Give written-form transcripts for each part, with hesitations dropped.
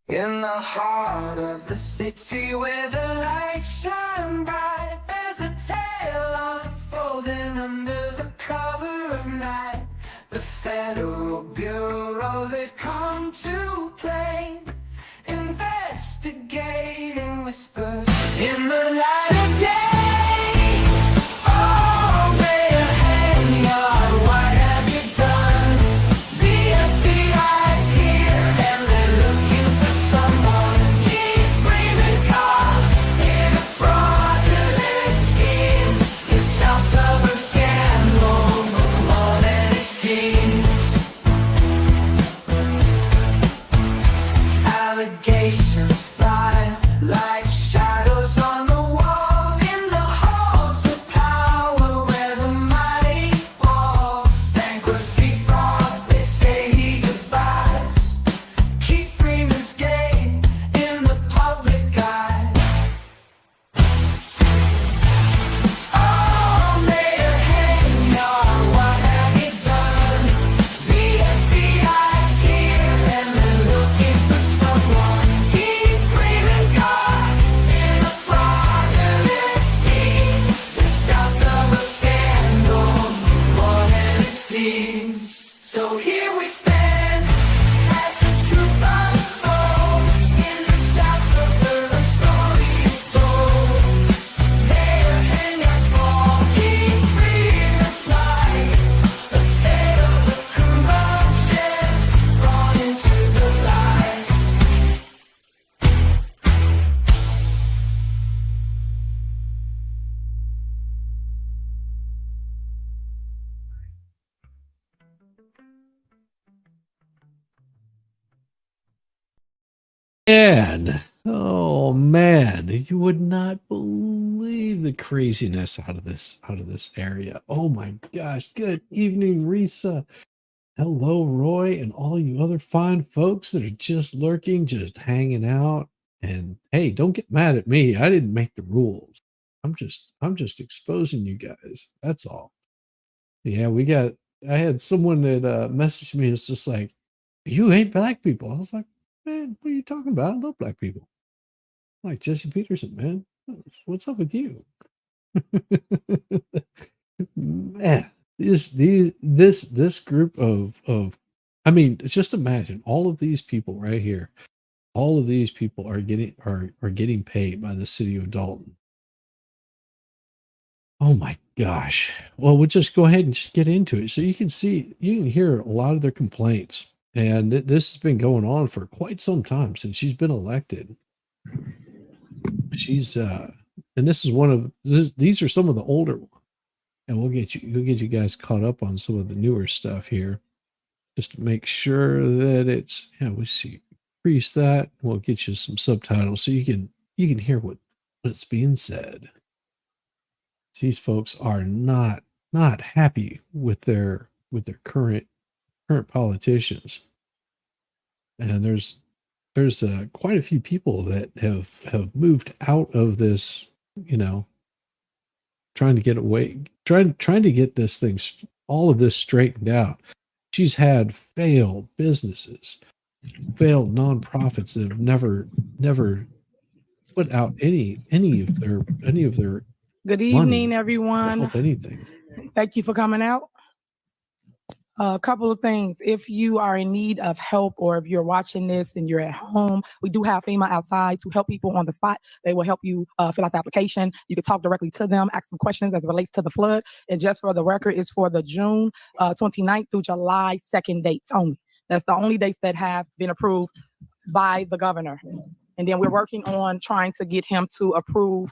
In the heart of the city where the lights shine bright, there's a tale unfolding under the cover of night. The Federal Bureau, they've come to play, investigating whispers in the light of day. Oh, Mayor Henyard, what have you done? The FBI's here and they're looking for someone. Keep Freeman caught in a fraudulent scheme. It sounds of a scandal, more than it seems. Allegations fly like shadows on the wall in the halls of power where the mighty fall. Bankruptcy fraud, they say he devised. Keep Freeman's game in the public eye. Oh, Mayor Henyard, what have you done? The FBI's here and they're looking for someone. Keep Freeman caught in a fraudulent scheme. The sounds of a scandal, more than it seems. So here we stand as the truth unfolds. In the sounds of the story is told. Mayor Henyard's fall, Keep Freeman's light. A tale of corruption brought into the light. Man, oh man, you would not believe the craziness out of this area. Oh my gosh. Good evening, Risa. Hello, Roy, and all you other fine folks that are just lurking, just hanging out. And hey, don't get mad at me. I didn't make the rules. I'm just exposing you guys. That's all. Yeah, I had someone that messaged me. It's just like, you hate black people. I was like, man, what are you talking about? I love black people. I'm like Jesse Peterson, man. What's up with you? Man, this group of I mean, just imagine all of these people right here. All of these people are getting paid by the city of Dalton. Oh my gosh. Well, we'll just go ahead and just get into it. So you can hear a lot of their complaints. And this has been going on for quite some time since she's been elected. She's and this is these are some of the older ones. And we'll get you guys caught up on some of the newer stuff here. Just to make sure that it's we see increase that. We'll get you some subtitles so you can hear what's being said. These folks are not happy with their current politicians, and there's quite a few people that have moved out of this, trying to get away, trying to get this thing, all of this straightened out. She's had failed businesses, failed nonprofits that have never put out any of their Good evening, money everyone. to help anything. Thank you for coming out. A couple of things. If you are in need of help or if you're watching this and you're at home, we do have FEMA outside to help people on the spot. They will help you fill out the application. You can talk directly to them, ask them questions as it relates to the flood. And just for the record, it's for the June 29th through July 2nd dates only. That's the only dates that have been approved by the governor. And then we're working on trying to get him to approve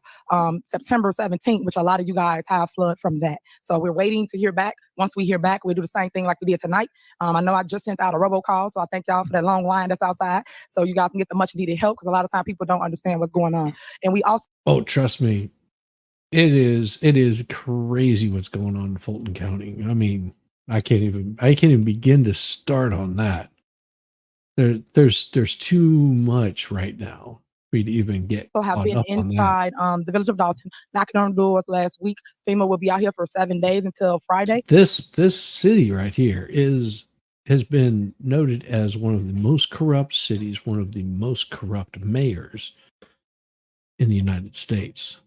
September 17th, which a lot of you guys have flood from that. So we're waiting to hear back. Once we hear back, we'll do the same thing like we did tonight. I know I just sent out a robocall, so I thank y'all for that long line that's outside. So you guys can get the much needed help because a lot of time people don't understand what's going on. And we also— Oh, trust me, it is crazy what's going on in Fulton County. I mean, I can't even begin to start on that. There's too much right now for you to even get. Have been inside the village of Dalton, knocking on doors last week. FEMA will be out here for 7 days until Friday. This city right here is has been noted as one of the most corrupt cities, one of the most corrupt mayors in the United States.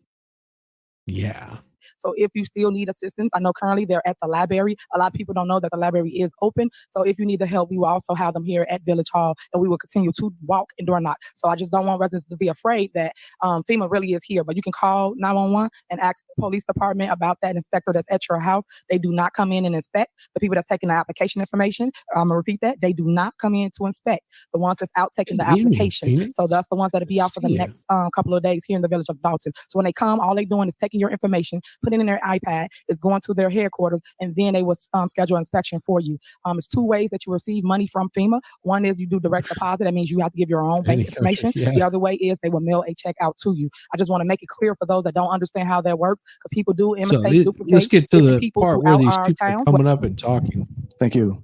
Yeah. So if you still need assistance, I know currently they're at the library. A lot of people don't know that the library is open. So if you need the help, we will also have them here at Village Hall, and we will continue to walk and door knock. So I just don't want residents to be afraid that FEMA really is here. But you can call 911 and ask the police department about that inspector that's at your house. They do not come in and inspect. The people that's taking the application information, I'm gonna repeat that, they do not come in to inspect. The ones that's out taking the Good evening, application. Phoenix. So that's the ones that'll be out for the See ya. next couple of days here in the village of Dalton. So when they come, all they doing is taking your information, putting it in their iPad, is going to their headquarters, and then they will schedule inspection for you. It's two ways that you receive money from FEMA. One is you do direct deposit. That means you have to give your own bank Any information. country, yeah. The other way is they will mail a check out to you. I just want to make it clear for those that don't understand how that works, because people do So imitate, duplicate. let's get to different the people part where throughout these our people are towns. coming up and talking. Thank you.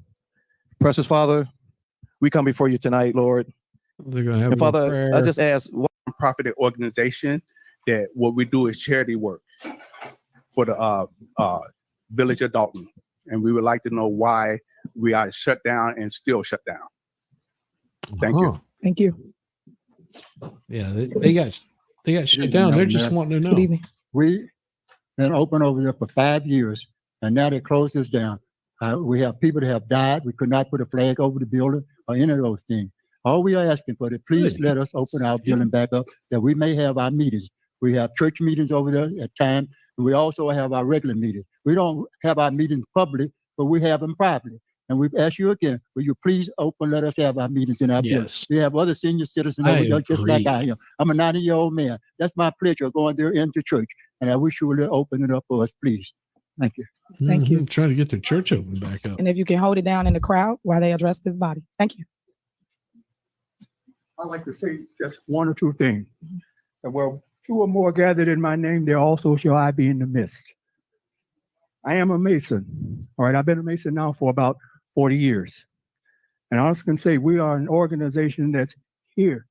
Precious Father, we come before you tonight, Lord. They're going to have And a Father, prayer. I just ask, Nonprofit organization that what we do is charity work for the village of Dalton, and we would like to know why we are shut down and still shut down. Thank you. Thank you. Yeah, they got shut evening, down. They're Madam just Mayor. wanting to Good know. evening. We been open over there for 5 years, and now they closed us down. We have people that have died. We could not put a flag over the building or any of those things. All we are asking for is please Good. let us open our building back up, that we may have our meetings. We have church meetings over there at times, and we also have our regular meetings. We don't have our meetings public, but we have them privately. And we've asked you again, will you please let us have our meetings in our building? Yes. We have other senior citizens I over there just like agree. I am. I'm a 90-year-old man. That's my pleasure going there into church. And I wish you would open it up for us, please. Thank you. Thank you. Trying to get their church open back up. And if you can hold it down in the crowd while they address this body. Thank you. I'd like to say just one or two things. And well, two or more gathered in my name, there also shall I be in the midst. I am a Mason. All right, I've been a Mason now for about 40 years. And I also can say we are an organization that's here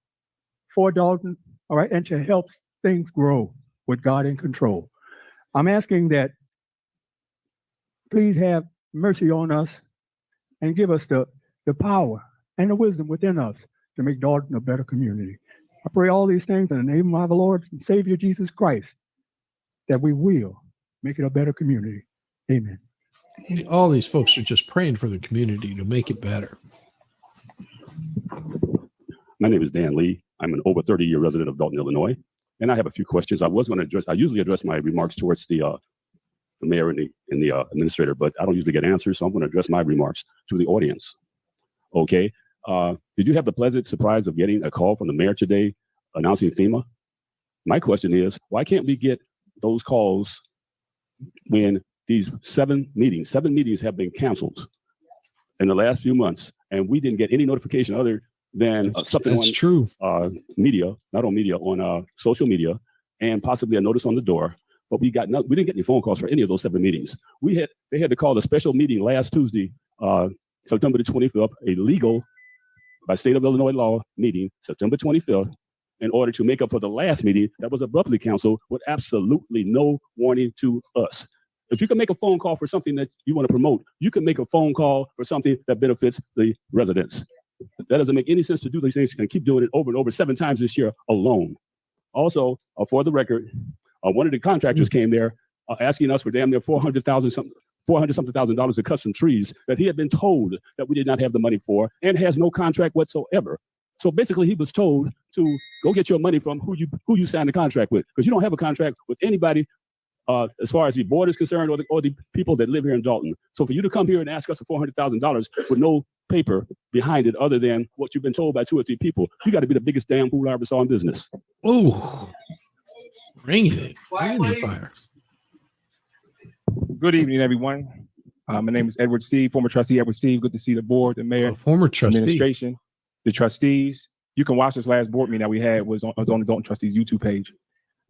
for Dalton, all right, and to help things grow with God in control. I'm asking that please have mercy on us and give us the power and the wisdom within us to make Dalton a better community. I pray all these things in the name of our Lord and Savior Jesus Christ, that we will make it a better community. Amen. All these folks are just praying for the community to make it better. My name is Dan Lee. I'm an over 30-year resident of Dalton, Illinois, and I have a few questions. I was going to address. I usually address my remarks towards the mayor and the administrator, but I don't usually get answers, so I'm going to address my remarks to the audience. Okay. Did you have the pleasant surprise of getting a call from the mayor today announcing FEMA? My question is, why can't we get those calls when these seven meetings have been canceled in the last few months, and we didn't get any notification other than something That's true. on media, not on media, on social media, and possibly a notice on the door. But we didn't get any phone calls for any of those 7 meetings. They had to call a special meeting last Tuesday, September the 25th, a legal by state of Illinois law meeting, September 25th, in order to make up for the last meeting that was abruptly canceled with absolutely no warning to us. If you can make a phone call for something that you want to promote, you can make a phone call for something that benefits the residents. That doesn't make any sense to do these things and keep doing it over and over 7 times this year alone. Also, for the record, one of the contractors came there asking us for damn near $400,000 something to cut some trees that he had been told that we did not have the money for and has no contract whatsoever. So basically, he was told to go get your money from who you signed the contract with, because you don't have a contract with anybody as far as the board is concerned, or the people that live here in Dalton. So for you to come here and ask us for $400,000 with no paper behind it other than what you've been told by 2 or 3 people, you got to be the biggest damn fool I ever saw in business. Oh, bringing it. Bringing the fire. Good evening, everyone. My name is Edward Steve, former trustee Edward Steve. Good to see the board, the mayor, Former trustee. administration, the trustees. You can watch this last board meeting that we had was on the Dalton Trustees YouTube page.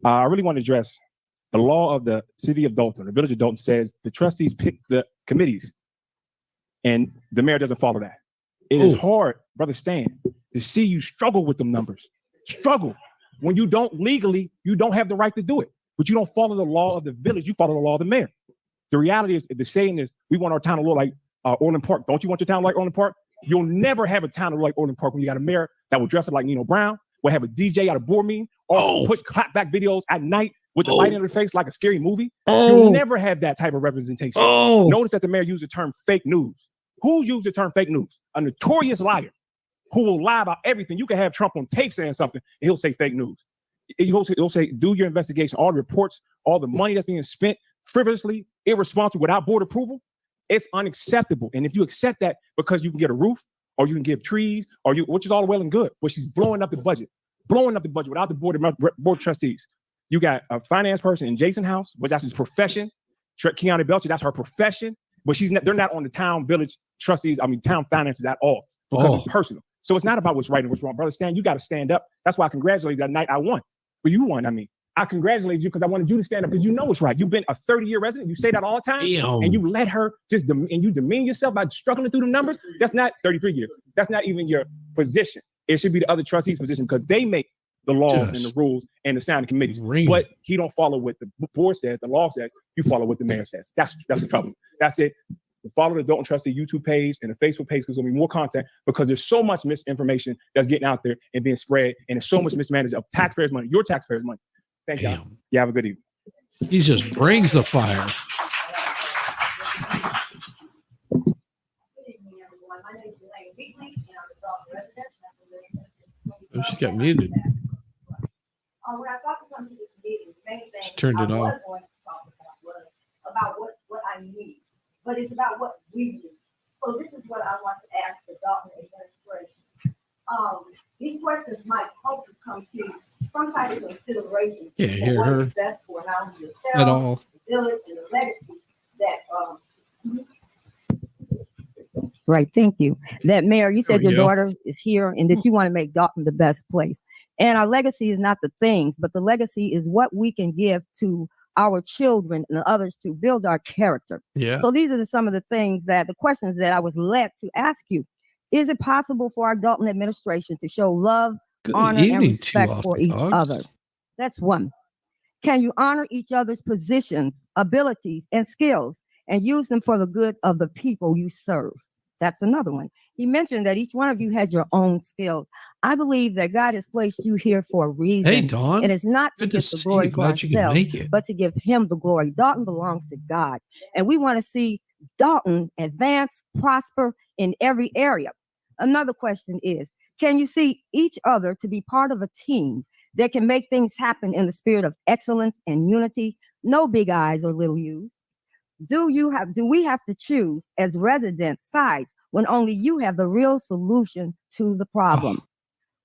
I really want to address the law of the city of Dalton. The village of Dalton says the trustees pick the committees, and the mayor doesn't follow that. It is hard, Brother Stan, to see you struggle with them numbers. Struggle. When you don't legally, you don't have the right to do it. But you don't follow the law of the village, you follow the law of the mayor. The reality is, the saying is, we want our town to look like Orland Park. Don't you want your town like Orland Park? You'll never have a town like Orland Park when you got a mayor that will dress up like Nino Brown, will have a DJ at a board meeting, or put clapback videos at night with the light in their face like a scary movie. You'll never have that type of representation. Notice that the mayor used the term fake news. Who used the term fake news? A notorious liar who will lie about everything. You can have Trump on tape saying something, and he'll say fake news. He'll say, do your investigation, all the reports, all the money that's being spent frivolously, irresponsibly, without board approval. It's unacceptable. And if you accept that because you can get a roof, or you can give trees, or which is all well and good, but she's blowing up the budget without the board of trustees. You got a finance person in Jason House, which that's his profession. Keanu Belcher, that's her profession, but they're not on the town village trustees, town finances at all, because it's personal. So it's not about what's right and what's wrong. Brother Stan, you got to stand up. That's why I congratulate you that night I won. But you won, I congratulate you because I wanted you to stand up because you know it's right. You've been a 30-year resident. You say that all the time. And you let her and you demean yourself by struggling through the numbers. That's not 33 years. That's not even your position. It should be the other trustees' position because they make the laws and the rules and the standing committees. But he don't follow what the board says, the law says. You follow what the mayor says. That's the trouble. That's it. Follow the Dalton Trustee YouTube page and the Facebook page because there'll be more content because there's so much misinformation that's getting out there and being spread, and there's so much mismanagement of taxpayers' money, your taxpayers' money. Thank you. You have a good evening. He just brings the fire. Oh, she got muted. When I thought to come to this meeting, the main thing She turned it I off. was going to talk about what I need, but it's about what we do. So this is what I want to ask the Dalton administration. These questions might hope to come to some type of consideration. Can't hear what her is best for not only yourself, at all. the village, and the legacy that Right, thank you. That Mayor, you said There we your go. daughter is here and that you want to make Dalton the best place. And our legacy is not the things, but the legacy is what we can give to our children and others to build our character. Yeah. So these are some of the things the questions that I was led to ask you. Is it possible for our Dalton administration to show love, Good honor, and evening to respect you, for Austin each Dogs. other? That's one. Can you honor each other's positions, abilities, and skills and use them for the good of the people you serve? That's another one. He mentioned that each one of you had your own skills. I believe that God has placed you here for a reason. Hey, Dawn. And it's not to Good to get the see glory you. for Glad you can ourselves, make it. but to give him the glory. Dalton belongs to God. And we want to see Dalton advance, prosper in every area. Another question is, can you see each other to be part of a team that can make things happen in the spirit of excellence and unity? No big eyes or little U's. Do we have to choose as residents sides when only you have the real solution to the problem?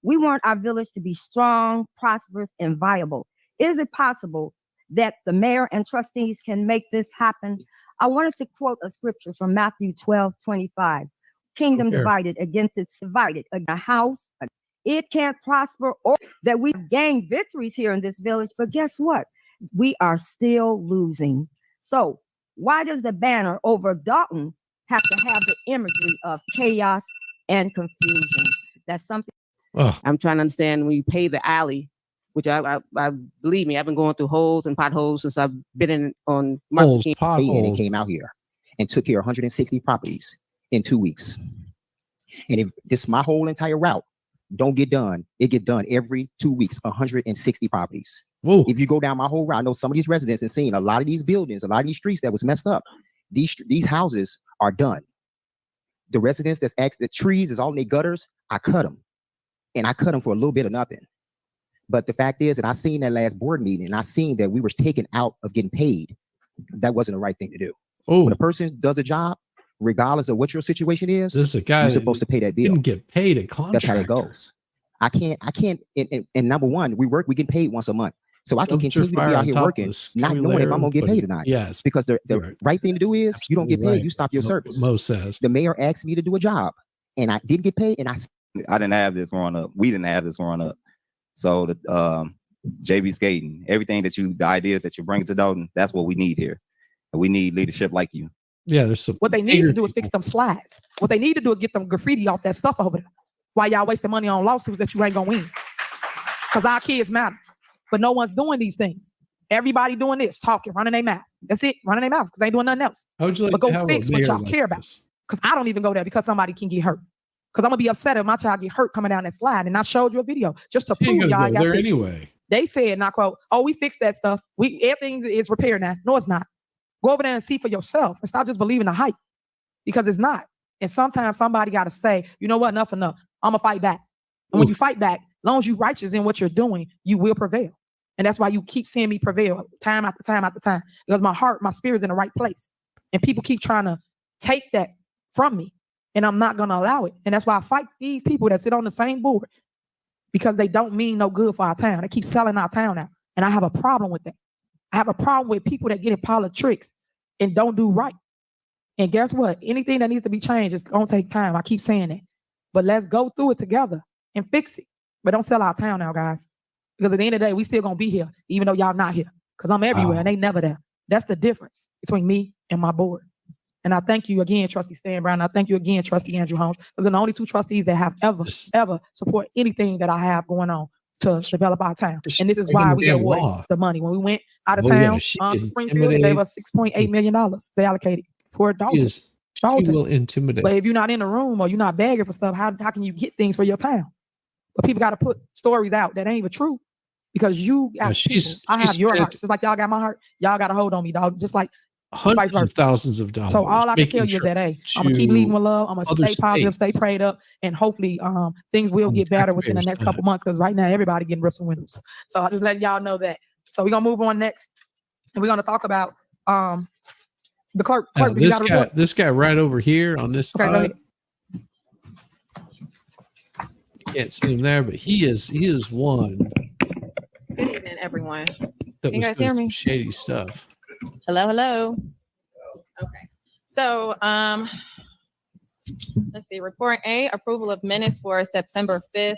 We want our village to be strong, prosperous, and viable. Is it possible that the mayor and trustees can make this happen? I wanted to quote a scripture from Matthew 12:25. Kingdom divided against its divided. A house, it can't prosper, or that we gain victories here in this village. But guess what? We are still losing. So why does the banner over Dalton have to have the imagery of chaos and confusion? That's something. I'm trying to understand when you pay the alley, which I believe me, I've been going through holes and potholes since I've been in on Holes, King. potholes. And came out here and took care of 160 properties in 2 weeks. And if this my whole entire route don't get done, it get done every 2 weeks, 160 properties. Whoa. If you go down my whole route, I know some of these residents have seen a lot of these buildings, a lot of these streets that was messed up. These houses are done. The residents that's asked the trees is all in their gutters, I cut them. And I cut them for a little bit of nothing. But the fact is that I seen that last board meeting and I seen that we were taken out of getting paid. That wasn't the right thing to do. When a person does a job, regardless of what your situation is, This is a guy you're supposed to pay that bill. Didn't get paid a contract. That's how it goes. I can't. And number one, we get paid once a month. So I can continue to be out here working, not knowing if I'm gonna get paid or not. Yes. Because the right thing to do is you don't get paid, you stop your service. Mo says. The mayor asked me to do a job and I didn't get paid and I didn't have this growing up. We didn't have this growing up. So the JV skating, everything the ideas that you bring to Dalton, that's what we need here. And we need leadership like you. Yeah, there's some. What they need to do is fix them slides. What they need to do is get them graffiti off that stuff over there. Why y'all wasting money on lawsuits that you ain't gonna win? Because our kids matter. But no one's doing these things. Everybody doing this, talking, running their mouth. That's it, running their mouth because they ain't doing nothing else. How would you like but go to have a fix what mayor y'all like care about. this? Because I don't even go there because somebody can get hurt. Because I'm gonna be upset if my child get hurt coming down that slide. And I showed you a video just to You ain't prove y'all gonna go got there fixed. anyway. They said, and I quote, "Oh, we fixed that stuff. Everything is repaired now." No, it's not. Go over there and see for yourself and stop just believing the hype, because it's not. And sometimes somebody got to say, you know what, enough. I'm gonna fight back. And when you fight back, as long as you righteous in what you're doing, you will prevail. And that's why you keep seeing me prevail time after time after time, because my heart, my spirit's in the right place. And people keep trying to take that from me, and I'm not gonna allow it. And that's why I fight these people that sit on the same board, because they don't mean no good for our town. They keep selling our town out. And I have a problem with that. I have a problem with people that get in politics and don't do right. And guess what? Anything that needs to be changed is gonna take time. I keep saying that. But let's go through it together and fix it. But don't sell our town now, guys. Because at the end of the day, we still gonna be here, even though y'all not here. Because I'm everywhere and they never there. That's the difference between me and my board. And I thank you again, Trustee Stan Brown. I thank you again, Trustee Andrew Holmes. Those are the only two trustees that have ever support anything that I have going on to develop our town. And this is why we get awarded the money. When we went out of town, Springfield, they gave us $6.8 million. They allocated for Dalton. She will intimidate. But if you're not in the room or you're not begging for stuff, how can you get things for your town? But people got to put stories out that ain't even true, because you got I have your heart. Just like y'all got my heart. Y'all got a hold on me, dog. Just like hundreds of thousands of dollars. So all I can tell you is that, hey, I'm gonna keep leading with love. I'm gonna stay positive, stay prayed up, and hopefully things will get better within the next couple months, because right now everybody getting rips and windows. So I just let y'all know that. So we're gonna move on next, and we're gonna talk about the clerk. This guy right over here on this side. Go ahead. You can't see him there, but he is one. Good evening, everyone. That Can you was guys doing hear some me? shady stuff. Hello. Okay. So, let's see. Report A, approval of minutes for September 5th,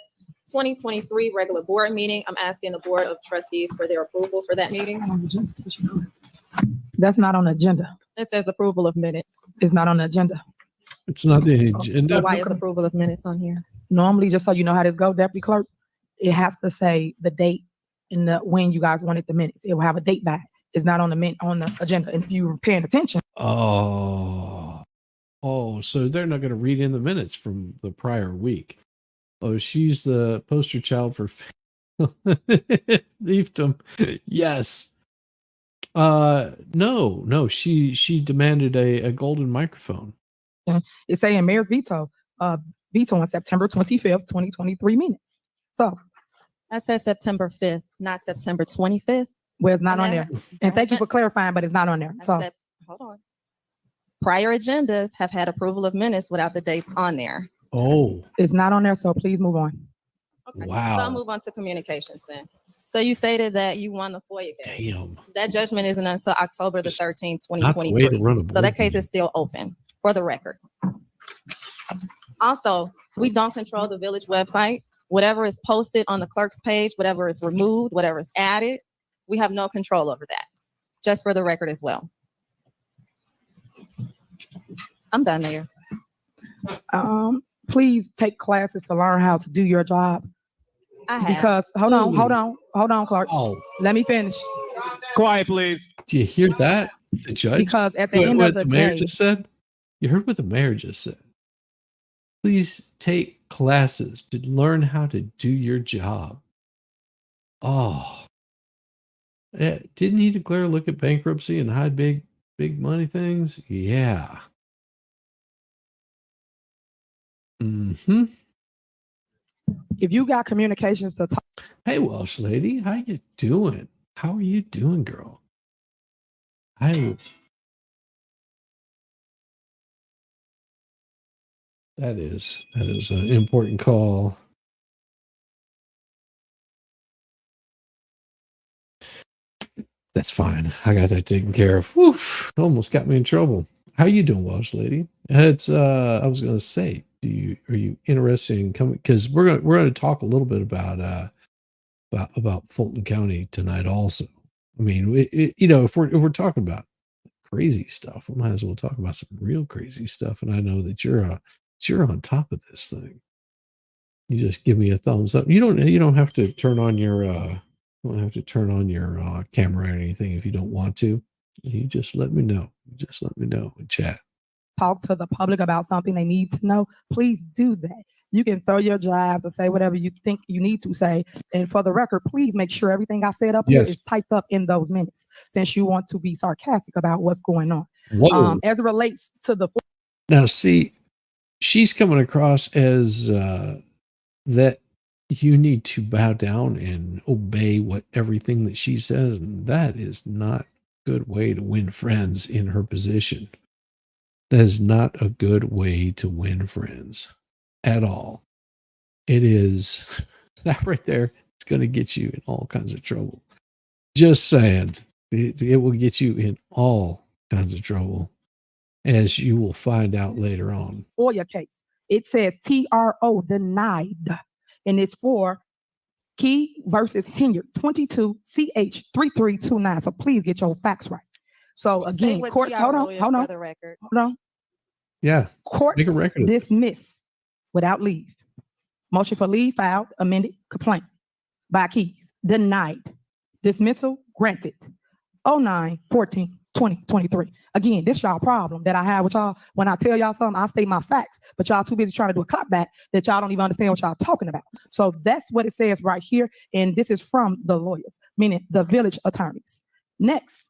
2023 regular board meeting. I'm asking the Board of Trustees for their approval for that meeting. That's not on the agenda. It says approval of minutes. It's not on the agenda. It's not the agenda. So why is approval of minutes on here? Normally, just so you know how this go, Deputy Clerk, it has to say the date and the when you guys wanted the minutes. It will have a date back. It's not on the agenda. And if you were paying attention. Oh, so they're not going to read in the minutes from the prior week. Oh, she's the poster child for thiefdom. Yes. No, she demanded a golden microphone. It's saying mayor's veto on September 25th, 2023 minutes. So I said September 5th, not September 25th. Well, it's not on there. And thank you for clarifying, but it's not on there. So Hold on. Prior agendas have had approval of minutes without the dates on there. Oh, it's not on there. So please move on. Okay. Wow. So I'll move on to communications then. So you stated that you won the FOIA case. Damn. That judgment isn't until October the 13th, Not the way to 2023. run a So that board case is still open for the record. Also, we don't control the village website. Whatever is posted on the clerk's page, whatever is removed, whatever is added, we have no control over that. Just for the record as well. I'm done, Mayor. Please take classes to learn how to do your job. I have. Because hold on, Clark. Oh, let me finish. Quiet, please. Do you hear that? The judge? Because at the end of the mayor day, just said? You heard what the mayor just said. Please take classes to learn how to do your job. Oh. Yeah, didn't he declare look at bankruptcy and hide big money things? Yeah. Mm-hmm. if you got communications to talk. Hey, Welsh lady, how you doing? How are you doing, girl? That is an important call. That's fine. I got that taken care of. Woof, almost got me in trouble. How you doing, Welsh lady? It's I was gonna say, are you interested in coming? Because we're gonna talk a little bit about Fulton County tonight also. I mean, if we're talking about crazy stuff, we might as well talk about some real crazy stuff. And I know that you're on top of this thing. You just give me a thumbs up. You don't have to turn on your camera or anything if you don't want to. You just let me know. In chat. talk to the public about something they need to know, please do that. You can throw your jabs or say whatever you think you need to say. And for the record, please make sure everything I said up here Yes. is typed up in those minutes, since you want to be sarcastic about what's going on. Whoa. As it relates to the Now, see, she's coming across as that you need to bow down and obey what everything that she says, and that is not a good way to win friends in her position. That is not a good way to win friends at all. It is that right there. It's going to get you in all kinds of trouble. Just saying, it will get you in all kinds of trouble, as you will find out later on. FOIA case, it says TRO denied, and it's for Key versus Henyard 22 CH 3329. So please get your facts right. So Stay again, with courts, TR hold lawyers on, for the record. hold on. Yeah. Courts Make a record of it. dismiss without leave. Motion for leave filed, amended complaint by Keys, denied. Dismissal granted. 09-14-2023. Again, this y'all problem that I have with y'all. When I tell y'all something, I state my facts, but y'all too busy trying to do a clock back that y'all don't even understand what y'all talking about. So that's what it says right here. And this is from the lawyers, meaning the village attorneys. Next,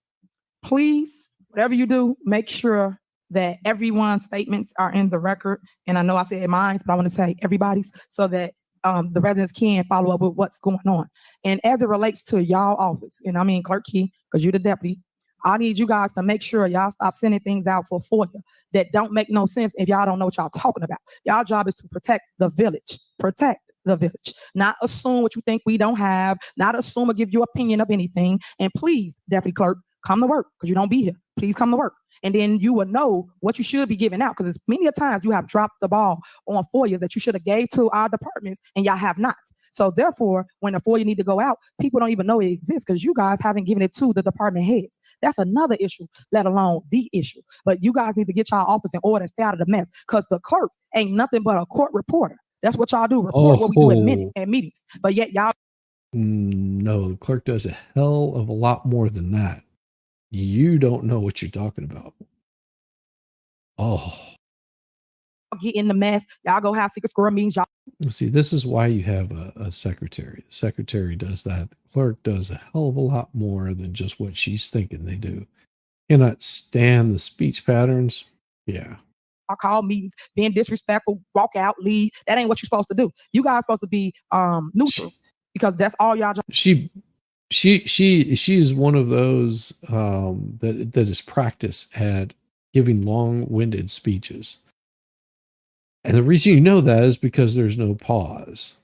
please, whatever you do, make sure that everyone's statements are in the record. And I know I said mine, but I want to say everybody's, so that the residents can follow up with what's going on. And as it relates to y'all office, and I mean Clerk Key, because you're the deputy, I need you guys to make sure y'all stop sending things out for FOIA that don't make no sense if y'all don't know what y'all talking about. Y'all job is to protect the village. Protect the village. Not assume what you think we don't have. Not assume or give your opinion of anything. And please, Deputy Clerk, come to work, because you don't be here. Please come to work. And then you will know what you should be giving out, because it's many a times you have dropped the ball on FOIAs that you should have gave to our departments and y'all have not. So therefore, when a FOIA need to go out, people don't even know it exists because you guys haven't given it to the department heads. That's another issue, let alone the issue. But you guys need to get y'all office in order and stay out of the mess, because the clerk ain't nothing but a court reporter. That's what y'all do, report what we do at meetings. But yet y'all No, the clerk does a hell of a lot more than that. You don't know what you're talking about. Oh, get in the mess. Y'all go have secret squirrel meetings. Y'all see, this is why you have a secretary. The secretary does that. The clerk does a hell of a lot more than just what she's thinking they do. Cannot stand the speech patterns. Yeah. call meetings, being disrespectful, walk out, leave. That ain't what you're supposed to do. You guys supposed to be neutral, because that's all y'all. She is one of those that is practiced at giving long-winded speeches. And the reason you know that is because there's no pause.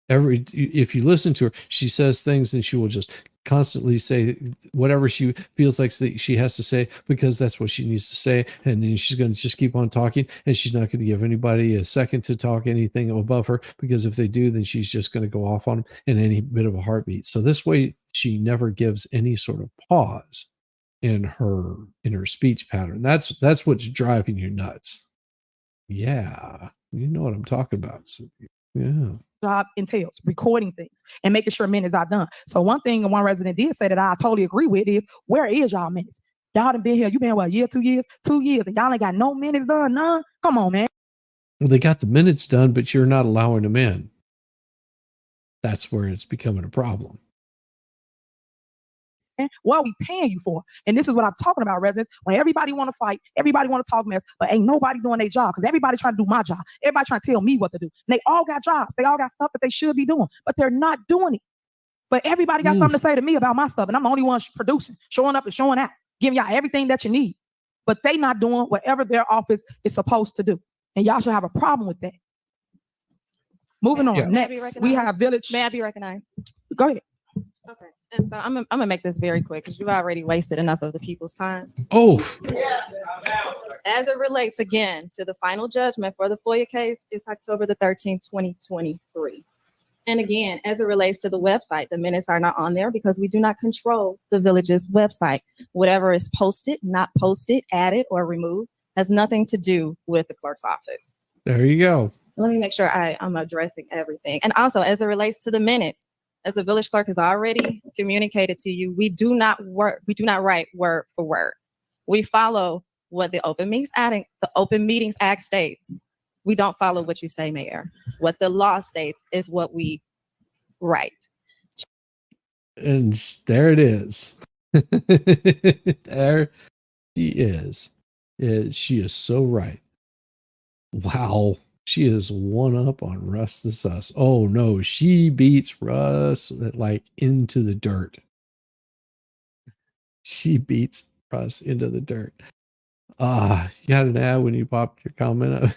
If you listen to her, she says things and she will just constantly say whatever she feels like she has to say, because that's what she needs to say. And then she's going to just keep on talking, and she's not going to give anybody a second to talk anything above her, because if they do, then she's just going to go off on them in any bit of a heartbeat. So this way, she never gives any sort of pause in her speech pattern. That's what's driving you nuts. Yeah, you know what I'm talking about. Cynthia. Yeah. Job entails recording things and making sure minutes are done. So one thing one resident did say that I totally agree with is, where is y'all minutes? Y'all done been here. You been what, a year, 2 years? 2 years, and y'all ain't got no minutes done. None. Come on, man. Well, they got the minutes done, but you're not allowing them in. That's where it's becoming a problem. What are we paying you for? And this is what I'm talking about, residents. When everybody want to fight, everybody want to talk mess, but ain't nobody doing their job, because everybody trying to do my job. Everybody trying to tell me what to do. And they all got jobs. They all got stuff that they should be doing, but they're not doing it. But everybody got something to say to me about my stuff, and I'm the only one producing, showing up and showing out, giving y'all everything that you need. But they not doing whatever their office is supposed to do. And y'all should have a problem with that. Moving on. May I be Next, recognized? we have village. May I be recognized? Go ahead. Okay. And so I'm gonna make this very quick, because you've already wasted enough of the people's time. Oh. As it relates again to the final judgment for the FOIA case, it's October the 13th, 2023. And again, as it relates to the website, the minutes are not on there because we do not control the village's website. Whatever is posted, not posted, added, or removed has nothing to do with the clerk's office. There you go. Let me make sure I'm addressing everything. And also, as it relates to the minutes, as the village clerk has already communicated to you, we do not write word for word. We follow what the Open Meetings Act states. We don't follow what you say, Mayor. What the law states is what we write. And there it is. There she is. She is so right. Wow. She is one up on Russ the Sus. Oh no, she beats Russ like into the dirt. She beats Russ into the dirt. You got an ad when you popped your comment up.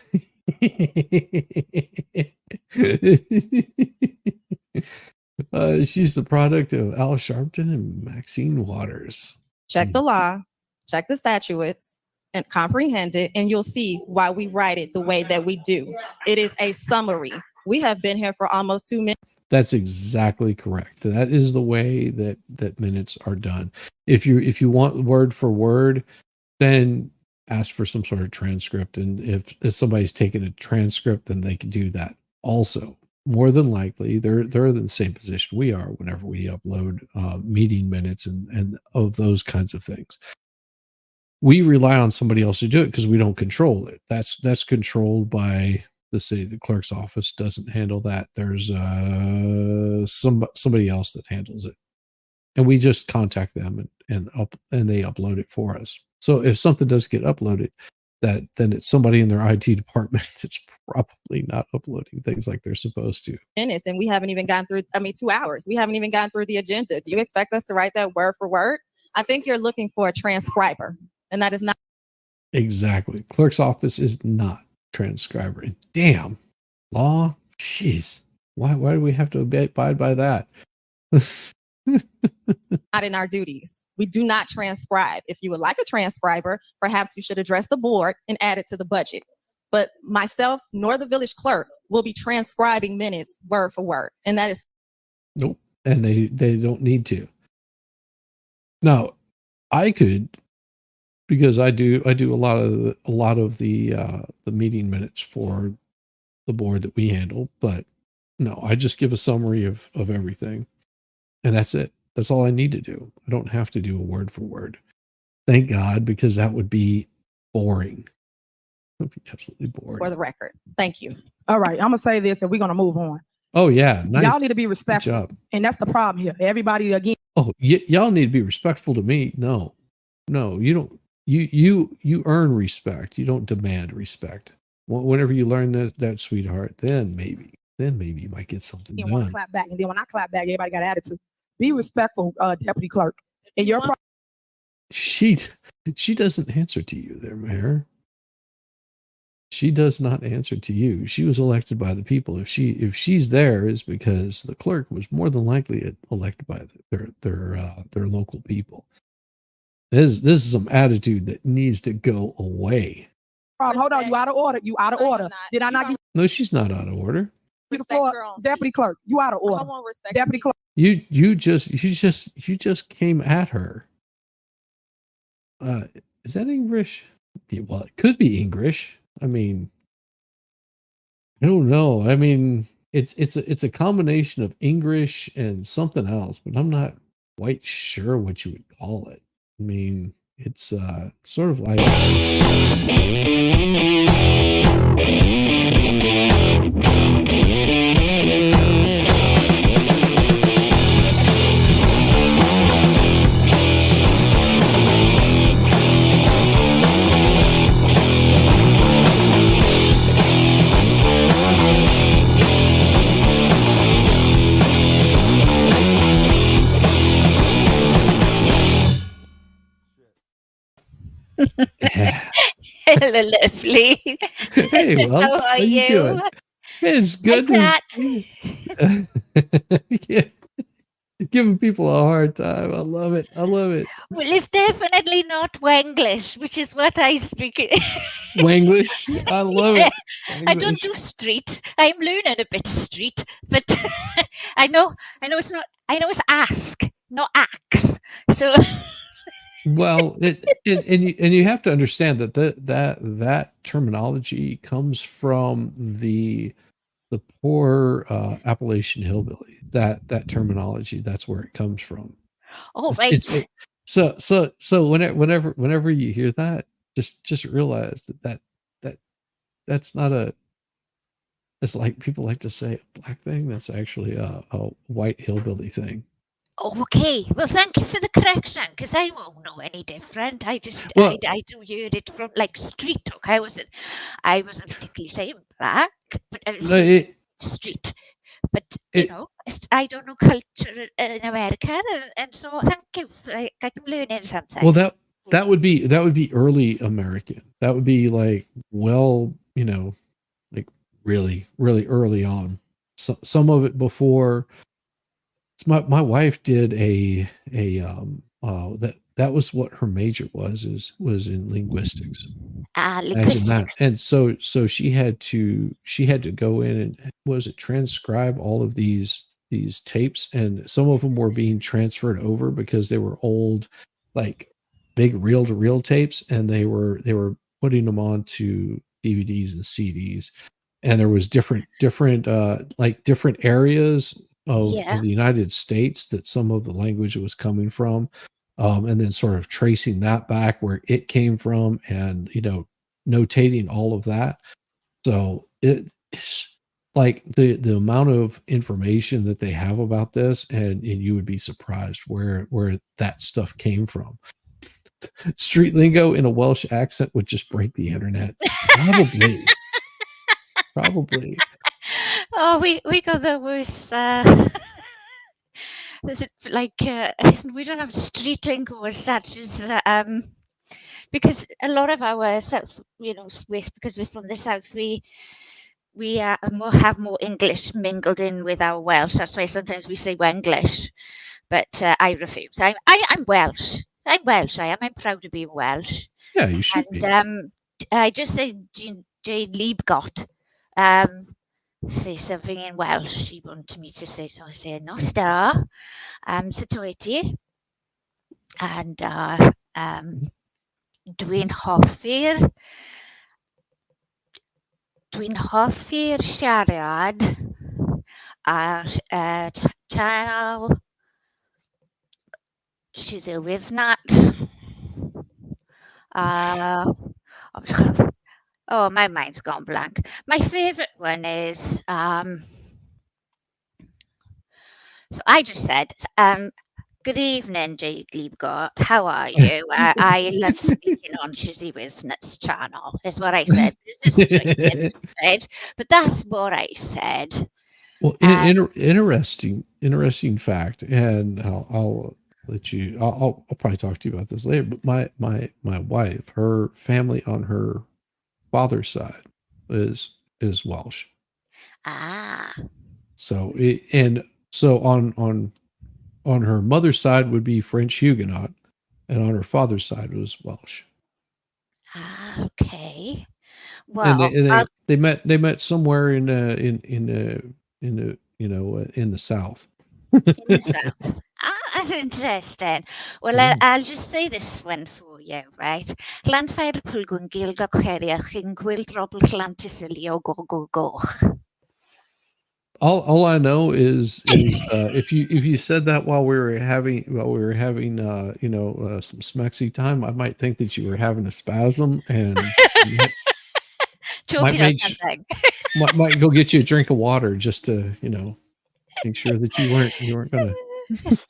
She's the product of Al Sharpton and Maxine Waters. Check the law, check the statutes, and comprehend it, and you'll see why we write it the way that we do. It is a summary. We have been here for almost 2 minutes. That's exactly correct. That is the way that minutes are done. If you want word for word, then ask for some sort of transcript. And if somebody's taken a transcript, then they can do that also. More than likely, they're in the same position we are whenever we upload meeting minutes and of those kinds of things. We rely on somebody else to do it because we don't control it. That's controlled by the city. The clerk's office doesn't handle that. There's somebody else that handles it, and we just contact them and they upload it for us. So if something does get uploaded, then it's somebody in their IT department that's probably not uploading things like they're supposed to. Minutes, and we haven't even gone through. 2 hours. We haven't even gone through the agenda. Do you expect us to write that word for word? I think you're looking for a transcriber, and that is not Exactly. Clerk's office is not transcriber. And damn, law. Jeez. Why do we have to abide by that? not in our duties. We do not transcribe. If you would like a transcriber, perhaps you should address the board and add it to the budget. But myself nor the village clerk will be transcribing minutes word for word. And that is Nope. And they don't need to. Now, I could, because I do a lot of the meeting minutes for the board that we handle, but no, I just give a summary of everything. And that's it. That's all I need to do. I don't have to do a word for word. Thank God, because that would be boring. It would be absolutely boring. for the record. Thank you. All right, I'm gonna say this and we're gonna move on. Oh yeah, nice. Y'all need to be Good respectful. job. And that's the problem here. Everybody again. Oh, y'all need to be respectful to me. No, you don't. You earn respect. You don't demand respect. Whenever you learn that, sweetheart, then maybe you might get something You want to done. clap back, and then when I clap back, everybody got attitude. Be respectful, deputy clerk. And your She doesn't answer to you there, Mayor. She does not answer to you. She was elected by the people. If she's there, is because the clerk was more than likely elected by their local people. This is some attitude that needs to go away. hold on, you out of order. You out of order. Did I not give No, she's not out of order. you the floor? Deputy clerk, you out of order. Deputy clerk. You just came at her. Is that English? Yeah, well, it could be English. I mean, I don't know. I mean, it's a combination of English and something else, but I'm not quite sure what you would call it. I mean, it's sort of like Hello, lovely. Hey, Wells, how are you doing? It's good to see you. Yeah. Giving people a hard time. I love it. Well, it's definitely not Wanglish, which is what I speak. Wanglish? I love it. I don't do street. I'm learning a bit street, but I know it's not. I know it's ask, not axe. So. Well, and you have to understand that terminology comes from the poor Appalachian hillbilly. That terminology, that's where it comes from. Oh, right. So whenever you hear that, just realize that's not a, it's like people like to say a black thing. That's actually a white hillbilly thing. Okay, well, thank you for the correction, because I won't know any different. I just, Well, I do hear it from like street talk. I wasn't particularly saying black, but I was no, saying street. But you it- know, I don't know culture in America, and so thank you. Like I'm learning something. well, that would be early American. That would be like, well, like really, really early on. Some of it before. My wife did that was what her major was in linguistics. Imagine that. Linguistics. And so she had to go in and transcribe all of these tapes, and some of them were being transferred over because they were old, like big reel-to-reel tapes, and they were putting them onto DVDs and CDs, and there was different areas of the United States that some of the language was coming from, and then sort of tracing that back where it came from, and notating all of that. So it's like the amount of information that they have about this, and you would be surprised where that stuff came from. Street lingo in a Welsh accent would just break the internet. Probably. Oh, we got the worst. Is it like we don't have street lingo as such as because a lot of our south, because we're from the south, we have more English mingled in with our Welsh. That's why sometimes we say Wenglish, but I refuse. I'm Welsh. I'm Welsh. I am. I'm proud to be Welsh. Yeah, you should be. I just said Jane Liebgott. Say something in Welsh she wanted me to say, so I say nos da, sut wyt ti? And dwi'n hoffi'r siarad ar channel she's a Wiznat. Oh, my mind's gone blank. My favorite one is, so I just said, good evening, Jade Liebgott. How are you? I love speaking on Shizzy Wiznut's channel, is what I said. But that's what I said. Well, interesting fact, and I'll let you. I'll probably talk to you about this later. But my wife, her family on her father's side is Welsh. So on her mother's side would be French Huguenot, and on her father's side was Welsh. Okay. Well, and they met somewhere in the South. In the South. That's interesting. Well, I'll just say this one for you, right? Llanfair pulgwn gilga cheriach yn gwildrobl llantysilio goch. All I know is if you said that while we were having some smexy time, I might think that you were having a spasm and might go get you a drink of water just to make sure that you weren't gonna. It's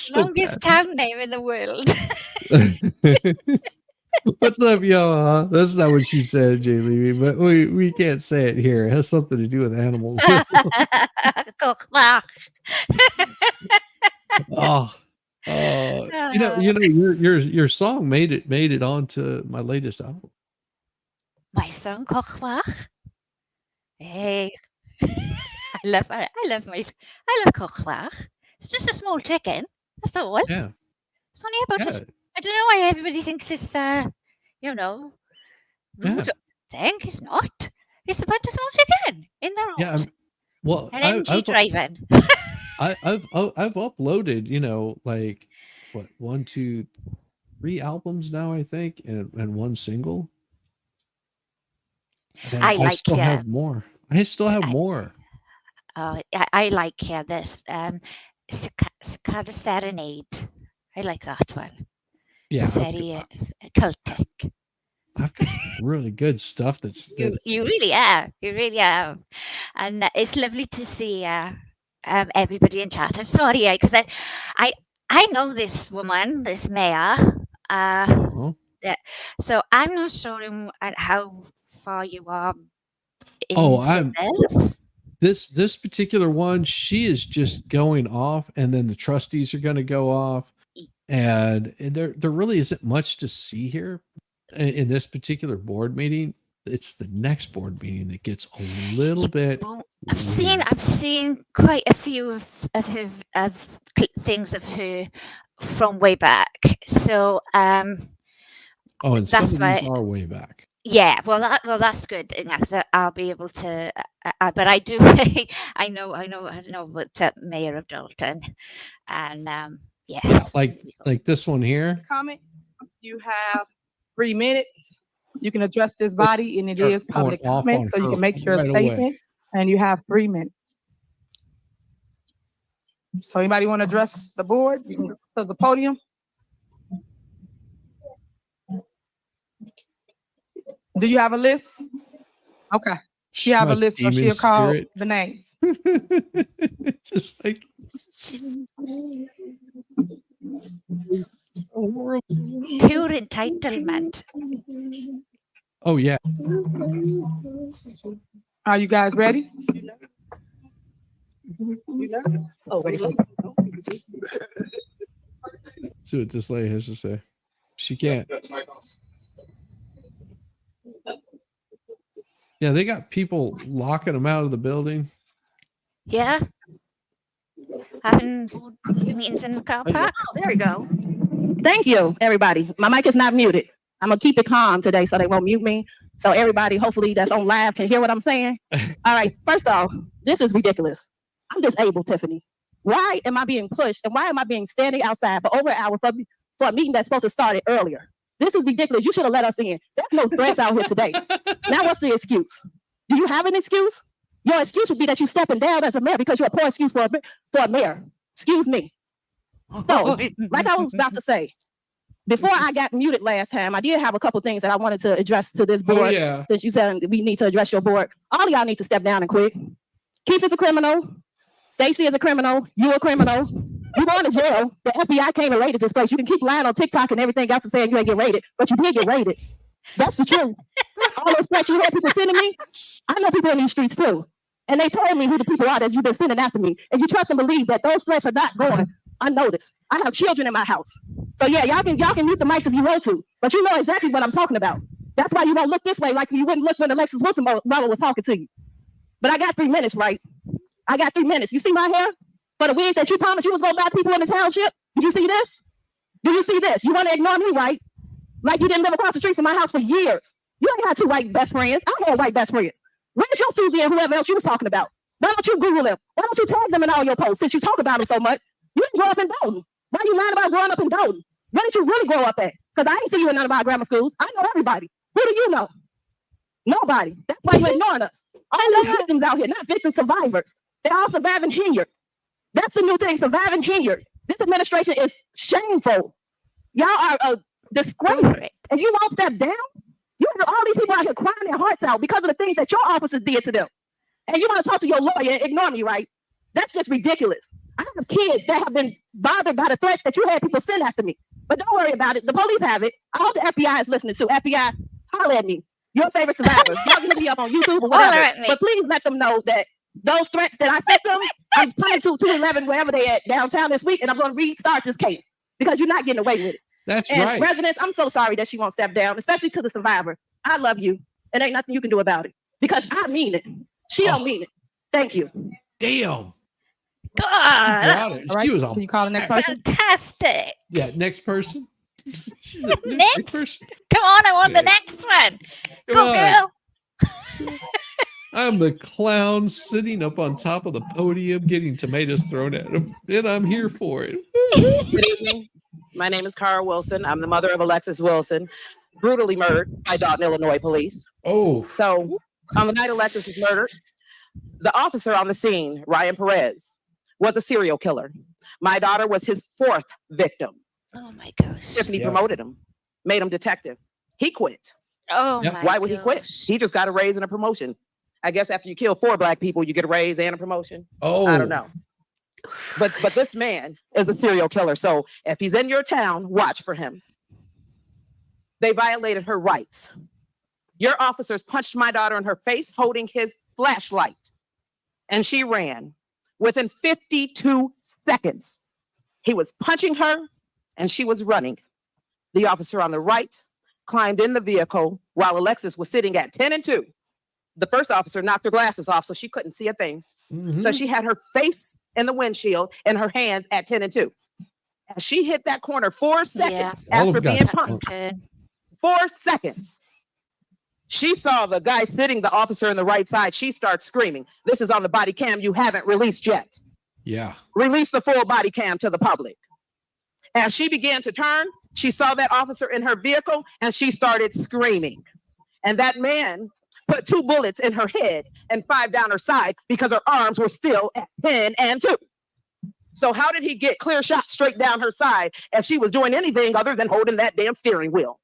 the longest town name in the world. What's up, y'all? That's not what she said, Jaylee, but we can't say it here. It has something to do with animals. Your song made it onto my latest album. My song Kochwach. Hey, I love Kochwach. It's just a small chicken. That's all. Yeah. It's only about I don't know why everybody thinks it's rude thing. It's not. It's about a small chicken in the road. Yeah. Well, an MG driving. I've uploaded, 1, 2, 3 albums now, I think, and 1 single. And I still have more. I like this Cicada Serenade. I like that one. Yeah, very cultic. I've got some really good stuff You really are. You really are. And it's lovely to see everybody in chat. I'm sorry, because I know this woman, this mayor. Yeah, so I'm not sure how far you are into this particular one, she is just going off, and then the trustees are going to go off, and there really isn't much to see here in this particular board meeting. It's the next board meeting that gets a little bit. I've seen quite a few of her things of her from way back. So and some of that's these are way back. Yeah, well, that's good. And I'll be able to, but I do. I know about Mayor of Dalton, and Yeah, like this one here. Comment. You have 3 minutes. You can address this body, and it Start is public going off comment, on so you her can make your right away. statement, and you have 3 minutes. So anybody want to address the board? You can go to the podium. Do you have a list? Okay. She have a list, so demon she'll call spirit. the names. Just like pure entitlement. Oh yeah. Are you guys ready? Oh, ready for See what this lady has to say. She can't. Yeah, they got people locking them out of the building. Yeah. Having board meetings in the car park. Oh, there we go. Thank you, everybody. My mic is not muted. I'm gonna keep it calm today so they won't mute me. So everybody, hopefully that's on live, can hear what I'm saying. All right, first off, this is ridiculous. I'm disabled, Tiffany. Why am I being pushed and why am I being standing outside for over an hour for a meeting that's supposed to start earlier? This is ridiculous. You should have let us in. There's no threats out here today. Now what's the excuse? Do you have an excuse? Your excuse would be that you're stepping down as a mayor because you're a poor excuse for a mayor. Excuse me. So, like I was about to say, before I got muted last time, I did have a couple things that I wanted to address to this board. yeah. Since you said we need to address your board, all of y'all need to step down and quit. Keith is a criminal. Stacey is a criminal. You a criminal. You going to jail. The FBI came and raided this place. You can keep lying on TikTok and everything else and saying you ain't get raided, but you did get raided. That's the truth. All those threats you had people sending me, I know people in these streets too. And they told me who the people are that you've been sending after me. And you trust and believe that those threats are not going unnoticed. I have children in my house. So yeah, y'all can mute the mics if you want to, but you know exactly what I'm talking about. That's why you don't look this way like you wouldn't look when Alexis Wilson was talking to you. But I got 3 minutes, right? I got 3 minutes. You see my hair? For the wigs that you promised you was gonna buy people in the township? Did you see this? Do you see this? You want to ignore me, right? Like you didn't live across the street from my house for years. You ain't got 2 white best friends. I had white best friends. Where's your Susie and whoever else you was talking about? Why don't you Google them? Why don't you tag them in all your posts since you talk about them so much? You didn't grow up in Dalton. Why you lying about growing up in Dalton? Where did you really grow up at? Because I ain't see you in none of our grammar schools. I know everybody. Who do you know? Nobody. That's why you're ignoring us. All these victims out here, not victims, survivors. They're all surviving Henyard. That's the new thing, surviving Henyard. This administration is shameful. Y'all are a disgrace. And you won't step down? You have all these people out here crying their hearts out because of the things that your officers did to them. And you want to talk to your lawyer and ignore me, right? That's just ridiculous. I have kids that have been bothered by the threats that you had people send after me. But don't worry about it. The police have it. I hope the FBI is listening too. FBI, holler at me. Your favorite survivor. Y'all can hit me up on YouTube or whatever. But please let them know that those threats that I sent them, I'm coming to 211 wherever they at downtown this week, and I'm going to restart this case because you're not getting away with it. That's and right. Residents, I'm so sorry that she won't step down, especially to the survivor. I love you. It ain't nothing you can do about it because I mean it. She don't mean it. Thank you. Damn. God. She was on. Can you call the next person? Fantastic. Yeah, next person. Next. Come on, I want the next one. Come Go, on. girl. I'm the clown sitting up on top of the podium getting tomatoes thrown at him, and I'm here for it. Good evening. My name is Cara Wilson. I'm the mother of Alexis Wilson, brutally murdered by Dalton, Illinois police. Oh. So on the night Alexis was murdered, the officer on the scene, Ryan Perez, was a serial killer. My daughter was his 4th victim. Oh my gosh. Tiffany Yeah. promoted him, made him detective. He quit. Oh Yep. my Why would he quit? gosh. He just got a raise and a promotion. I guess after you kill 4 black people, you get a raise and a promotion. Oh, I don't know. But this man is a serial killer. So if he's in your town, watch for him. They violated her rights. Your officers punched my daughter in her face holding his flashlight, and she ran. Within 52 seconds, he was punching her and she was running. The officer on the right climbed in the vehicle while Alexis was sitting at 10 and 2. The first officer knocked her glasses off so she couldn't see a thing. So she had her face in the windshield and her hands at 10 and 2. And she hit that corner 4 seconds All after of being God's punched. Okay. 4 seconds. She saw the guy sitting, the officer in the right side. She starts screaming. This is on the body cam you haven't released yet. yeah. Release the full body cam to the public. As she began to turn, she saw that officer in her vehicle and she started screaming. And that man put 2 bullets in her head and 5 down her side because her arms were still at 10 and 2. So how did he get clear shots straight down her side if she was doing anything other than holding that damn steering wheel?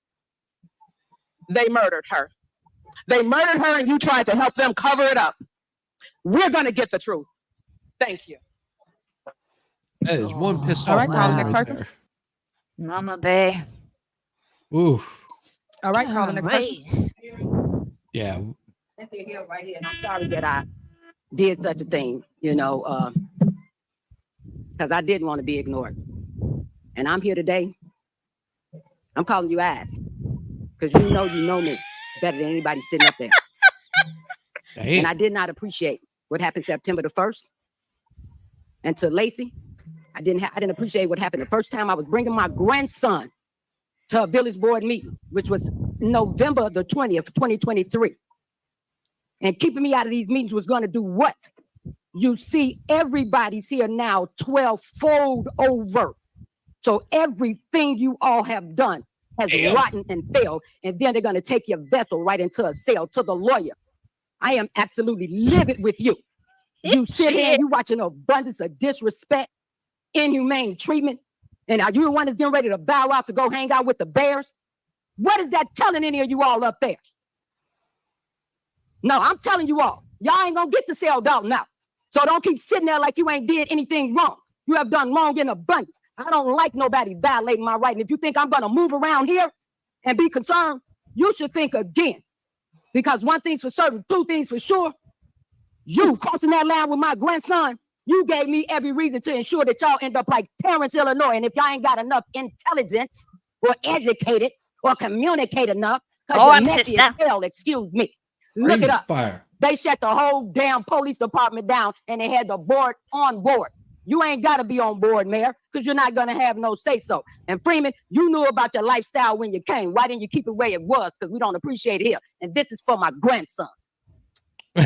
They murdered her. They murdered her and you tried to help them cover it up. We're going to get the truth. Thank you. That is one pissed All off right, call the mom next right person. there. Mama Bay. Oof. All right, call the next person. Yeah. Cynthia here, right here, and I'm sorry that I did such a thing, you know, because I didn't want to be ignored. And I'm here today. I'm calling you ass because you know me better than anybody sitting up there. And I did not appreciate what happened September the 1st. And to Lacey, I didn't appreciate what happened the first time I was bringing my grandson to a village board meeting, which was November the 20th, 2023. And keeping me out of these meetings was going to do what? You see, everybody's here now 12-fold over. So everything you all have done has rotten and failed. And then they're going to take your vessel right into a cell to the lawyer. I am absolutely livid with you. You sit here and you watch an abundance of disrespect, inhumane treatment. And are you the one that's getting ready to bow out to go hang out with the bears? What is that telling any of you all up there? No, I'm telling you all, y'all ain't gonna get to sell Dalton out. So don't keep sitting there like you ain't did anything wrong. You have done wrong in abundance. I don't like nobody violating my right. And if you think I'm gonna move around here and be concerned, you should think again. Because one thing's for certain, 2 things for sure. You crossing that line with my grandson, you gave me every reason to ensure that y'all end up like Terrence, Illinois. And if y'all ain't got enough intelligence or educated or communicate enough, because you're messy as hell, excuse me. Look it up. Fire. They shut the whole damn police department down and they had the board on board. You ain't got to be on board, Mayor, because you're not going to have no say-so. And Freeman, you knew about your lifestyle when you came. Why didn't you keep it where it was? Because we don't appreciate it here. And this is for my grandson. All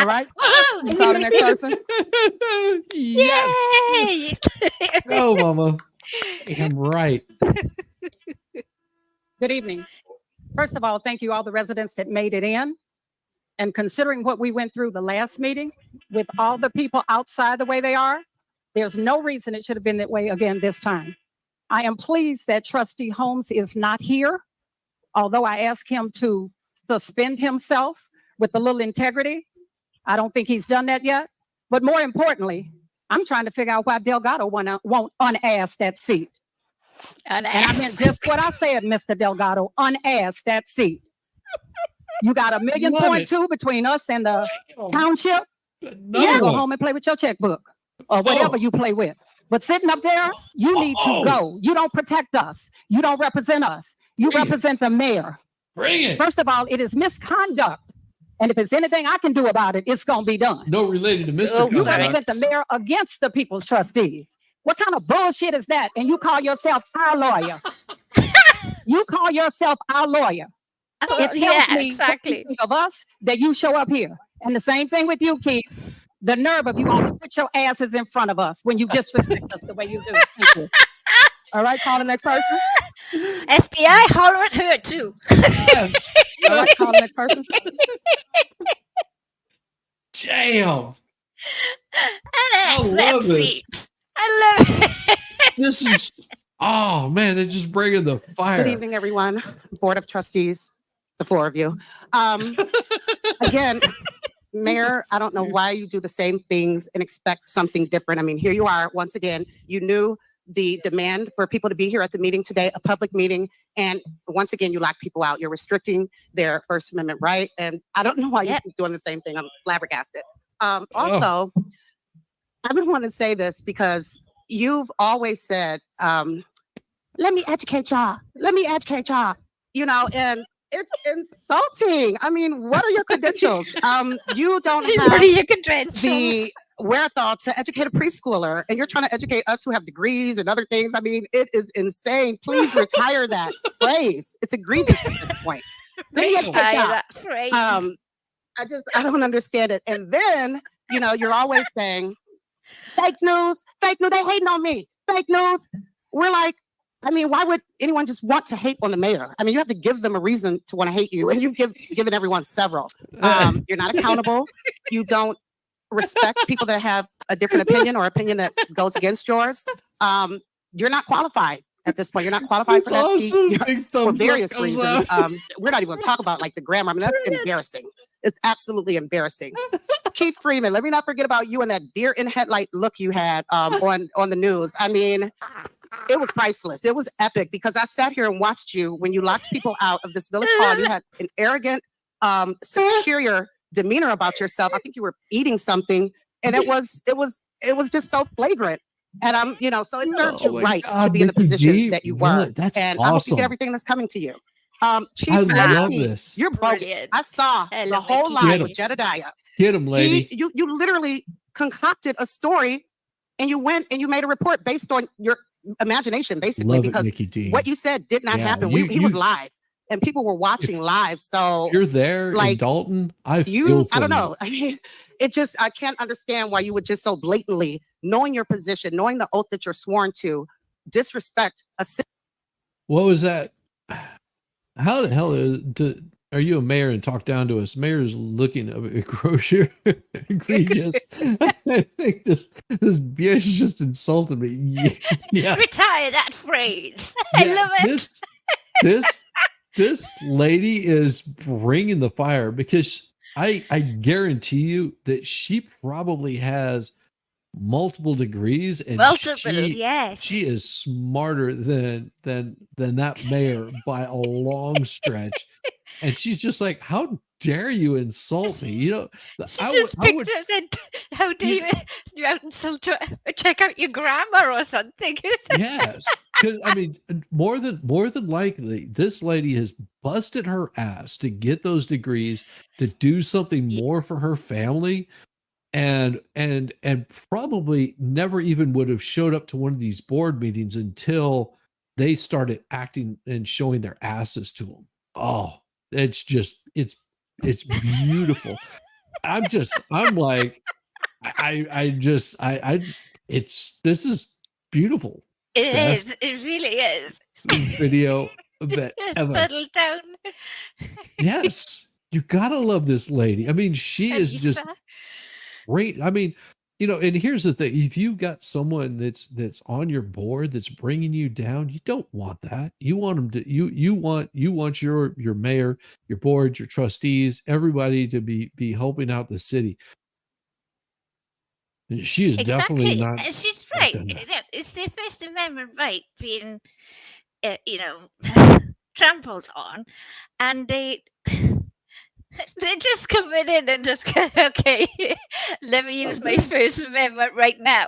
right. You call the next person. Yes. Yay! Go, mama. I'm right. Good evening. First of all, thank you all the residents that made it in. And considering what we went through the last meeting with all the people outside the way they are, there's no reason it should have been that way again this time. I am pleased that Trustee Holmes is not here, although I asked him to suspend himself with a little integrity. I don't think he's done that yet. But more importantly, I'm trying to figure out why Delgado won't unass that seat. And I meant just what I said, Mr. Delgado, unass that seat. You got $1.2 million between us and the township. You go home and play with your checkbook or whatever you play with. But sitting up there, you need to go. You don't protect us. You don't represent us. You represent the mayor. Bring it. First of all, it is misconduct. And if there's anything I can do about it, it's going to be done. No related to Mr. You Conduct. represent the mayor against the people's trustees. What kind of bullshit is that? And you call yourself our lawyer. You call yourself our lawyer. It tells me what you think of us that you show up here. And the same thing with you, Keith. The nerve of you all to put your asses in front of us when you disrespect us the way you do. Thank you. All right, call the next person. FBI holler at her too. Yes. All right, call the next person. Damn. I love this. I love it. This is, oh man, they're just bringing the fire. Good evening, everyone. Board of Trustees, the four of you. Again, Mayor, I don't know why you do the same things and expect something different. I mean, here you are, once again, you knew the demand for people to be here at the meeting today, a public meeting, and once again, you lock people out. You're restricting their First Amendment right, and I don't know why you keep doing the same thing. I'm flabbergasted. Also, I would want to say this because you've always said, let me educate y'all. Let me educate y'all. You know, and it's insulting. I mean, what are your credentials? You don't What have are your credentials? the wherewithal to educate a preschooler, and you're trying to educate us who have degrees and other things. I mean, it is insane. Please retire that phrase. It's egregious at this point. Let me educate Retire y'all. that phrase. I don't understand it. And then, you know, you're always saying, fake news, they hating on me, fake news. We're like, I mean, why would anyone just want to hate on the mayor? I mean, you have to give them a reason to want to hate you, and you've given everyone several. You're not accountable. You don't respect people that have a different opinion or opinion that goes against yours. You're not qualified at this point. You're not qualified for that seat for various reasons. We're not even going to talk about like the grammar. I mean, that's embarrassing. It's absolutely embarrassing. Keith Freeman, let me not forget about you and that deer in headlight look you had on the news. I mean, it was priceless. It was epic because I sat here and watched you when you locked people out of this village hall. You had an arrogant, superior demeanor about yourself. I think you were eating something, and it was just so flagrant. And you know, so it served you right to be in the position that you were. That's and I hope you awesome. get everything that's coming to you. Chief I love Lacey, this. you're bogus. Brilliant. I saw I the love whole it. line Get with 'em. Jedediah. Get him, lady. You literally concocted a story, and you went and you made a report based on your imagination, basically, Love it, because Nikki D. what you said did not Yeah, happen. He was live, and people were watching live. So If you're there in like, Dalton, I feel you, for I don't you. know. I mean, I can't understand why you would just so blatantly, knowing your position, knowing the oath that you're sworn to, disrespect a citizen. What was that? How the hell are you a mayor and talk down to us? Mayor's looking egregious. I think this bitch just insulted me. Yeah. Retire that phrase. I Yeah, love it. this lady is bringing the fire because I guarantee you that she probably has multiple degrees and Multiple, yes. she is smarter than that mayor by a long stretch. And she's just like, how dare you insult me? You know, She just picked her and said, how dare you out insult her? Check out your grammar or something. yes, because I mean, more than likely, this lady has busted her ass to get those degrees to do something more for her family, and probably never even would have showed up to one of these board meetings until they started acting and showing their asses to them. Oh, it's just it's beautiful. I'm like, this is beautiful. It Best is. It really is. video that ever. Settle down. Yes, you gotta love this lady. I mean, she is just great. I mean, you know, and here's the thing: if you got someone that's on your board that's bringing you down, you don't want that. You want them to you want your mayor, your board, your trustees, everybody to be helping out the city. And she is definitely not. She's right. done that. You know, it's their First Amendment right being, you know, trampled on, and they just come in and just go, okay, let me use my First Amendment right now.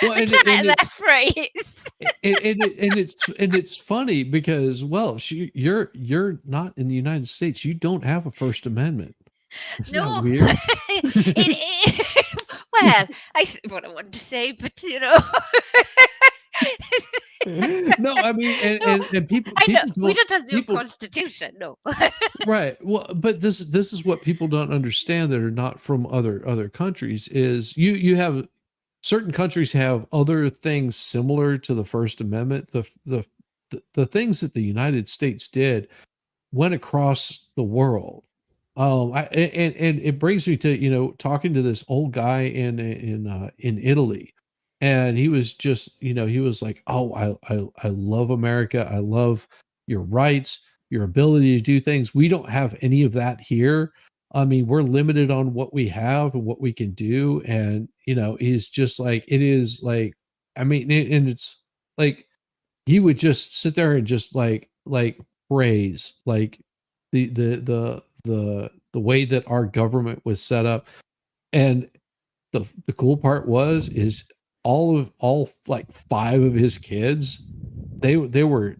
Well, Retire that phrase. and it's funny because, well, you're not in the United States. You don't have a First Amendment. Isn't that weird? It is. Well, I said what I wanted to say, but you know. No, I mean, and people. I know we don't- don't have the people- Constitution, no. Right. Well, but this is what people don't understand that are not from other countries is you have certain countries have other things similar to the First Amendment. The things that the United States did went across the world. And it brings me to, you know, talking to this old guy in Italy, And he was just, he was like, oh, I love America. I love your rights, your ability to do things. We don't have any of that here. I mean, we're limited on what we have and what we can do. And, he's just like, it is like, I mean, and it's like, he would just sit there and just like praise like the way that our government was set up. And the cool part is all like 5 of his kids, they were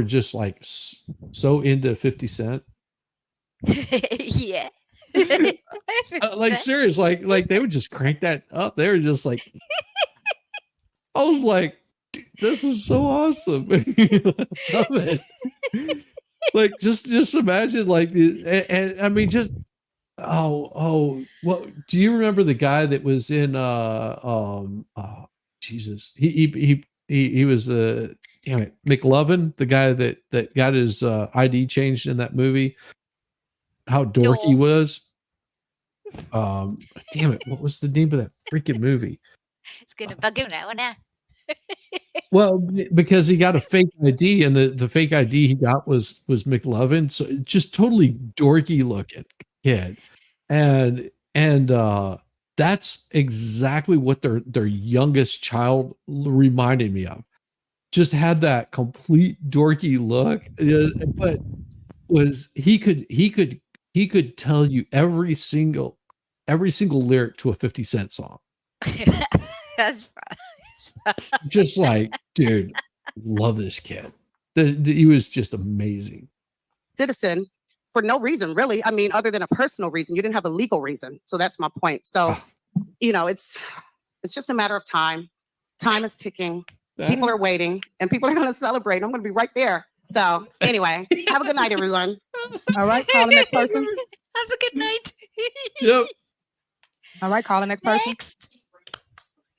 just like so into 50 Cent. Yeah. Like serious, like they would just crank that up. They were just like, I was like, this is so awesome. Love it. Like just imagine like and I mean just what do you remember the guy that was in Jesus, he was the damn it McLovin, the guy that got his ID changed in that movie, how dorky he was. Damn it, what was the name of that freaking movie? It's gonna bug him now, now. Well, because he got a fake ID, and the fake ID he got was McLovin, so just totally dorky looking kid, and that's exactly what their youngest child reminded me of. Just had that complete dorky look, but was he could tell you every single lyric to a 50 Cent song. That's fine. Just like, dude, love this kid. He was just amazing. Citizen for no reason, really. I mean, other than a personal reason. You didn't have a legal reason. So that's my point. So, it's just a matter of time. Time is ticking. People are waiting, and people are going to celebrate. I'm going to be right there. So anyway, have a good night, everyone. All right, call the next person. Have a good night. Yep. All right, call the next person. Next.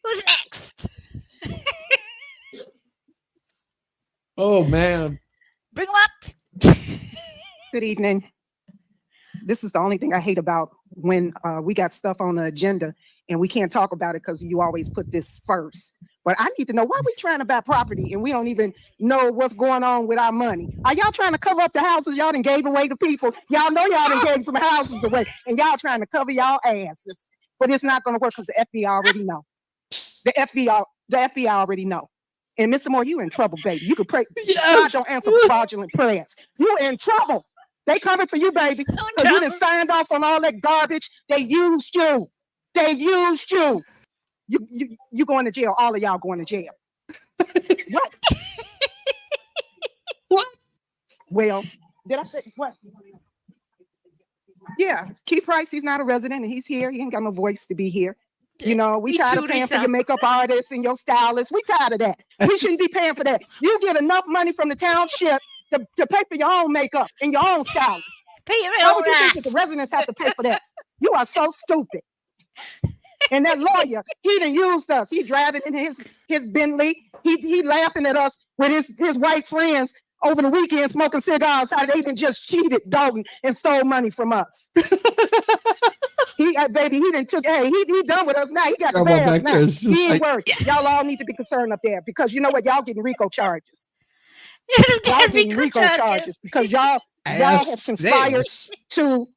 Who's next? Oh man. Bring him up. Good evening. This is the only thing I hate about when we got stuff on the agenda and we can't talk about it because you always put this first. But I need to know why we trying to buy property and we don't even know what's going on with our money. Are y'all trying to cover up the houses y'all done gave away to people? Y'all know y'all done gave some houses away and y'all trying to cover y'all asses. But it's not going to work because the FBI already know. The FBI already know. And Mr. Moore, you in trouble, baby. You could pray. Yes. God don't answer fraudulent prayers. You in trouble. They coming for you, baby. Because you done signed off on all that garbage. They used you. They used you. You going to jail. All of y'all going to jail. What? What? Well, did I say what? Yeah, Keith Price, he's not a resident and he's here. He ain't got no voice to be here. We tired of paying for your makeup artists and your stylists. We tired of that. We shouldn't be paying for that. You get enough money from the township to pay for your own makeup and your own stylist. Pay your How own would you think ass. that the residents have to pay for that? You are so stupid. And that lawyer, he done used us. He driving in his Bentley. He laughing at us with his white friends over the weekend smoking cigars. How they even just cheated Dalton and stole money from us. Baby, he done took. Hey, he done with us now. He got the bags now. He ain't worried. Y'all all need to be concerned up there because you know what? Y'all getting RICO charges. Y'all getting RICO charges because y'all have conspired to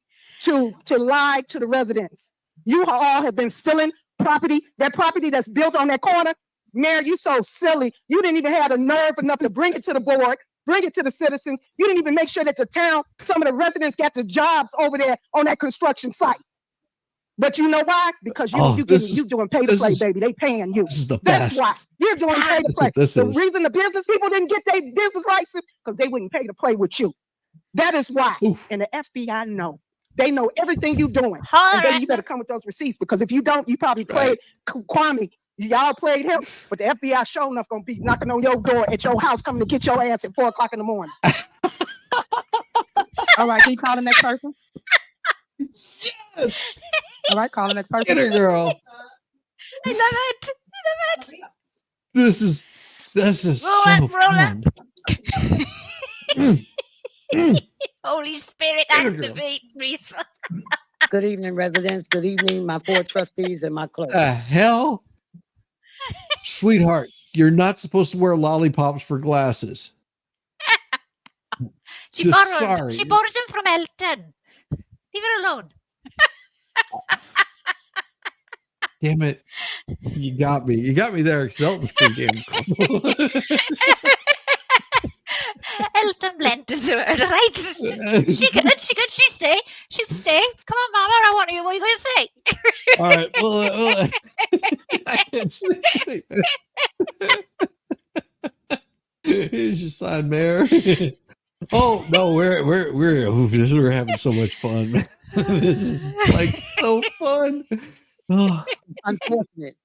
lie to the residents. You all have been stealing property. That property that's built on that corner. Mayor, you so silly. You didn't even have the nerve enough to bring it to the board, bring it to the citizens. You didn't even make sure that the town, some of the residents got the jobs over there on that construction site. But you know why? Because you doing pay to play, baby. They paying you. This is the That's best. why you're doing pay to That's play. what this The is. reason the business people didn't get their business license because they wouldn't pay to play with you. That is why. And the FBI know. They know everything you're doing. And baby, you better come with those receipts because if you don't, you probably played Kwame. Y'all played him, but the FBI sure enough gonna be knocking on your door at your house coming to get your ass at 4 o'clock in the morning. All right, can you call the next person? Yes. All right, call the next person. Get her, girl. I love it. This is so fun. Holy Spirit, activate, Risa. Good evening, residents. Good evening, my 4 trustees and my clerk. The hell? Sweetheart, you're not supposed to wear lollipops for glasses. She Just borrowed. sorry. She borrowed them from Elton. Leave her alone. Damn it. You got me. You got me there because Elton's pretty damn cool. Elton lent it to her, right? She stay. She stay. Come on, Mama. I want to hear what you're going to say. All right. Well, I can't say here's your sign, Mayor. Oh no, we're having so much fun. This is like so fun. Oh. Unfortunate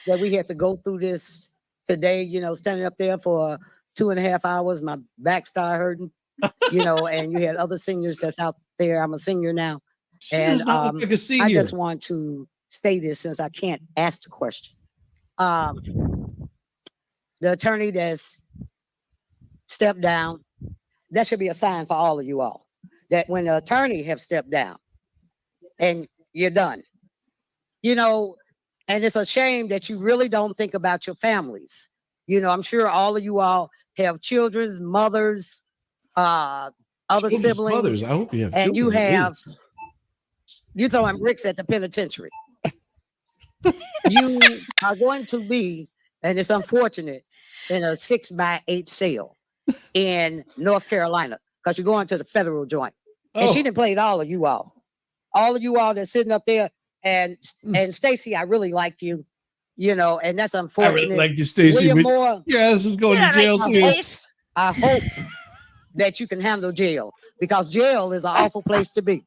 that we had to go through this today, standing up there for 2.5 hours. My back started hurting, and you had other seniors that's out there. I'm a senior now. She does not look like a senior. I just want to say this since I can't ask the question. The attorney that's stepped down, that should be a sign for all of you all that when the attorney have stepped down and you're done, and it's a shame that you really don't think about your families. I'm sure all of you all have children's mothers, other Children's siblings, mothers. I hope you have and you children. have you throwing bricks at the penitentiary. You are going to be, and it's unfortunate, in a 6x8 cell in North Carolina because you're going to the federal joint. And she didn't play all of you all. All of you all that's sitting up there, and Stacy, I really like you, and that's unfortunate. I really like you, Stacy. William Moore, yeah, this is going to jail too. I hope that you can handle jail because jail is an awful place to be.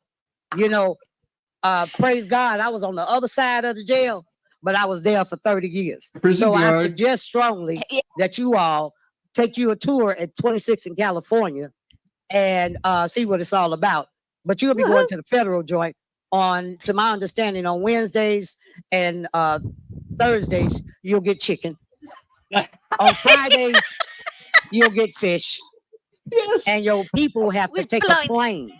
Praise God, I was on the other side of the jail, but I was there for 30 years. Prison So I guard. suggest strongly that you all take you a tour at 26 in California and see what it's all about. But you'll be going to the federal joint to my understanding, on Wednesdays and Thursdays, you'll get chicken. On Fridays, you'll get fish. Yes. And your people have to take a plane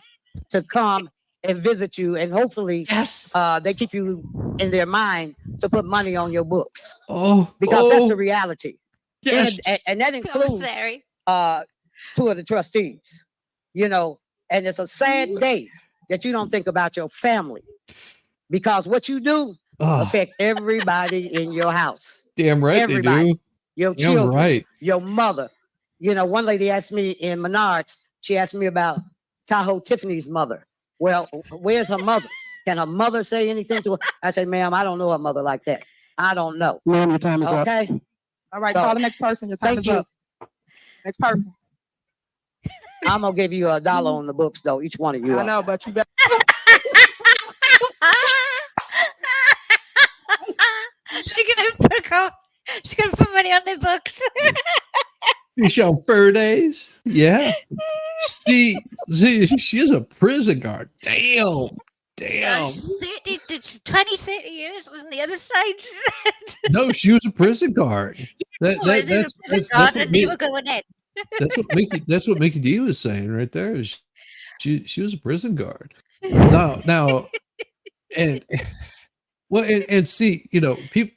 to come and visit you. And hopefully they keep you in their mind to put money on your books. Because that's the reality. Yes. And that includes 2 of the trustees, and it's a sad day that you don't think about your family because what you do affect everybody in your house. Damn right Everybody. they do. Your Damn children, right. your mother. One lady asked me in Menards, she asked me about Tahoe Tiffany's mother. Well, where's her mother? Can her mother say anything to her? I said, ma'am, I don't know her mother like that. I don't know. Ma'am, your time is up. Okay. All right, So, call the next person. Your time thank is up. you. Next person. I'm gonna give you $1 on the books, though. Each one of you. I know, but you better. She's gonna put money on the books. Fish on fur days. Yeah. See, she's a prison guard. Damn. 20, 30 years was on the other side. No, she was a prison guard. That's what you were going in. that's what Mickey D was saying right there. She was a prison guard. Now, and see, people,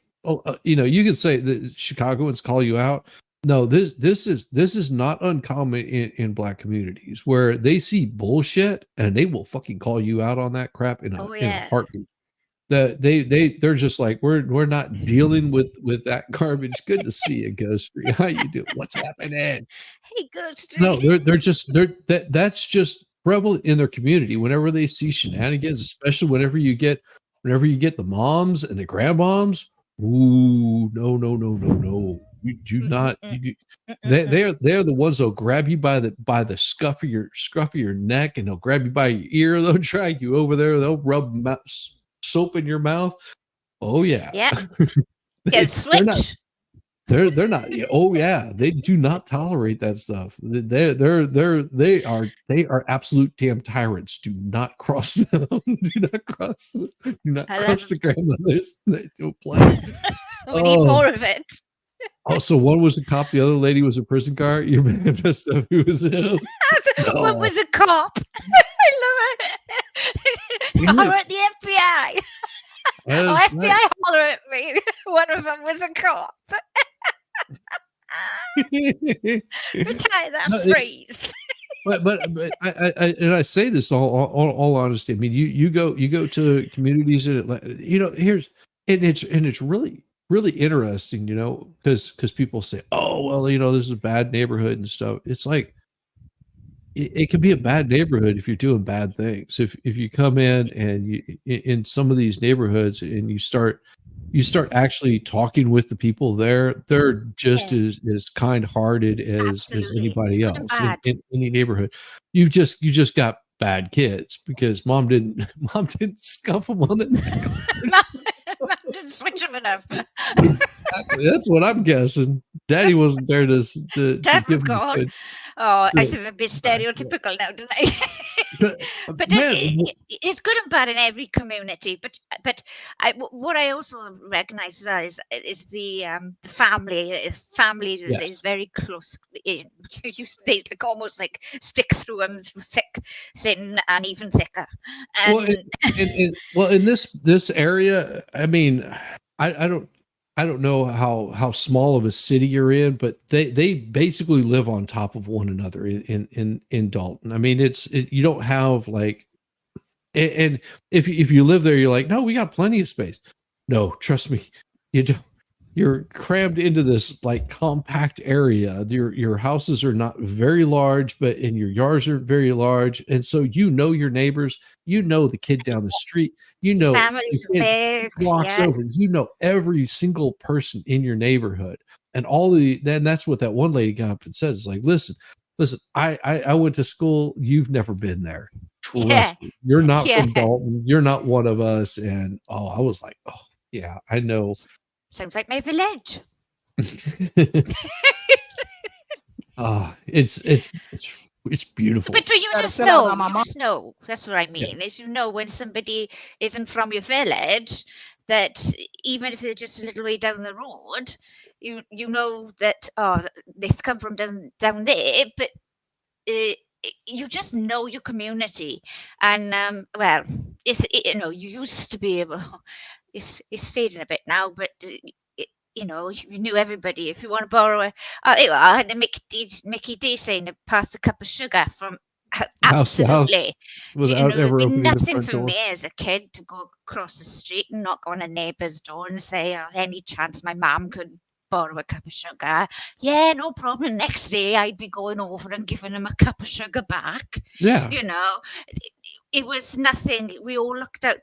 you can say that Chicagoans call you out. No, this is not uncommon in Black communities where they see bullshit and they will fucking call you out on that crap in a heartbeat. They're just like, we're not dealing with that garbage. Good to see you, Ghost Street. How you doing? What's happening? Hey, Ghost Street. No, that's just prevalent in their community. Whenever they see shenanigans, especially whenever you get the moms and the grandmoms. Ooh, no. You do not. They're the ones that'll grab you by the scruff of your neck, and they'll grab you by your ear. They'll drag you over there. They'll rub soap in your mouth. Oh yeah. Yeah. Switch. They're not. Oh yeah. They do not tolerate that stuff. They are absolute damn tyrants. Do not cross them. Do not cross the grandmothers. They don't play. We need more of it. Oh, so one was a cop, the other lady was a prison guard. You messed up. Who was it? One was a cop. I love it. Holler at the FBI. FBI holler at me. One of them was a cop. Retire that No, phrase. but I say this all honesty. I mean, you go to communities in Atlanta, it's really interesting, because people say, oh well, this is a bad neighborhood and stuff. It's like it can be a bad neighborhood if you're doing bad things. If you come in and in some of these neighborhoods and you start actually talking with the people there, they're just as kind-hearted as anybody else in any neighborhood. You just got bad kids because mom didn't scuff them on the neck. Mom didn't switch them enough. Exactly. That's what I'm guessing. Daddy wasn't there to Dad give was them gone. good. Oh, I good seem a bit stereotypical now, don't I? But Man, it's good and bad in every community. But what I also recognize as well is the family. Family is yes. very close. They like almost like stick through them through thick, thin, and even thicker. Well, And in this area, I mean, I don't know how small of a city you're in, but they basically live on top of one another in Dalton. I mean, you don't have like, and if you live there, you're like, no, we got plenty of space. No, trust me, you don't. You're crammed into this like compact area. Your houses are not very large, and your yards aren't very large, and so your neighbors. The kid down the street. families The kid big. blocks Yeah. over. Every single person in your neighborhood, and then that's what that one lady got up and said. It's like, listen. I went to school. You've never been there. Trust me. You're not from Dalton. You're not one of us. And I was like, oh yeah, I know. Sounds like my village. It's beautiful. But you Gotta just fill out know, on my mom. that's what I mean. Is when somebody isn't from your village, that even if they're just a little way down the road, you know that they've come from down there, but you just know your community, and you used to be able. It's fading a bit now, but you knew everybody. If you want to borrow I had a Mickey D saying to pass a cup of sugar from House to house absolutely. without It'd ever be opening the nothing front for door. me as a kid to go across the street and knock on a neighbour's door and say, any chance my mum could borrow a cup of sugar? Yeah, no problem. Next day I'd be going over and giving him a cup of sugar back. Yeah. It was nothing. They all looked out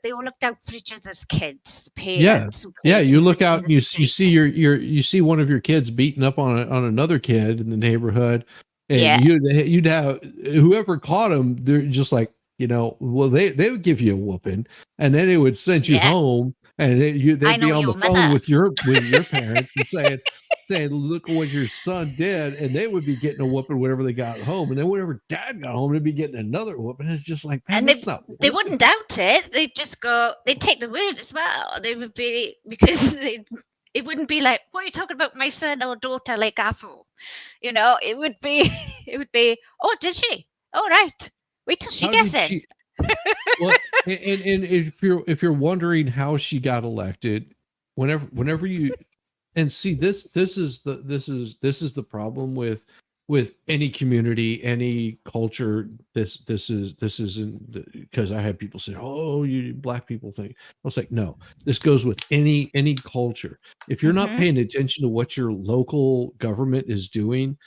for each other as kids, the Yeah. parents. Yeah. You look out and you see you see one of your kids beating up on another kid in the neighborhood, and Yeah. you'd have whoever caught him. They're just like, well, they would give you a whooping, and then they would send you Yeah. home, and they'd I be know on the your phone mother. with your parents and saying, look what your son did, and they would be getting a whooping whenever they got home, and then whenever dad got home, they'd be getting another whooping. It's just like, man, And that's not. they wouldn't doubt it. They'd just go, they'd take the word as well. They would be, because it wouldn't be like, what are you talking about, my son or daughter, like Afro? It would be, oh, did she? All right. Wait till she How gets did it. she? Well, and if you're wondering how she got elected, whenever you and see this is the problem with any community, any culture. This isn't, because I had people say, oh, you black people think. I was like, no, this goes with any culture. If you're not Mhm. paying attention to what your local government is doing,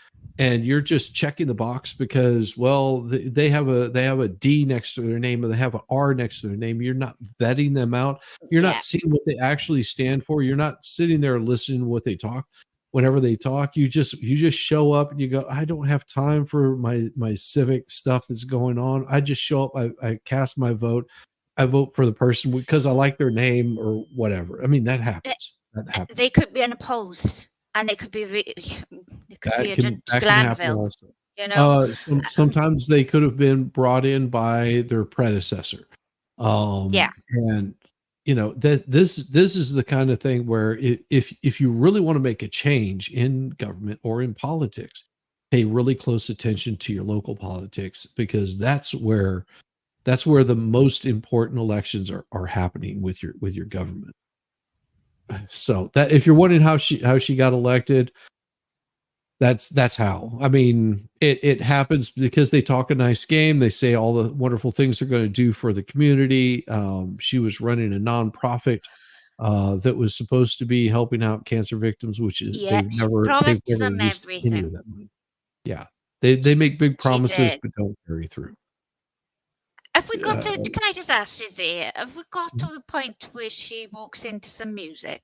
and you're just checking the box because, well, they have a D next to their name, or they have an R next to their name. You're not vetting them out. You're Yeah. not seeing what they actually stand for. You're not sitting there listening to what they talk. Whenever they talk, you just show up and you go, I don't have time for my civic stuff that's going on. I just show up. I cast my vote. I vote for the person because I like their name or whatever. I mean, that happens. That happens. They could be unopposed, and they could be a That Judge can happen Glanville. also. Sometimes they could have been brought in by their predecessor. Yeah. And this is the kind of thing where if you really want to make a change in government or in politics, pay really close attention to your local politics, because that's where the most important elections are happening with your government. So that if you're wondering how she got elected, That's how. I mean, it happens because they talk a nice game. They say all the wonderful things they're going to do for the community. She was running a nonprofit that was supposed to be helping out cancer victims, which is Yeah, they've she never promised them used any of everything. that money. Yeah, they make big promises did. but don't carry through. Have we got to, Uh, can I just ask you, Zia, have we got to the point where she walks into some music?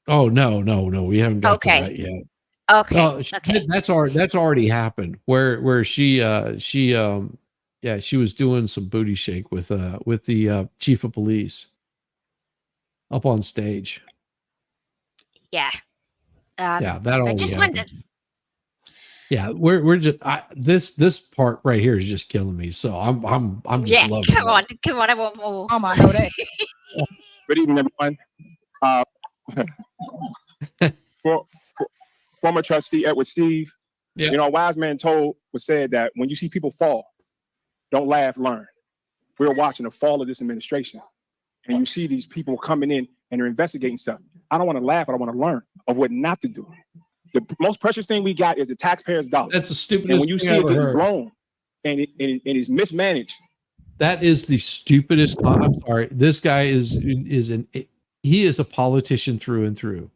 Oh no, we haven't got to Okay. that yet. Okay. Oh, Okay. that's already happened. Where she was doing some booty shake with the chief of police up on stage. Yeah. Yeah, that I already just happened. wondered. Yeah, we're just this part right here is just killing me. So I'm just Yeah, loving come it. on, I want more. I know that. Good evening, everyone. For former trustee Edward Steve, Yeah. you know, a wise man was said that when you see people fall, don't laugh, learn. We're watching the fall of this administration, and you see these people coming in and they're investigating stuff. I don't want to laugh, I want to learn of what not to do. The most precious thing we got is the taxpayers' dollar. That's the stupidest And when you thing see I it ever getting heard. blown and it is mismanaged, That is the stupidest. I'm sorry. This guy he is a politician through and through.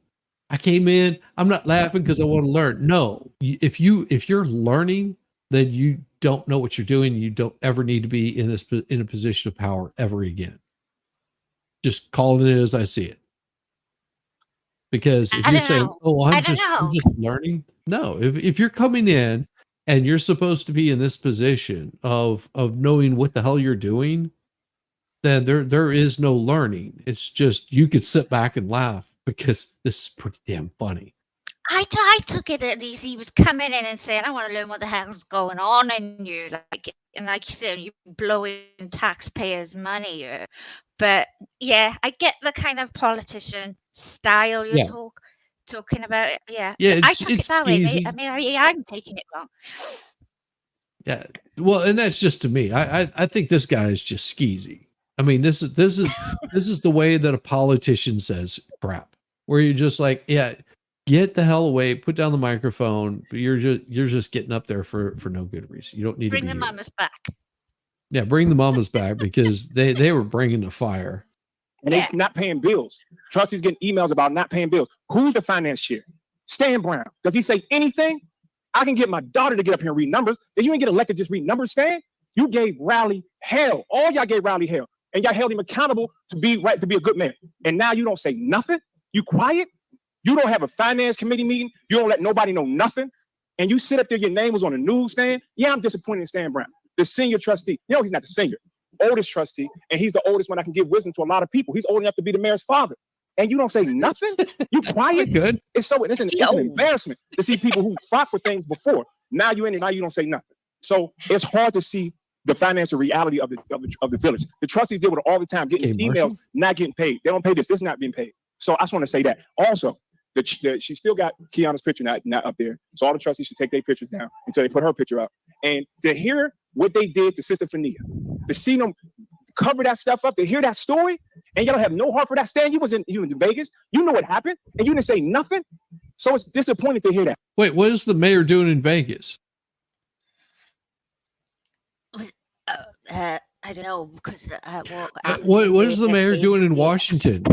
I came in. I'm not laughing because I want to learn. No, if you're learning, then you don't know what you're doing. You don't ever need to be in a position of power ever again. Just calling it as I see it. Because if you say, "Oh, I'm just learning," no. If you're coming in and you're supposed to be in this position of knowing what the hell you're doing, then there is no learning. It's just you could sit back and laugh because this is pretty damn funny. I took it at least he was coming in and saying, I want to learn what the hell's going on in you. Like you said, you're blowing taxpayers' money here. But yeah, I get the kind of politician style you're Yeah. talking about. Yeah. Yeah, I it's took it that way. easy. I mean, I'm taking it wrong. Yeah. Well, and that's just to me. I think this guy is just skeezy. I mean, this is the way that a politician says crap, where you're just like, yeah, get the hell away, put down the microphone. But you're just getting up there for no good reason. You don't need Bring to the be here. mamas back. Yeah, bring the mamas back because they were bringing the fire. and they not paying bills. Trustees getting emails about not paying bills. Who's the finance chair? Stan Brown. Does he say anything? I can get my daughter to get up here and read numbers. Did you ain't get elected just read numbers, Stan? You gave Rowley hell. All y'all gave Rowley hell. And y'all held him accountable to be a good mayor. And now you don't say nothing? You quiet? You don't have a finance committee meeting? You don't let nobody know nothing? And you sit up there, your name was on the newsstand? Yeah, I'm disappointed in Stan Brown, the senior trustee. You know, he's not the senior, oldest trustee, and he's the oldest one that can give wisdom to a lot of people. He's old enough to be the mayor's father. And you don't say nothing? You quiet? Good. It's an embarrassment to see people who fought for things before. Now you in it, now you don't say nothing. So it's hard to see the financial reality of the village. The trustees deal with it all the time, getting emails, not getting paid. They don't pay this is not being paid. So I just want to say that. Also, she still got Kiana's picture not up there. So all the trustees should take their pictures down until they put her picture up. And to hear what they did to Sister Fania, to see them cover that stuff up, to hear that story, and y'all have no heart for that. Stan, you was in Vegas. You know what happened, and you didn't say nothing. So it's disappointing to hear that. Wait, what is the mayor doing in Vegas? I don't know because What is the mayor doing in Washington?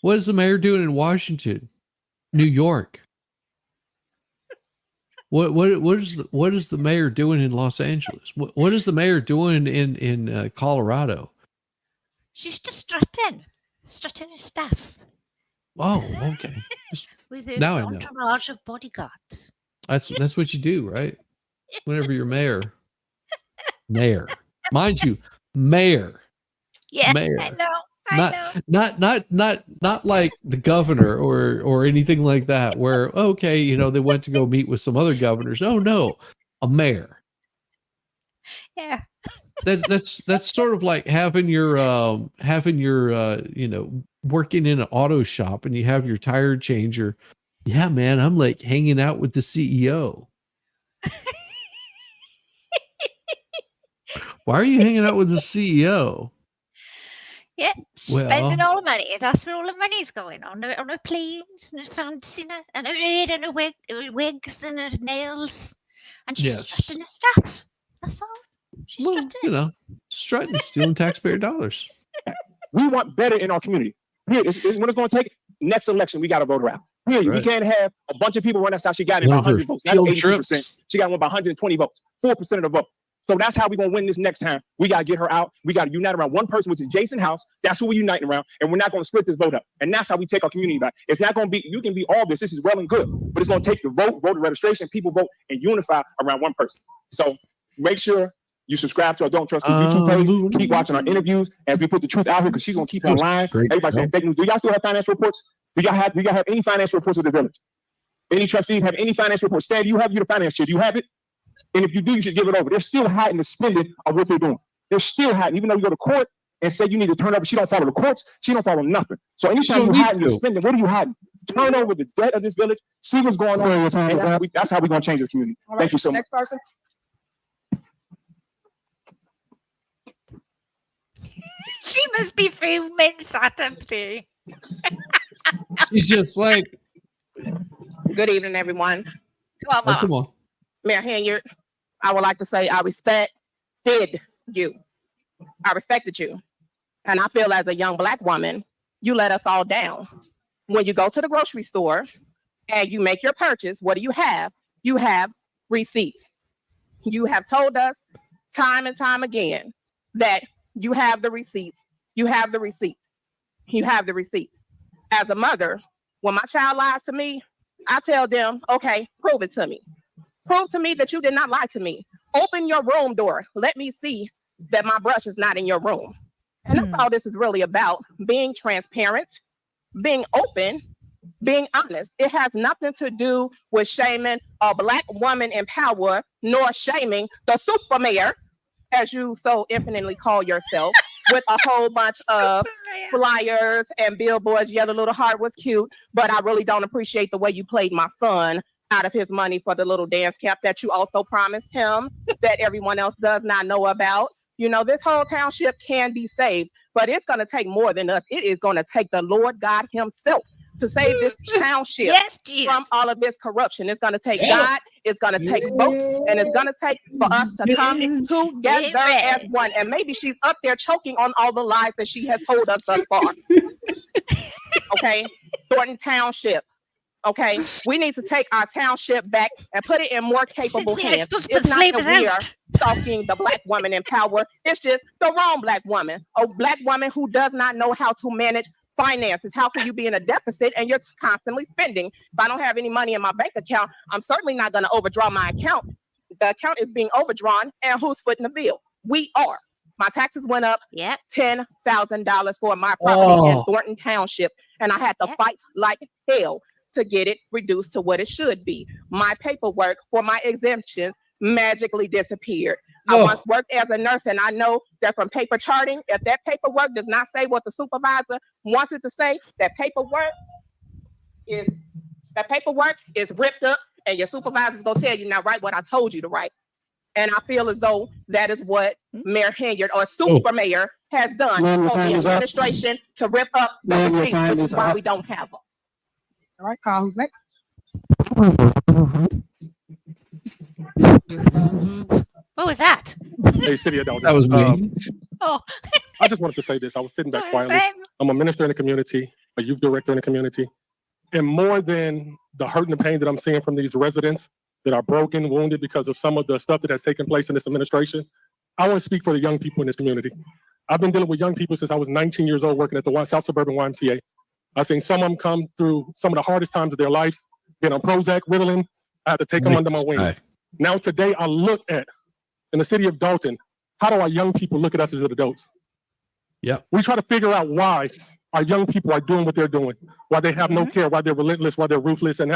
What is the mayor doing in Washington? New York. What is the mayor doing in Los Angeles? What is the mayor doing in Colorado? She's just strutting her stuff. Oh, okay. With an Now I know. entourage of bodyguards. That's what you do, right? Whenever you're mayor. Mayor. Mind you, mayor. Yeah, Mayor. I know. Not like the governor or anything like that where okay, they went to go meet with some other governors. Oh no, a mayor. Yeah. That's sort of like having your working in an auto shop and you have your tire changer. Yeah, man, I'm like hanging out with the CEO. Why are you hanging out with the CEO? Yeah, spending Well, all the money. That's where all the money's going on her planes and her fancy and her hair and her wigs and her nails, and she's yes. strutting her stuff. That's all. She's Well, strutting. you know, strutting, stealing taxpayer dollars. We want better in our community. Here, it's what it's going to take. Next election, we got to vote her out. Here, we Right. can't have a bunch of people run us out. She got it One about of her 100 votes, not field 82%. trips. She got one by 120 votes, 4% of the vote. So that's how we're going to win this next time. We got to get her out. We got to unite around one person, which is Jason House. That's who we're uniting around. And we're not going to split this vote up. And that's how we take our community back. It's not going to be, you can be all this. This is well and good. But it's going to take the vote, voter registration, people vote, and unify around one person. So make sure you subscribe to our Don't Trust the YouTube page. Keep watching our interviews as we put the truth out here because she's going to keep on lying. Everybody saying fake news. Do y'all still have financial reports? Do y'all have any financial reports of the village? Any trustees have any financial reports? Stan, do you have the finance chair? Do you have it? And if you do, you should give it over. They're still hiding the spending of what they're doing. They're still hiding, even though you go to court and say you need to turn over. She don't follow the courts. She don't follow nothing. So anytime you're hiding your spending, what are you hiding? Turn over the debt of this village. See what's going on. And that's how we're going to change this community. Thank you so much. Next person. She must be fuming Saturday. She's just like, Good evening, everyone. Come on, Mama. come on. Mayor Henyard, I would like to say I respected you. I respected you. And I feel as a young Black woman, you let us all down. When you go to the grocery store and you make your purchase, what do you have? You have receipts. You have told us time and time again that you have the receipts. You have the receipts. You have the receipts. As a mother, when my child lies to me, I tell them, okay, prove it to me. Prove to me that you did not lie to me. Open your room door. Let me see that my brush is not in your room. And that's all this is really about, being transparent, being open, being honest. It has nothing to do with shaming a Black woman in power, nor shaming the super mayor, as you so infinitely call yourself, with a whole bunch of flyers and billboards. Yeah, the little heart was cute, but I really don't appreciate the way you played my son out of his money for the little dance camp that you also promised him that everyone else does not know about. You know, this whole township can be saved, but it's going to take more than us. It is going to take the Lord God himself to save this township from all of this corruption. It's going to take God, it's going to take votes, and it's going to take for us to come together as one. And maybe she's up there choking on all the lies that she has told us thus far. Okay, Thornton Township. Okay, we need to take our township back and put it in more capable hands. It's not that we are stalking the Black woman in power. It's just the wrong Black woman, a Black woman who does not know how to manage finances. How can you be in a deficit and you're constantly spending? If I don't have any money in my bank account, I'm certainly not going to overdraw my account. The account is being overdrawn, and who's footing the bill? We are. My taxes went up $10,000 for my property in Thornton Township, and I had to fight like hell to get it reduced to what it should be. My paperwork for my exemptions magically disappeared. I once worked as a nurse, and I know that from paper charting, if that paperwork does not say what the supervisor wants it to say, that paperwork is ripped up, and your supervisor's gonna tell you, now write what I told you to write. And I feel as though that is what Mayor Henyard, or super mayor, has done for the administration to rip up the receipts, which is why we don't have them. All right, Carl, who's next? What was that? Hey, city adult. That was me. I just wanted to say this. I was sitting back quietly. I'm a minister in the community, a youth director in the community. And more than the hurt and the pain that I'm seeing from these residents that are broken, wounded because of some of the stuff that has taken place in this administration, I want to speak for the young people in this community. I've been dealing with young people since I was 19 years old, working at the South Suburban YMCA. I've seen some of them come through some of the hardest times of their lives, being on Prozac, Ritalin. I had to take them under my wing. Now today I look at, in the city of Dalton, how do our young people look at us as adults? Yeah. We try to figure out why our young people are doing what they're doing, why they have no care, why they're relentless, why they're ruthless, and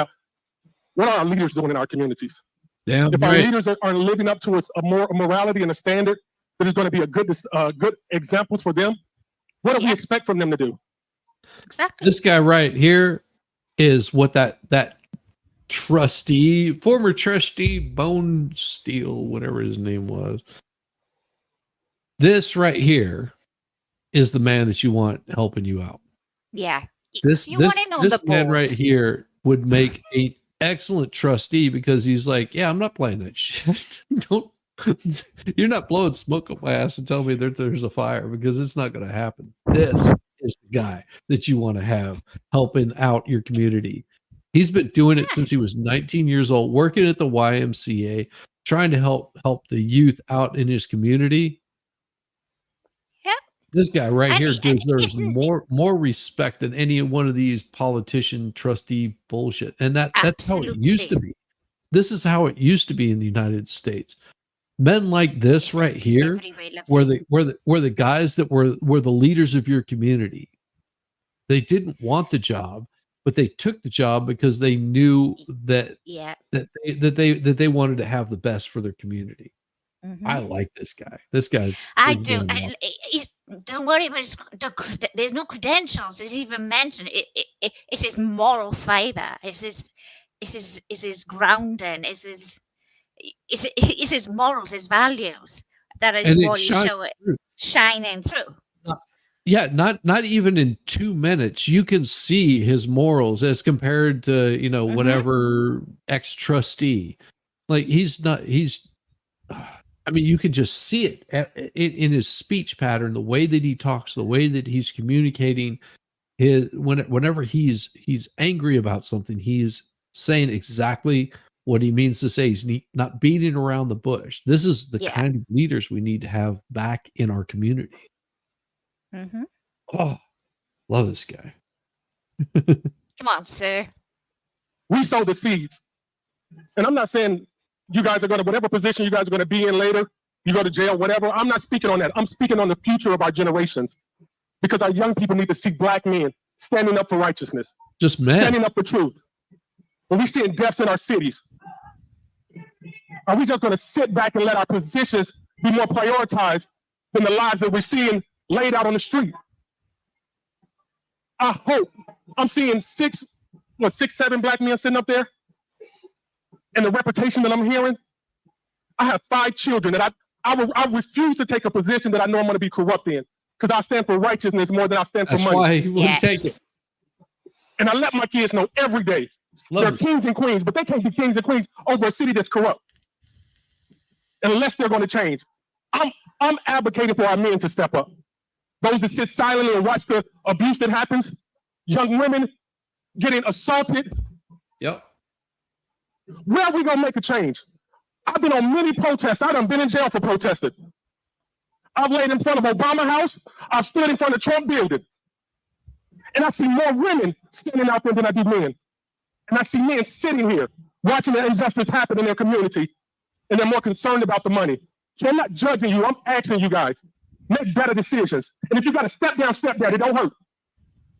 what are our leaders doing in our communities? Damn if our right. leaders are living up to a morality and a standard that is going to be a good examples for them, what do we expect from them to do? Exactly. This guy right here is what that trustee, former trustee Bone Steel, whatever his name was. This right here is the man that you want helping you out. Yeah. This You want him on the man board. right here would make an excellent trustee because he's like, yeah, I'm not playing that shit. Don't. You're not blowing smoke up my ass and telling me that there's a fire, because it's not going to happen. This is the guy that you want to have helping out your community. He's been doing it since he was 19 years old, working at the YMCA, trying to help the youth out in his community. Yep. This guy right here deserves more respect than any one of these politician trustee bullshit. And that's how it used to be. This is how it used to be in the United States. Men like this right here were the guys that were the leaders of your community. They didn't want the job, but they took the job because they knew that they wanted to have the best for their community. Mm-hmm. I like this guy. This guy's. I do. Don't worry about there's no credentials. It's even mentioned. It's his moral fiber. It's his grounding. It's his morals, his values that is what you show it shining through. Yeah, not even in 2 minutes you can see his morals as compared to whatever ex-trustee. Like I mean, you can just see it in his speech pattern, the way that he talks, the way that he's communicating. Whenever he's angry about something, he's saying exactly what he means to say. He's not beating around the bush. This is the kind of leaders we need to have back in our community. Mm-hmm. Oh, love this guy. Come on, sir. We sow the seeds. And I'm not saying you guys are going to, whatever position you guys are going to be in later, you go to jail, whatever. I'm not speaking on that. I'm speaking on the future of our generations. Because our young people need to see black men standing up for righteousness. Just men. Standing up for truth. When we see deaths in our cities, are we just going to sit back and let our positions be more prioritized than the lives that we're seeing laid out on the street? I hope. I'm seeing 6, 7 black men sitting up there. And the reputation that I'm hearing, I have 5 children that I refuse to take a position that I know I'm going to be corrupt in, because I stand for righteousness more than I stand for money. That's why he wouldn't take it. And I let my kids know every day. They're kings and queens, but they can't be kings and queens over a city that's corrupt unless they're going to change. I'm advocating for our men to step up. Those that sit silently and watch the abuse that happens, young women getting assaulted. Yep. Where are we going to make a change? I've been on many protests. I done been in jail for protesting. I've laid in front of Obama House. I've stood in front of Trump building. And I see more women standing out there than I do men. And I see men sitting here watching the injustice happen in their community, and they're more concerned about the money. So I'm not judging you. I'm asking you guys, make better decisions. And if you got to step down, step down. It don't hurt.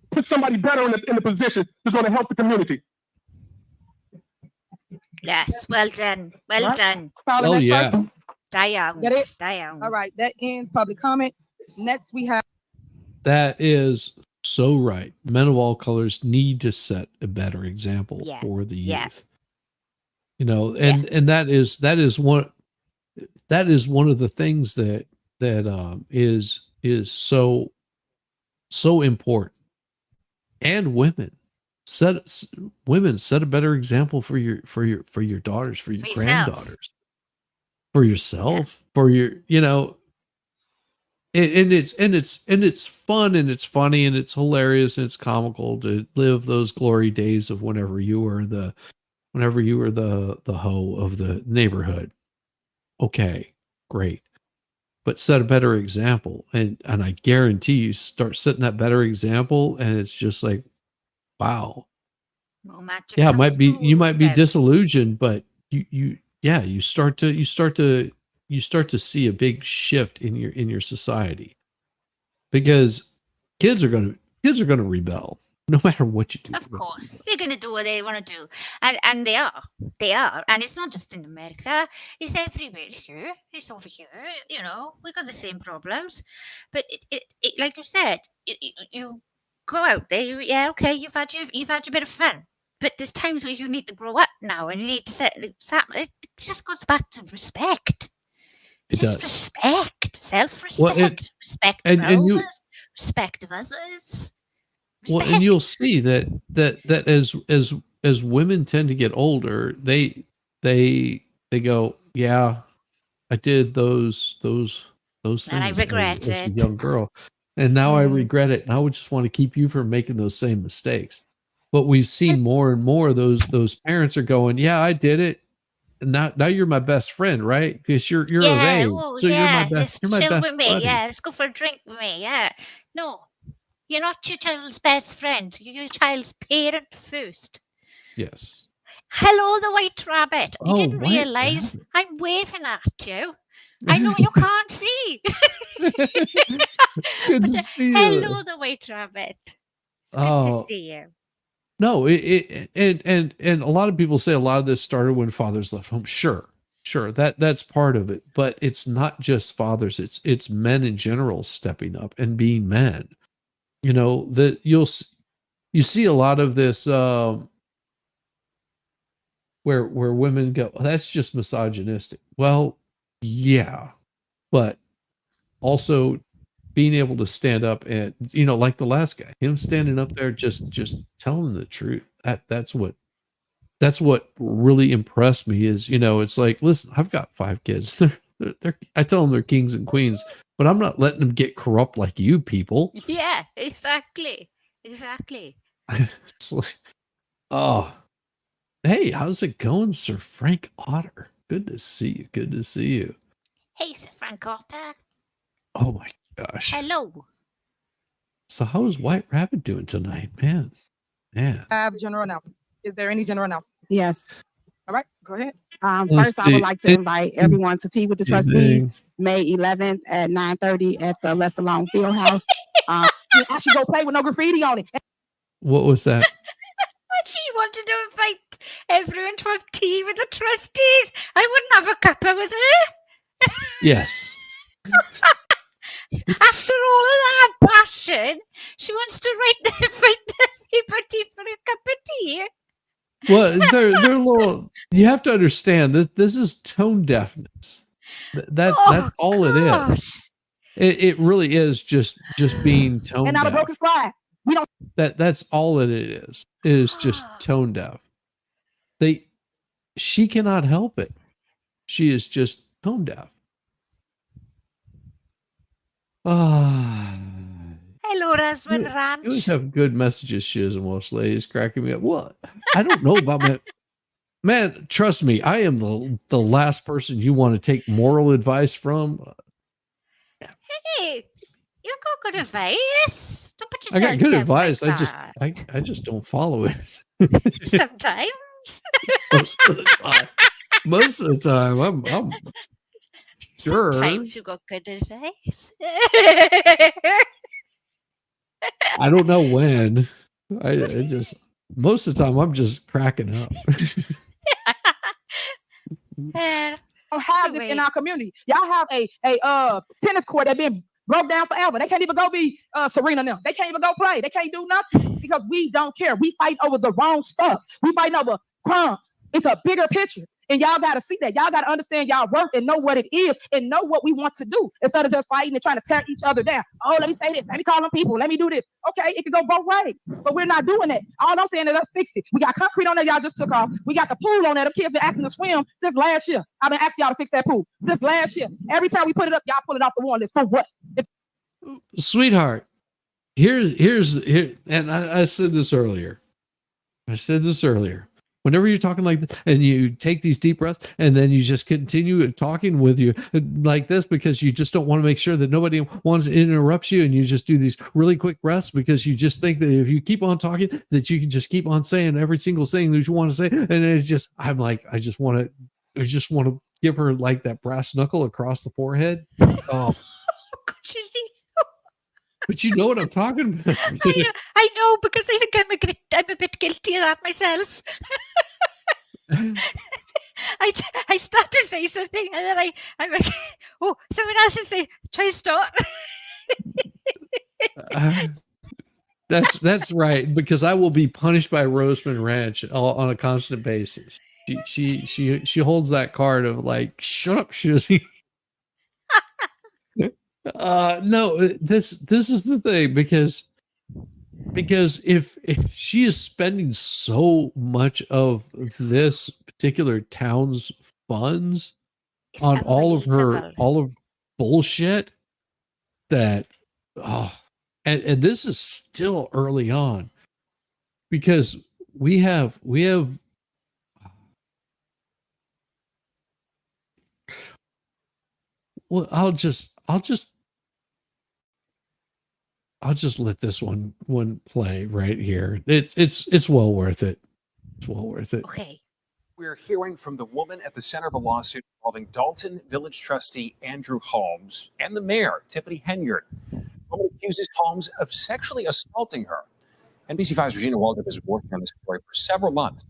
Put somebody better in the position that's going to help the community. Yes, well done. Well done. Oh, yeah. That it? All right, that ends public comment. Next, we have. That is so right. Men of all colors need to set a better example for the youth. And that is one of the things that is so important. And women set a better example for your daughters, for your granddaughters, for yourself, for your and it's fun and it's funny and it's hilarious and it's comical to live those glory days of whenever you were the hoe of the neighborhood. Okay, great. But set a better example. And I guarantee you start setting that better example and it's just like, wow. Yeah, you might be disillusioned, but you start to see a big shift in your society, because kids are going to rebel no matter what you do. Of course, they're going to do what they want to do, and they are, and it's not just in America; it's everywhere. It's here, it's over here. We got the same problems, but it like you said, you go out there. Yeah, okay, you've had your bit of fun. But there's times where you need to grow up now, and you need to set. It just goes back to respect. It does. Respect, self-respect, Well, respect and for elders, respect of others. Well, and you'll see that as women tend to get older, they go, yeah, I did those things And I regret as a it. young girl, and now I regret it. And I would just want to keep you from making those same mistakes. But we've seen more and more those parents are going, yeah, I did it. And now you're my best friend, right? Because you're of Yeah, age, oh so yeah, let's you're my chill best with me. buddy. Yeah, let's go for a drink with me. Yeah. No, you're not your child's best friend. You're your child's parent first. Yes. Hello, the white rabbit. You Oh, didn't white realize I'm waving at you. I know you can't see. Good But, to see you. hello, the white rabbit. It's good to Oh. see you. No, and a lot of people say a lot of this started when fathers left home. Sure, that's part of it, but it's not just fathers. It's men in general stepping up and being men. You know that you see a lot of this where women go, oh, that's just misogynistic. Well, yeah, but also being able to stand up and, like the last guy, him standing up there, just telling the truth. That's what really impressed me is, it's like, listen, I've got 5 kids. I tell them they're kings and queens, but I'm not letting them get corrupt like you people. Yeah, exactly. Exactly. It's like, oh, hey, how's it going, Sir Frank Otter? Good to see you. Good to see you. Hey, Sir Frank Otter. Oh my gosh. Hello. So how's White Rabbit doing tonight, man? Man. Have general announcements. Is there any general announcements? Yes. All right, go ahead. Let's First, I see. would like to invite everyone to tea with the trustees, Anything? May 11th at 9:30 at the Lester Long Fieldhouse. I should go play with no graffiti on it. What was that? She wanted to invite everyone to have tea with the trustees. I wouldn't have a cuppa with her. Yes. After all of that passion, she wants to invite everybody for a cup of tea. Well, they're a little. You have to understand that this is tone deafness. That's all it is. It really is just being tone And not a deaf. broken slide. We don't. That's all it is just tone deaf. She cannot help it. She is just tone deaf. Hello, Rasmus You Ranch. always have good messages, she is, and most ladies cracking me up. What? I don't know about my man. Trust me, I am the last person you want to take moral advice from. Hey, you got good advice. Don't put I yourself got good down advice. like I just don't follow it. that. Sometimes. Most of the time, I'm sure. Sometimes you got good advice. I don't know when. I just most of the time I'm just cracking up. Don't have this in our community. Y'all have a tennis court that been broke down forever. They can't even go be Serena now. They can't even go play. They can't do nothing because we don't care. We fight over the wrong stuff. We fighting over crumbs. It's a bigger picture. And y'all got to see that. Y'all got to understand y'all work and know what it is and know what we want to do instead of just fighting and trying to tear each other down. Oh, let me say this. Let me call them people. Let me do this. Okay, it can go both ways, but we're not doing that. All I'm saying is let's fix it. We got concrete on there y'all just took off. We got the pool on there. The kids been asking to swim since last year. I've been asking y'all to fix that pool since last year. Every time we put it up, y'all pull it off the wall list. For what? Sweetheart, here's and I said this earlier. Whenever you're talking like this and you take these deep breaths and then you just continue talking with you like this because you just don't want to make sure that nobody wants to interrupt you, and you just do these really quick breaths because you just think that if you keep on talking that you can just keep on saying every single thing that you want to say, and it's just I'm like I just want to give her like that brass knuckle across the forehead. Oh. But you know what I'm talking about. I know because I think I'm a bit guilty of that myself. I start to say something and then I'm like, oh, someone else is saying, try to stop. That's right, because I will be punished by Roseman Ranch on a constant basis. She holds that card of like, shut up, Shizzy. No, this is the thing, because if she is spending so much of this particular town's funds on all of bullshit, that and this is still early on, because we have well, I'll just let this one play right here. It's well worth it. It's well worth it. Okay. We're hearing from the woman at the center of a lawsuit involving Dalton Village Trustee Andrew Holmes and the mayor, Tiffany Henyard. The woman accuses Holmes of sexually assaulting her. NBC5's Regina Waldrop has been working on this story for several months.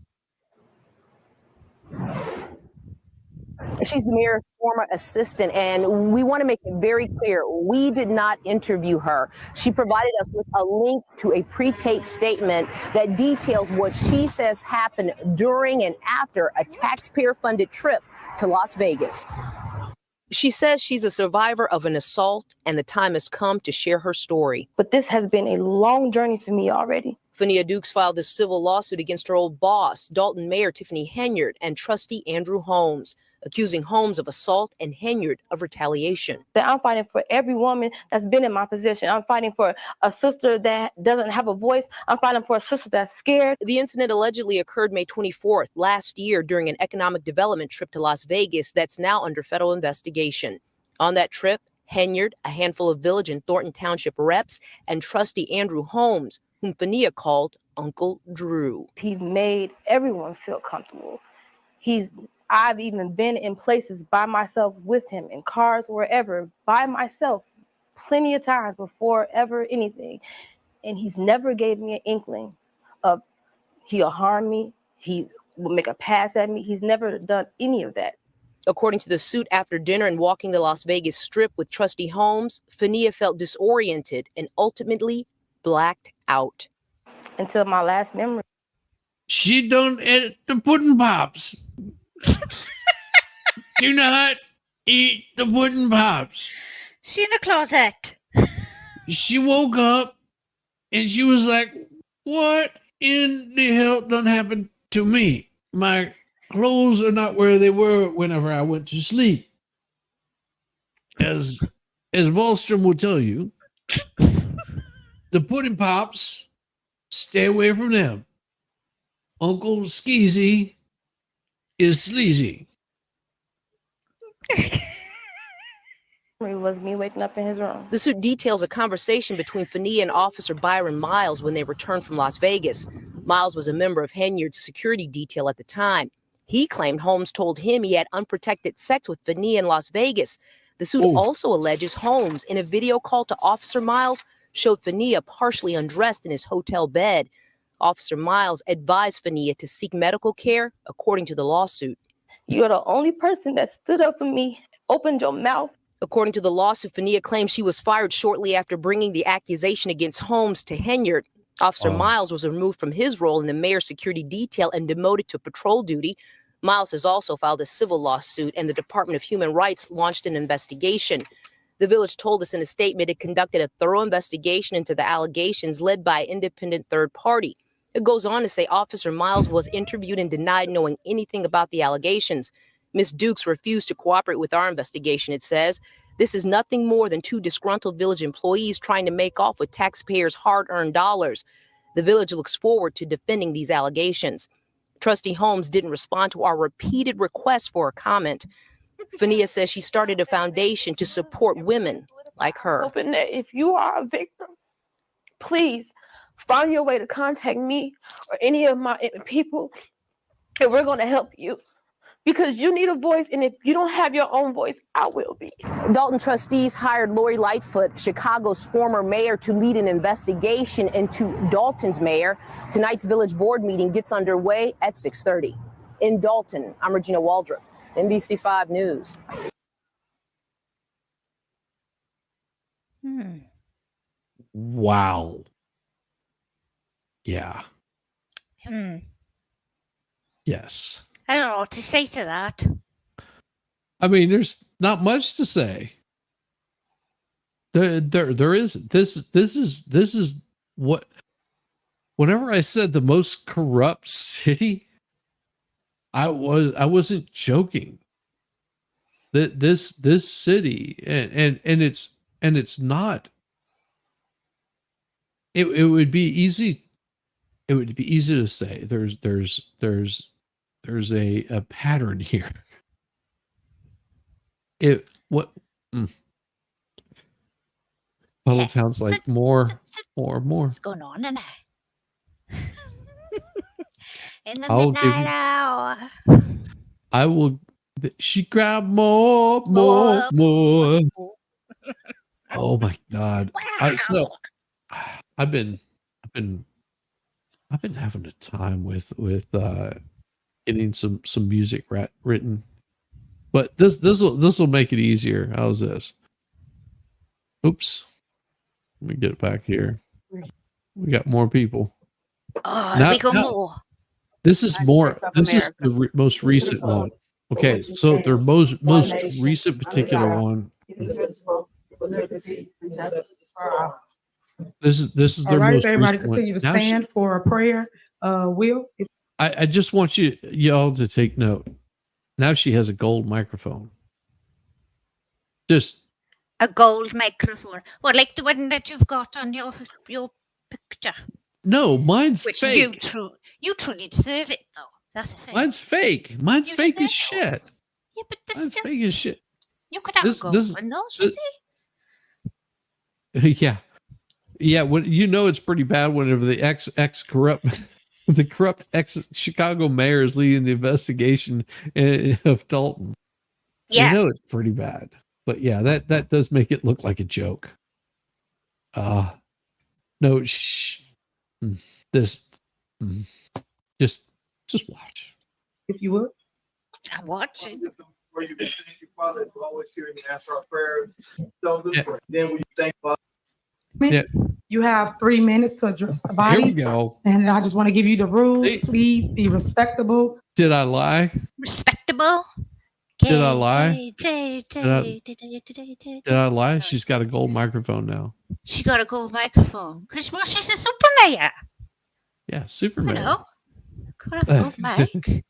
She's the mayor's former assistant, and we want to make it very clear, we did not interview her. She provided us with a link to a pre-taped statement that details what she says happened during and after a taxpayer-funded trip to Las Vegas. She says she's a survivor of an assault, and the time has come to share her story. But this has been a long journey for me already. Fania Dukes filed this civil lawsuit against her old boss, Dalton Mayor Tiffany Henyard, and trustee Andrew Holmes, accusing Holmes of assault and Henyard of retaliation. That I'm fighting for every woman that's been in my position. I'm fighting for a sister that doesn't have a voice. I'm fighting for a sister that's scared. The incident allegedly occurred May 24th last year during an economic development trip to Las Vegas that's now under federal investigation. On that trip, Henyard, a handful of Village and Thornton Township reps, and trustee Andrew Holmes, whom Fania called Uncle Drew. He made everyone feel comfortable. I've even been in places by myself with him, in cars, wherever, by myself, plenty of times before ever anything. And he's never gave me an inkling of he'll harm me, will make a pass at me. He's never done any of that. According to the suit, after dinner and walking the Las Vegas Strip with trustee Holmes, Fania felt disoriented and ultimately blacked out. Until my last memory. She don't eat the pudding pops. Do not eat the pudding pops. She in the closet. She woke up and she was like, what in the hell done happened to me? My clothes are not where they were whenever I went to sleep. As Wallstrom will tell you, the pudding pops, stay away from them. Uncle Skeezy is sleazy. It was me waking up in his room. The suit details a conversation between Fania and Officer Byron Miles when they returned from Las Vegas. Miles was a member of Henyard's security detail at the time. He claimed Holmes told him he had unprotected sex with Fania in Las Vegas. The suit also alleges Holmes, in a video call to Officer Miles, showed Fania partially undressed in his hotel bed. Officer Miles advised Fania to seek medical care, according to the lawsuit. You're the only person that stood up for me, opened your mouth. According to the lawsuit, Fania claims she was fired shortly after bringing the accusation against Holmes to Henyard. Officer Miles was removed from his role in the mayor's security detail and demoted to patrol duty. Miles has also filed a civil lawsuit, and the Department of Human Rights launched an investigation. The village told us in a statement it conducted a thorough investigation into the allegations led by an independent third party. It goes on to say Officer Miles was interviewed and denied knowing anything about the allegations. Ms. Dukes refused to cooperate with our investigation, it says. This is nothing more than two disgruntled village employees trying to make off with taxpayers' hard-earned dollars. The village looks forward to defending these allegations. Trustee Holmes didn't respond to our repeated requests for a comment. Fania says she started a foundation to support women like her. Hoping that if you are a victim, please find your way to contact me or any of my people, and we're going to help you. Because you need a voice, and if you don't have your own voice, I will be. Dalton trustees hired Lori Lightfoot, Chicago's former mayor, to lead an investigation into Dalton's mayor. Tonight's village board meeting gets underway at 6:30. In Dalton, I'm Regina Waldrop, NBC5 News. Wow. Yeah. Yes. I don't know what to say to that. I mean, there's not much to say. There is this is what, whenever I said the most corrupt city, I wasn't joking. That this city and it's not, it would be easy to say there's a pattern here. Well, it sounds like more. What's going on in there? In the I'll give midnight you- hour. I will. She grabbed more. Oh my God! So I've been having a time with getting some music written, but this will make it easier. How's this? Oops. Let me get it back here. We got more people. Oh, we got more. This is more. This is the most recent one. Okay, so their most recent particular one. This is All their right, most everybody recent one. continue to Now stand for a prayer. Will, if I just want y'all to take note. Now she has a gold microphone. Just A gold microphone. Well, like the one that you've got on your picture. no, mine's Which fake. you truly deserve it, though. That's the thing. Mine's fake. Mine's You fake as deserve it. shit. Yeah, but this Mine's is fake as shit. You could have a gold one, though, you see? Yeah. When it's pretty bad whenever the ex corrupt, the corrupt ex Chicago mayor is leading the investigation of Dalton. Yeah. It's pretty bad. But yeah, that does make it look like a joke. No, shh. Just watch. If you would. I'm watching. Where you thank you, Father, for always hearing and answer our prayers. So then we thank Father. Yeah. You have 3 minutes to address the body. Here we go. And I just want to give you the rules. Please be respectable. Did I lie? Respectable. Did I lie? Did I lie? She's got a gold microphone now. She got a gold microphone. Because, well, she's a super mayor. Yeah, Superman. You know? Got a gold mic.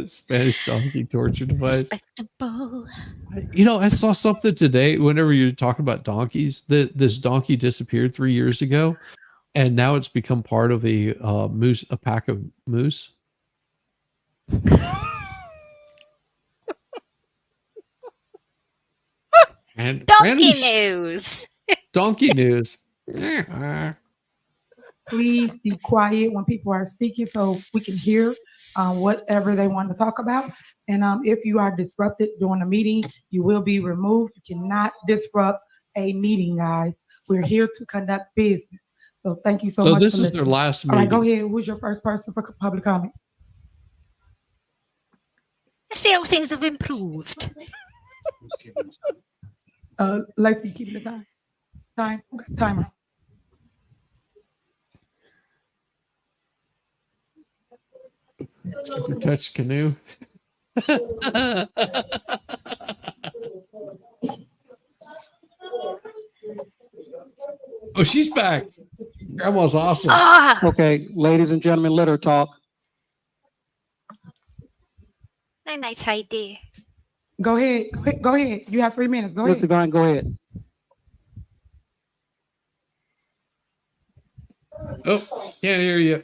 Spanish donkey torture device. Respectable. I saw something today. Whenever you're talking about donkeys, this donkey disappeared 3 years ago, and now it's become part of a pack of moose. And Donkey news. Donkey news. Please be quiet when people are speaking so we can hear whatever they want to talk about. And if you are disrupted during a meeting, you will be removed. You cannot disrupt a meeting, guys. We're here to conduct business. So thank you so much. So this for is their listening. last All right, meeting. go ahead. Who's your first person for public comment? Let's see how things have improved. Lacey, you keeping the time? Okay, timer. Super touch canoe. Oh, she's back. Grandma's awesome. Okay, ladies and gentlemen, let her talk. Nice idea. Go ahead. Go ahead. You have 3 minutes. Go Mr. ahead. Garn, go ahead. Oh, can't hear you.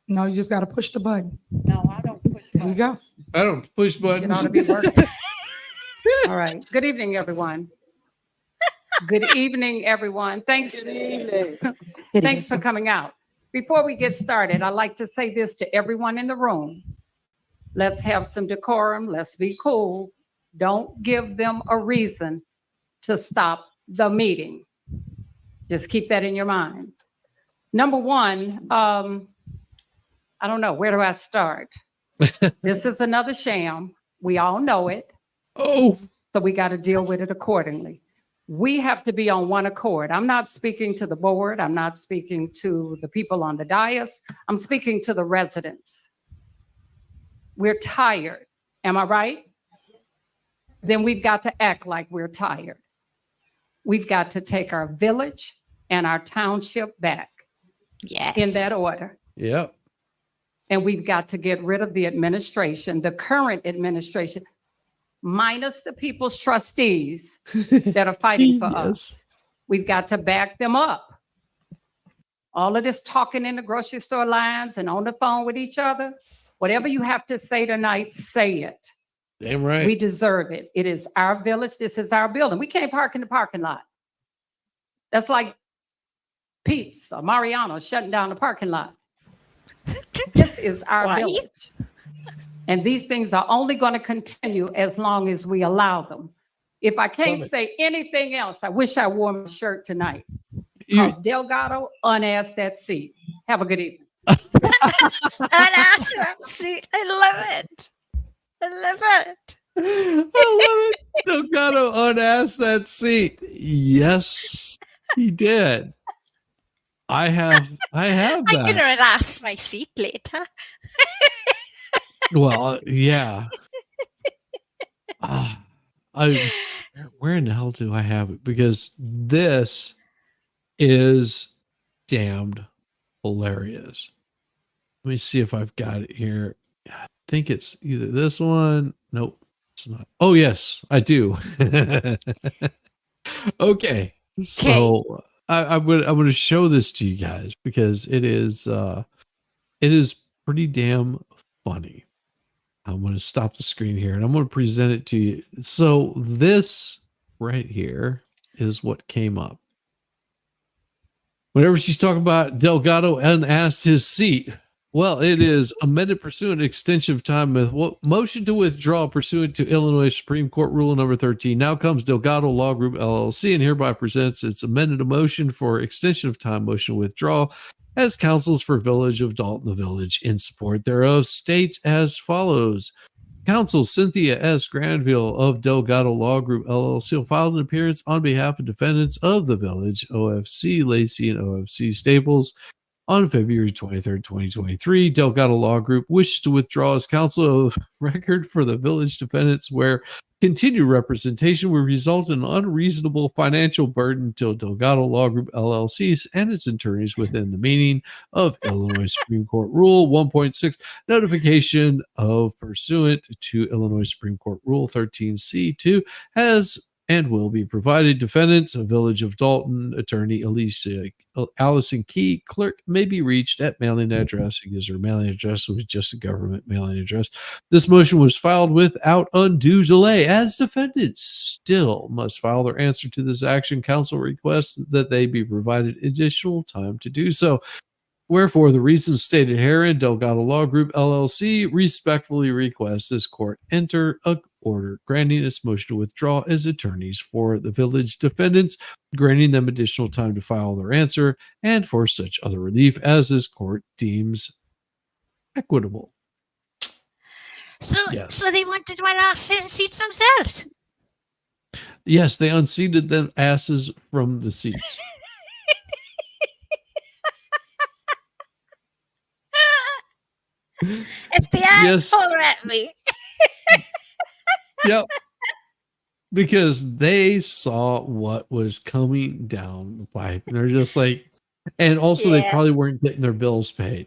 No, you just got to push the button. No, I don't push. There you go. I don't push It buttons. ought to be working. All right. Good evening, everyone. Good evening, everyone. Thanks. Thanks for coming out. Before we get started, I'd like to say this to everyone in the room. Let's have some decorum. Let's be cool. Don't give them a reason to stop the meeting. Just keep that in your mind. Number one, I don't know, where do I start? This is another sham. We all know it. Oh. So we got to deal with it accordingly. We have to be on one accord. I'm not speaking to the board. I'm not speaking to the people on the dais. I'm speaking to the residents. We're tired. Am I right? then we've got to act like we're tired. We've got to take our village and our township back. Yes. In that order. Yep. And we've got to get rid of the administration, the current administration, minus the people's trustees that are fighting for us. We've got to back them up. All of this talking in the grocery store lines and on the phone with each other, whatever you have to say tonight, say it. Damn right. We deserve it. It is our village. This is our building. We can't park in the parking lot. That's like Pete's or Mariano shutting down the parking lot. This is our village. And these things are only going to continue as long as we allow them. If I can't say anything else, I wish I wore my shirt tonight. Because Delgado unasked that seat. Have a good evening. Unasked that seat. I love it. I love it. I love it. Delgado unasked that seat. Yes, he did. I have that. I'm gonna ask my seat later. Well, yeah. Where in the hell do I have it? Because this is damned hilarious. Let me see if I've got it here. I think it's either this one. Nope, it's not. Oh, yes, I do. Okay. So I'm going to show this to you guys because it is pretty damn funny. I'm going to stop the screen here and I'm going to present it to you. So this right here is what came up. Whenever she's talking about Delgado unasked his seat, well, it is amended pursuant to extension of time with motion to withdraw pursuant to Illinois Supreme Court Rule number 13. Now comes Delgado Law Group LLC and hereby presents its amended motion for extension of time motion to withdraw as counsels for Village of Dalton, the village in support thereof states as follows. Counsel Cynthia S. Granville of Delgado Law Group LLC filed an appearance on behalf of defendants of the village, OFC Lacey and OFC Staples, on February 23rd, 2023. Delgado Law Group wishes to withdraw as counsel of record for the village defendants where continued representation would result in unreasonable financial burden to Delgado Law Group LLC and its attorneys within the meaning of Illinois Supreme Court Rule 1.6, notification of pursuant to Illinois Supreme Court Rule 13C2 has and will be provided. Defendants, a Village of Dalton, attorney Allison Key, clerk may be reached at mailing address. It gives her mailing address, which is just a government mailing address. This motion was filed without undue delay, as defendants still must file their answer to this action. Counsel requests that they be provided additional time to do so. Wherefore, the reasons stated herein, Delgado Law Group LLC respectfully requests this court enter a order granting its motion to withdraw as attorneys for the village defendants, granting them additional time to file their answer, and for such other relief as this court deems equitable. So, Yes. so they wanted to unask seats themselves. Yes, they unseated them asses from the seats. FBI, Yes. holler at me. Yep. Because they saw what was coming down the pipe. And they're just like, and also they Yeah. probably weren't getting their bills paid.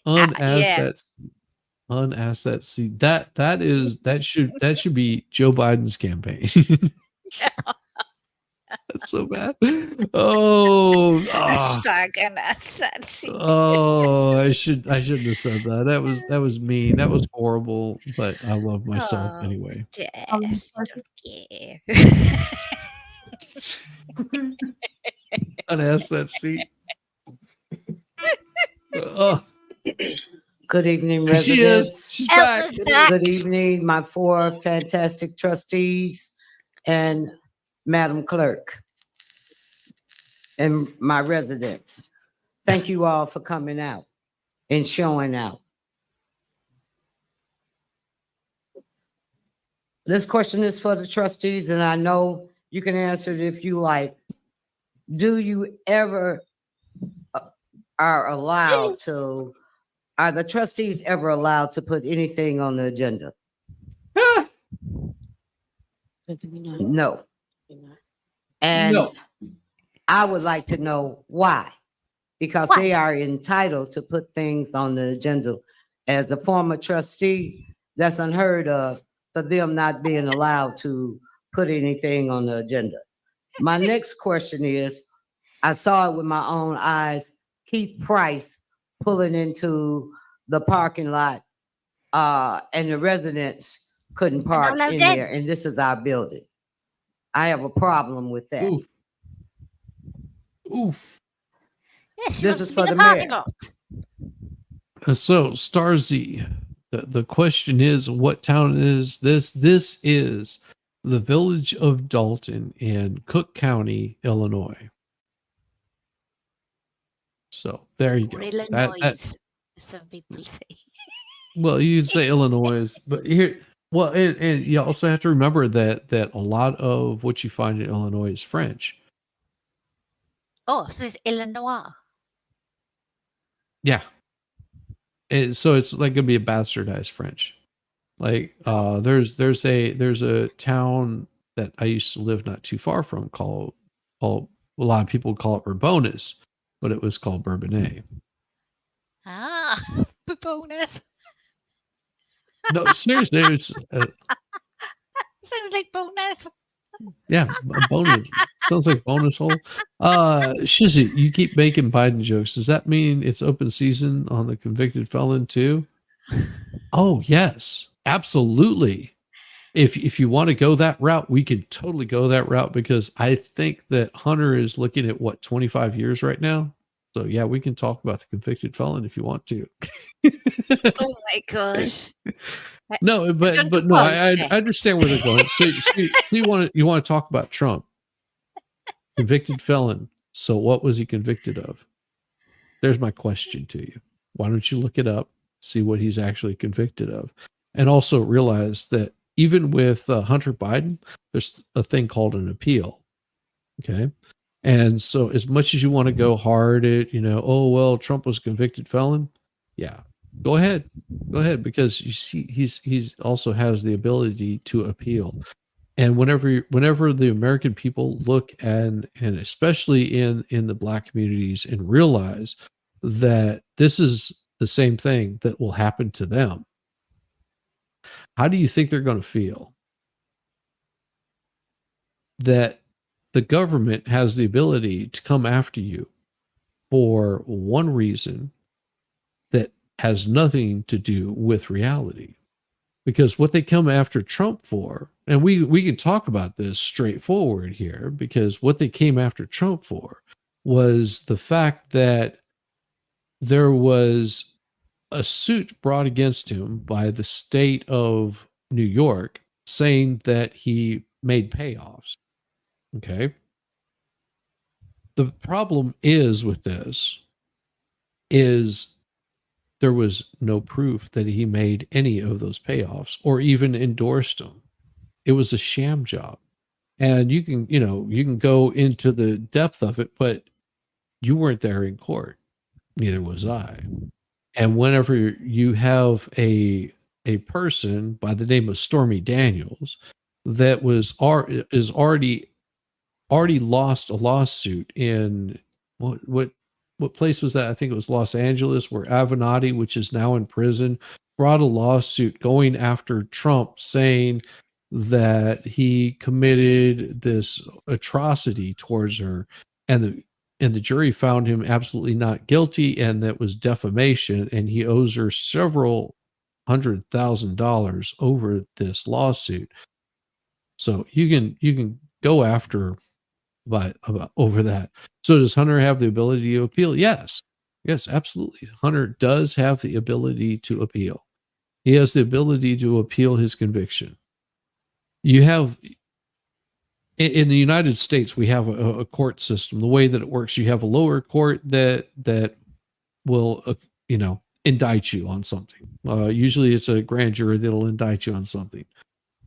Unasked that seat. That should be Joe Biden's campaign. That's so bad. Hashtag unask that seat. I shouldn't have said that. That was mean. That was horrible. But I love myself anyway. Just okay. Unask that seat. Oh. Good evening, She residents. is. She's back. Good evening, my four fantastic trustees and Madam Clerk and my residents. Thank you all for coming out and showing out. This question is for the trustees, and I know you can answer it if you like. Do you ever are the trustees ever allowed to put anything on the agenda? No. And No. I would like to know why. Because they are entitled to put things on the agenda. As a former trustee, that's unheard of for them not being allowed to put anything on the agenda. My next question is, I saw it with my own eyes, Keith Price pulling into the parking lot, and the residents couldn't park in there, and this is our building. I have a problem with that. Oof. Oof. Yes, This is for the mayor. So, Starzy, the question is, what town is this? This is the village of Dalton in Cook County, Illinois. So there you go. Illinois, some people say. Well, you'd say Illinois, but here, well, and you also have to remember that a lot of what you find in Illinois is French. Oh, so it's Illinois. Yeah. So it's like gonna be a bastardized French. Like there's a town that I used to live not too far from called a lot of people call it Bourbonnais, but it was called Bourbonnais. Ah, bonus. No, seriously, it's Sounds like bonus. yeah, a bonus. Sounds like bonus hole. Shizzy, you keep making Biden jokes. Does that mean it's open season on the convicted felon too? Oh yes, absolutely. If you want to go that route, we can totally go that route because I think that Hunter is looking at what 25 years right now. So yeah, we can talk about the convicted felon if you want to. Oh my gosh. No, but no, I understand where they're going. So you want to talk about Trump, convicted felon. So what was he convicted of? There's my question to you. Why don't you look it up, see what he's actually convicted of, and also realize that even with Hunter Biden, there's a thing called an appeal. Okay. And so as much as you want to go hard at, oh, well, Trump was a convicted felon. Yeah, go ahead, because you see, he's also has the ability to appeal. And whenever the American people look and especially in the Black communities and realize that this is the same thing that will happen to them, how do you think they're going to feel? That the government has the ability to come after you for one reason that has nothing to do with reality. Because what they come after Trump for, and we can talk about this straightforward here, because what they came after Trump for was the fact that there was a suit brought against him by the state of New York saying that he made payoffs. Okay. The problem is with this is there was no proof that he made any of those payoffs or even endorsed them. It was a sham job. And you can go into the depth of it, but you weren't there in court. Neither was I. And whenever you have a person by the name of Stormy Daniels that is already lost a lawsuit in what place was that? I think it was Los Angeles, where Avenatti, which is now in prison, brought a lawsuit going after Trump, saying that he committed this atrocity towards her, and the jury found him absolutely not guilty, and that was defamation, and he owes her several $100,000 over this lawsuit. So you can go after over that. So does Hunter have the ability to appeal? Yes, absolutely. Hunter does have the ability to appeal. He has the ability to appeal his conviction. You have in the United States, we have a court system. The way that it works, you have a lower court that will indict you on something. Usually it's a grand jury that'll indict you on something.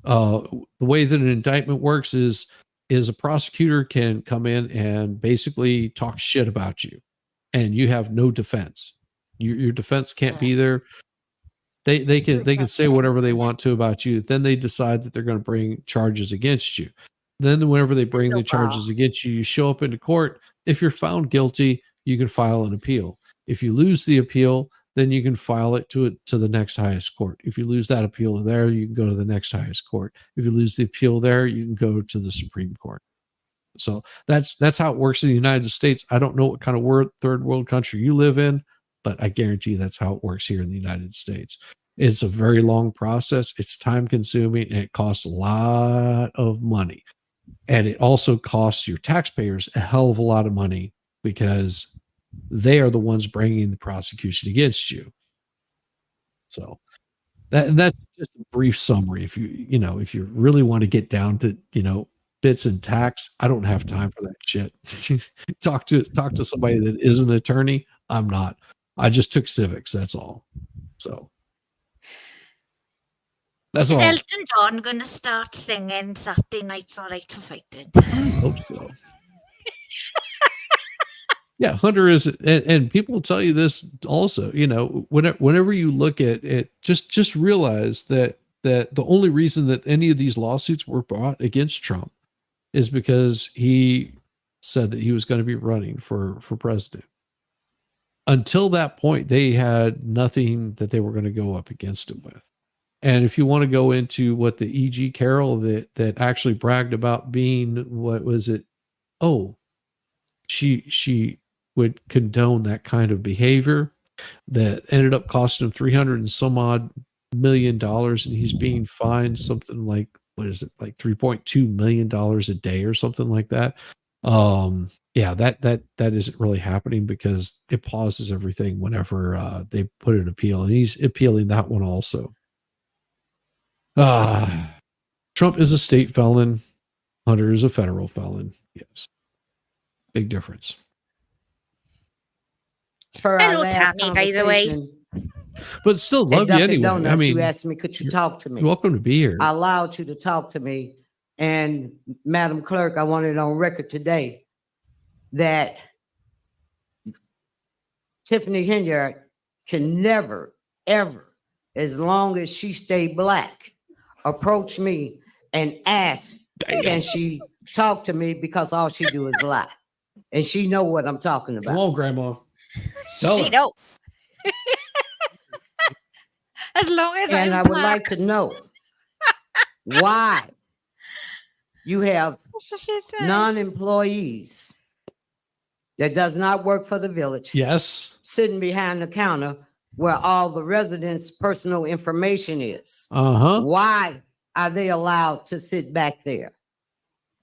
The way that an indictment works is a prosecutor can come in and basically talk shit about you, and you have no defense. Your defense can't be there. They can say whatever they want to about you. Then they decide that they're going to bring charges against you. Then whenever they bring the charges against you, you show up into court. If you're found guilty, you can file an appeal. If you lose the appeal, then you can file it to the next highest court. If you lose that appeal there, you can go to the next highest court. If you lose the appeal there, you can go to the Supreme Court. So that's how it works in the United States. I don't know what kind of third world country you live in, but I guarantee that's how it works here in the United States. It's a very long process. It's time consuming and it costs a lot of money. And it also costs your taxpayers a hell of a lot of money because they are the ones bringing the prosecution against you. So that's just a brief summary. If you really want to get down to, bits and tax, I don't have time for that shit. talk to somebody that is an attorney. I'm not. I just took civics. That's all. So that's all. Elton John gonna start singing Saturday Night's All Right for Fighting. I hope so. Yeah, Hunter is, and people will tell you this also. Whenever you look at it, just realize that the only reason that any of these lawsuits were brought against Trump is because he said that he was going to be running for president. Until that point, they had nothing that they were going to go up against him with. And if you want to go into what the E.G. Carroll that actually bragged about being, what was it? Oh, she would condone that kind of behavior that ended up costing him $300 and some odd million, and he's being fined something like, what is it, like $3.2 million a day or something like that. Yeah, that isn't really happening because it pauses everything whenever they put an appeal, and he's appealing that one also. Trump is a state felon. Hunter is a federal felon. Yes. Big difference. Hello, Tammy, by the way. But still love you anyway. Donuts, I mean, you asked me, could you talk to me? You're welcome to be here. I allowed you to talk to me. And Madam Clerk, I want it on record today that Tiffany Henyard can never, ever, as long as she stay black, approach me and ask, can she talk to me, because all she do is lie. And she know what I'm talking about. Come on, Grandma. Tell her. Know. As long as and I would like to know why you have non-employees that does not work for the village. Yes. Sitting behind the counter where all the residents' personal information is. Uh-huh. Why are they allowed to sit back there?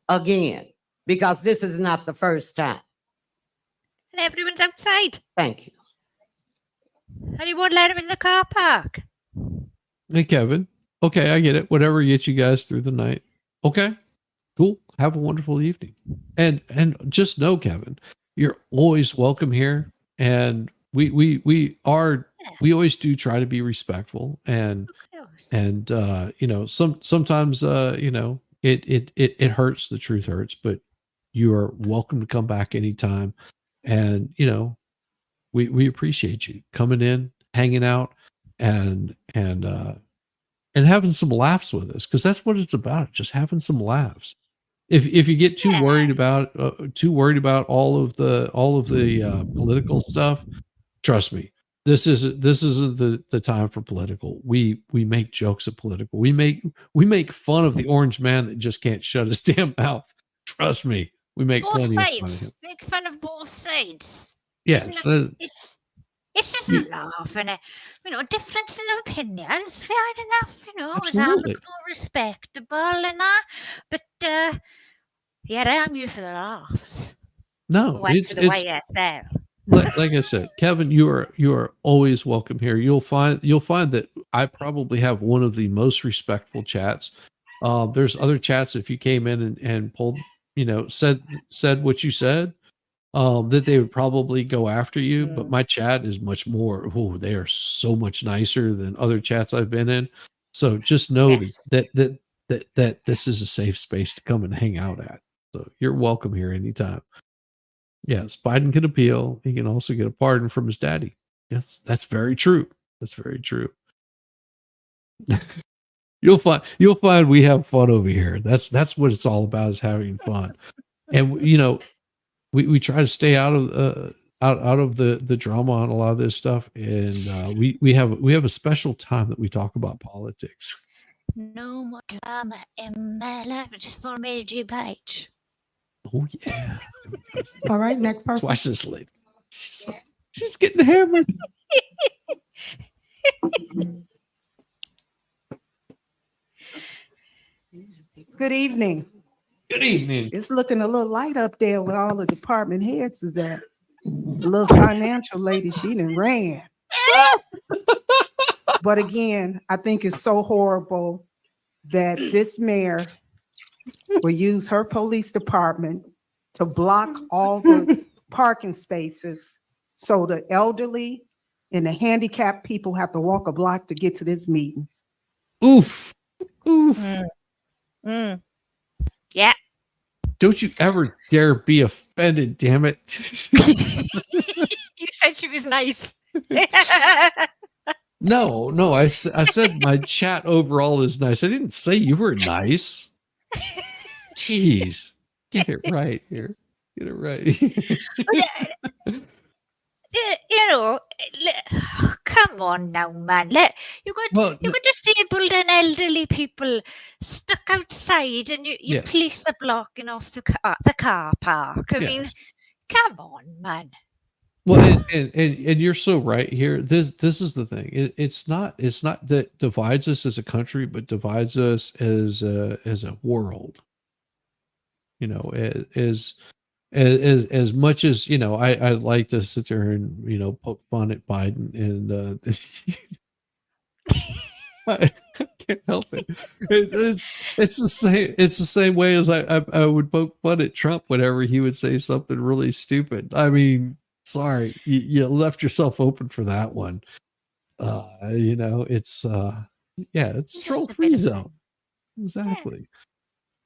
Again, because this is not the first time. And everyone's outside. Thank you. And you won't let them in the car park. Hey, Kevin. Okay, I get it. Whatever gets you guys through the night. Okay, cool. Have a wonderful evening. And just know, Kevin, you're always welcome here. And we always do try to be respectful. And sometimes it hurts. The truth hurts, but you are welcome to come back anytime. And we appreciate you coming in, hanging out, and having some laughs with us, because that's what it's about, just having some laughs. If you get too worried about all of the political stuff, trust me, this isn't the time for political. We make jokes of political. We make fun of the orange man that just can't shut his damn mouth. Trust me, we make Both plenty sides. of fun of him. Make fun of both sides. Yes. It's just a laugh and difference in opinions. Fair enough, it's Absolutely. all respectable and that. But I'm here for the laughs. No, Went to the YSL. like I said, Kevin, you are always welcome here. You'll find that I probably have one of the most respectful chats. There's other chats, if you came in and pulled, said what you said, that they would probably go after you. But my chat is much more, they are so much nicer than other chats I've been in. So just know that this is a safe space to come and hang out at. So you're welcome here anytime. Yes, Biden can appeal. He can also get a pardon from his daddy. Yes, that's very true. That's very true. You'll find we have fun over here. That's what it's all about, is having fun. And we try to stay out of the drama on a lot of this stuff. And we have a special time that we talk about politics. No more drama in my life. Just for Mary J. Blige. Oh yeah. All right, next person. Watch this lady. She's getting hammered. Good evening. Good evening. It's looking a little light up there where all the department heads is at. The little financial lady, she done ran. But again, I think it's so horrible that this mayor will use her police department to block all the parking spaces so the elderly and the handicapped people have to walk a block to get to this meeting. Oof. Oof. Yeah. Don't you ever dare be offended, damn it. You said she was nice. No, I said my chat overall is nice. I didn't say you were nice. Jeez. Get it right here. Get it right. Come on now, man. You got disabled and elderly people stuck outside, and you Yes. police are blocking off the car park. I mean, Yes. come on, man. Well, and you're so right here. This is the thing. It's not that divides us as a country, but divides us as a world. As much as I'd like to sit there and poke fun at Biden, and I can't help it. It's the same way as I would poke fun at Trump whenever he would say something really stupid. I mean, sorry, you left yourself open for that one. It's it's troll free zone. Exactly.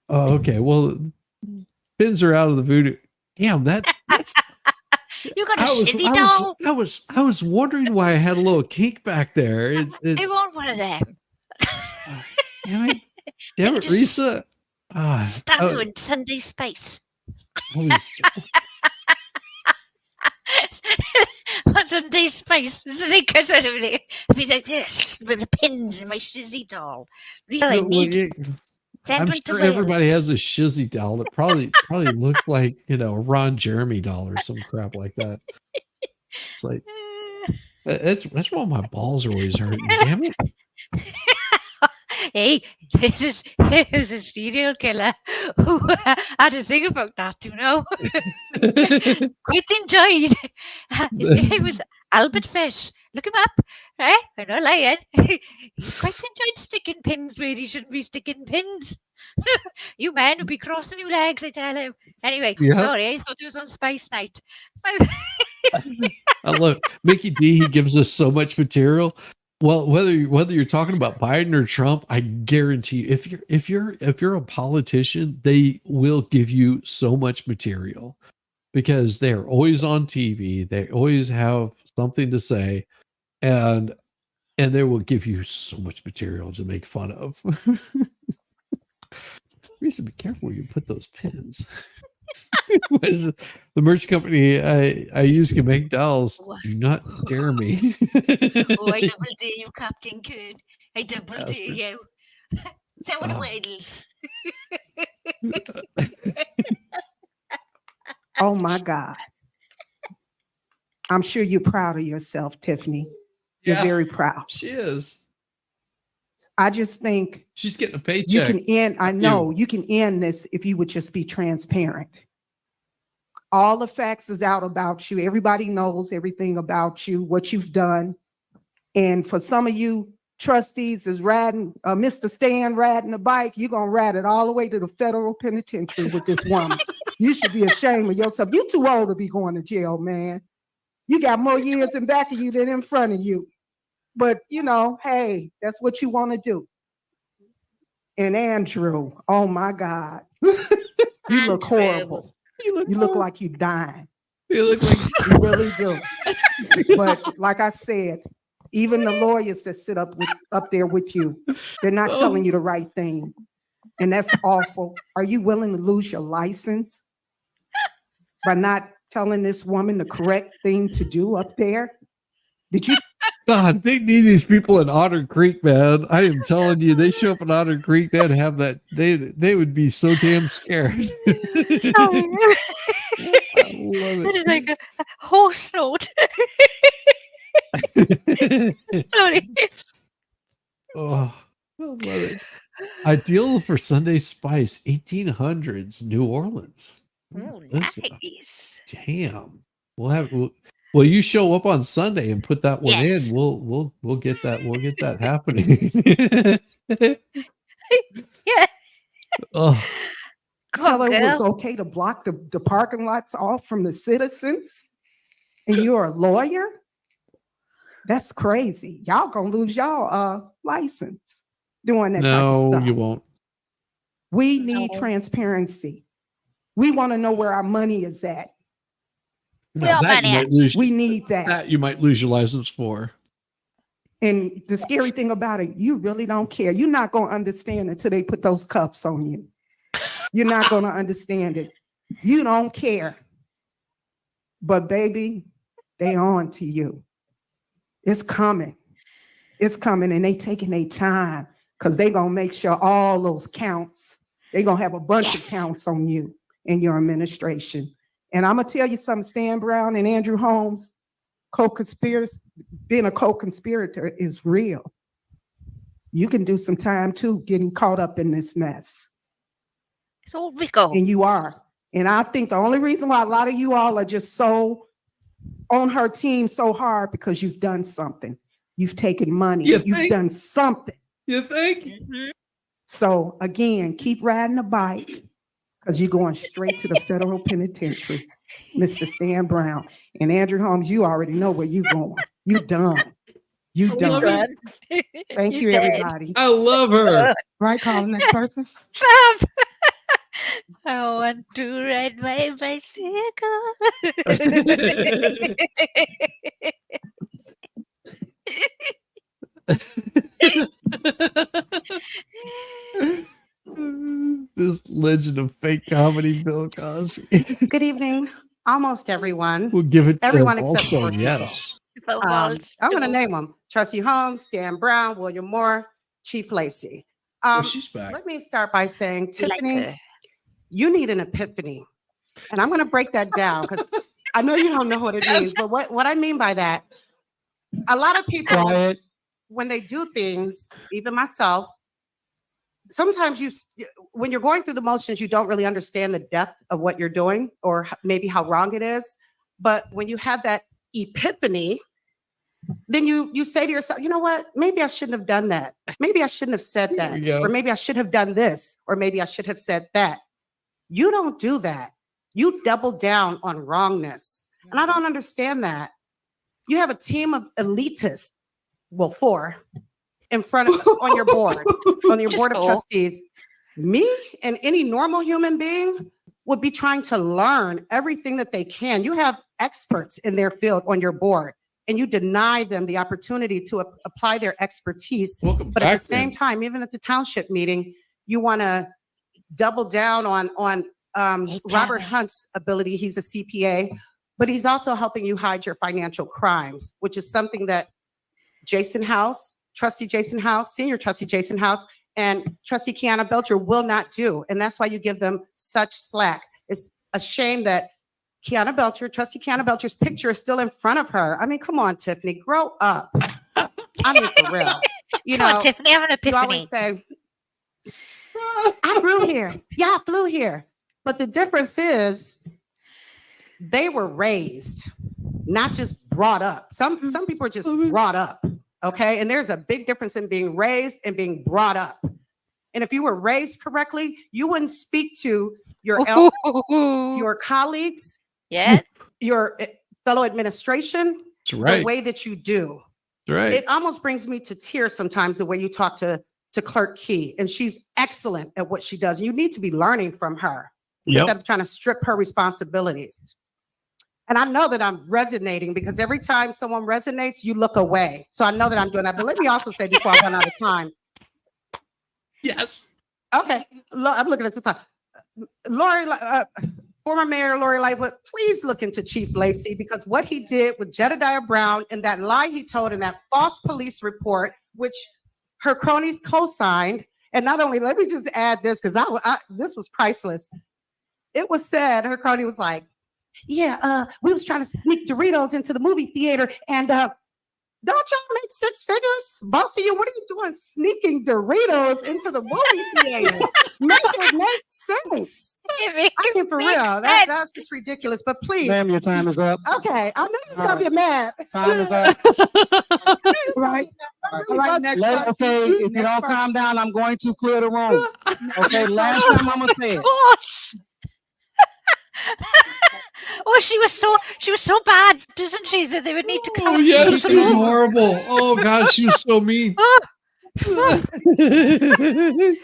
Oh, okay. Well, pins are out of the voodoo. Damn, that's You got a shitty doll. I was wondering why I had a little kink back there. I want one of them. Damn it, Risa. Stand in Sunday space. What's Sunday space? Isn't it? Because I'd be like this with the pins in my shizzy doll. Really I'm sure everybody has a shizzy doll that probably looked like a Ron Jeremy doll or some crap like that. It's like that's why my balls are always hurting. Damn it! Hey, there's a serial killer who had to think about that, Quite enjoyed. His name was Albert Fish. Look him up, right? I'm not lying. He quite enjoyed sticking pins where he shouldn't be sticking pins. You men would be crossing your legs, I tell him. Anyway, sorry, I thought it was on Spice Night. I love Mickey D. He gives us so much material. Well, whether you're talking about Biden or Trump, I guarantee you, if you're a politician, they will give you so much material because they're always on TV. They always have something to say, and they will give you so much material to make fun of. You should be careful where you put those pins. What is it? The merch company I use can make dolls. Do not dare me. Oh, I double dare you, Captain Kirk. I double dare you. Someone waddles. Oh my God. I'm sure you're proud of yourself, Tiffany. You're very proud. She is. I just think she's getting a paycheck. You can end, I know you can end this if you would just be transparent. All the facts is out about you. Everybody knows everything about you, what you've done. And for some of you trustees is riding, Mr. Stan riding a bike, you're going to ride it all the way to the federal penitentiary with this woman. You should be ashamed of yourself. You're too old to be going to jail, man. You got more years in back of you than in front of you. But, hey, that's what you want to do. And Andrew, oh my God. You look horrible. You look like you're dying. You look like you really do. But like I said, Even the lawyers that sit up there with you, they're not telling you the right thing. And that's awful. Are you willing to lose your license by not telling this woman the correct thing to do up there? Did you? God, they need these people in Otter Creek, man. I am telling you, they show up in Otter Creek, they'd have that. They would be so damn scared. I love That is it. like a horse note. Sorry. Oh, I love it. Ideal for Sunday spice, 1800s, New Orleans. Oh, Listen, nice. damn. Well, you show up on Sunday and put that one Yes. in. We'll get that happening. Yeah. Oh, Tell her it was girl. okay to block the parking lots off from the citizens, and you're a lawyer? That's crazy. Y'all gonna lose y'all license doing that type of no, stuff. you won't. We need transparency. We want to know where our money is at. No, that you might lose. We need that. That you might lose your license for. And the scary thing about it, you really don't care. You're not going to understand until they put those cuffs on you. You're not going to understand it. You don't care. But baby, they on to you. It's coming. It's coming, and they taking their time because they going to make sure all those counts, they going to have a bunch of counts on you and your administration. And I'm going to tell you something, Stan Brown and Andrew Holmes, being a co-conspirator is real. You can do some time too, getting caught up in this mess. It's all Rico. And you are. And I think the only reason why a lot of you all are just so on her team so hard because you've done something. You've taken money. You've done something. You think? Mm-hmm. So again, keep riding the bike because you're going straight to the federal penitentiary, Mr. Stan Brown. And Andrew Holmes, you already know where you're going. You done. You done. Thank you, everybody. I love her. Right, call the next person. I want to ride my bicycle. This legend of fake comedy, Bill Cosby. Good evening, almost everyone. We'll give it everyone an except all-star for yes. I'm going to name them: Trustee Holmes, Stan Brown, William Moore, Chief Lacey. She's back. Let me start by saying, We like Tiffany, her. you need an epiphany, and I'm going to break that down because I know you don't know what it means. But what I mean by that, a lot of people, when they do things, even myself, sometimes when you're going through the motions, you don't really understand the depth of what you're doing or maybe how wrong it is. But when you have that epiphany, then you say to yourself, you know what? Maybe I shouldn't have done that. Maybe I shouldn't have said that. Or maybe I should have done this. Or maybe I should have said that. You don't do that. You double down on wrongness. And I don't understand that. You have a team of elitists, well, 4, in front of on your board, on your board of trustees. Me and any normal human being would be trying to learn everything that they can. You have experts in their field on your board, and you deny them the opportunity to apply their expertise. But at the same time, even at the township meeting, you want to double down on Robert Hunt's ability. He's a CPA, but he's also helping you hide your financial crimes, which is something that Jason House, Trustee Jason House, Senior Trustee Jason House, and Trustee Kiana Belcher will not do. And that's why you give them such slack. It's a shame that Kiana Belcher, Trustee Kiana Belcher's picture is still in front of her. I mean, come on, Tiffany, grow up. I mean, for real. You Come know, on, Tiffany, have an you epiphany. always say, I flew here. Yeah, I flew here. But the difference is they were raised, not just brought up. Some people are just brought up. Okay. And there's a big difference in being raised and being brought up. And if you were raised correctly, you wouldn't speak to your your colleagues, your fellow administration, right. the way that you do. That's right. It almost brings me to tears sometimes the way you talk to Clerk Key, and she's excellent at what she does. You need to be learning from her instead of trying to strip her responsibilities. And I know that I'm resonating because every time someone resonates, you look away. So I know that I'm doing that. But let me also say before I run out of time. Yes. Okay. I'm looking at the time. Lori, former Mayor Lori Lightfoot, please look into Chief Lacey because what he did with Jedediah Brown and that lie he told in that false police report, which her cronies co-signed. And not only, let me just add this because this was priceless. It was said, her crony was like, yeah, we was trying to sneak Doritos into the movie theater and don't y'all make six figures? Both of you, what are you doing sneaking Doritos into the movie theater? Make it make sense. I mean, for real, that's just ridiculous. But please. Ma'am, your time is up. Okay, I know you're going to get mad. Time is up. Right. All right, next one. Okay, if you don't calm down, I'm going to clear the room. Okay, last time I'm going to say it. Gosh. Oh, she was so bad, isn't she? That they would need to come. Oh yes, she was horrible. Oh God, she was so mean. Oh.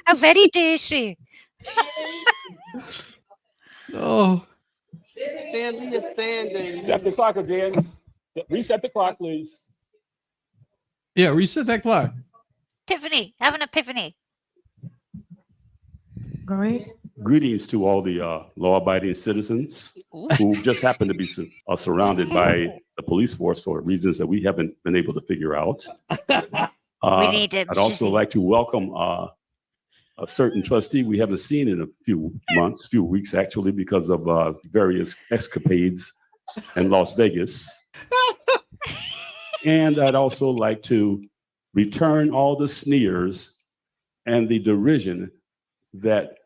How very dare she? Oh. Family is standing. Set the clock again. Reset the clock, please. Yeah, reset that clock. Tiffany, have an epiphany. Go ahead. Greetings to all the law-abiding citizens who just happen to be surrounded by the police force for reasons that we haven't been able to figure out. We need them. I'd also like to welcome a certain trustee we haven't seen in a few weeks actually, because of various escapades in Las Vegas. And I'd also like to return all the sneers and the derision that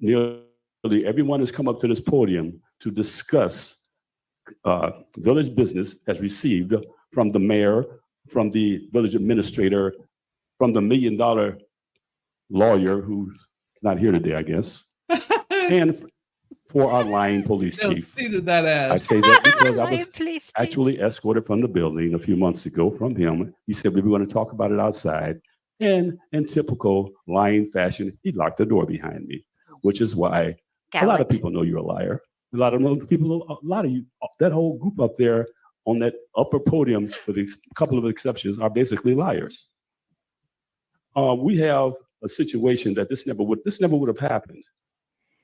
nearly everyone has come up to this podium to discuss village business has received from the mayor, from the village administrator, from the $1 million lawyer who's not here today, I guess, and for our lying police chief. That ass. I say that because I was actually escorted from the building a few months ago from him. He said we were going to talk about it outside, and in typical lying fashion, he locked the door behind me, which is why a lot of people know you're a liar. A lot of you, that whole group up there on that upper podium, with a couple of exceptions, are basically liars. We have a situation that this never would have happened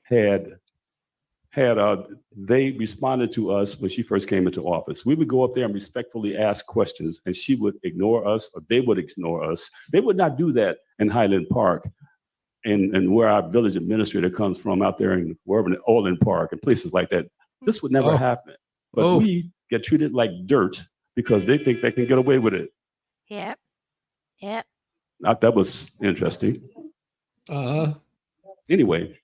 had they responded to us when she first came into office. We would go up there and respectfully ask questions, and she would ignore us, or they would ignore us. They would not do that in Highland Park, and where our village administrator comes from, out there in wherever, in Orland Park and places like that. This would never happen. But we get treated like dirt because they think they can get away with it. Yeah. Yeah. That was interesting. Anyway,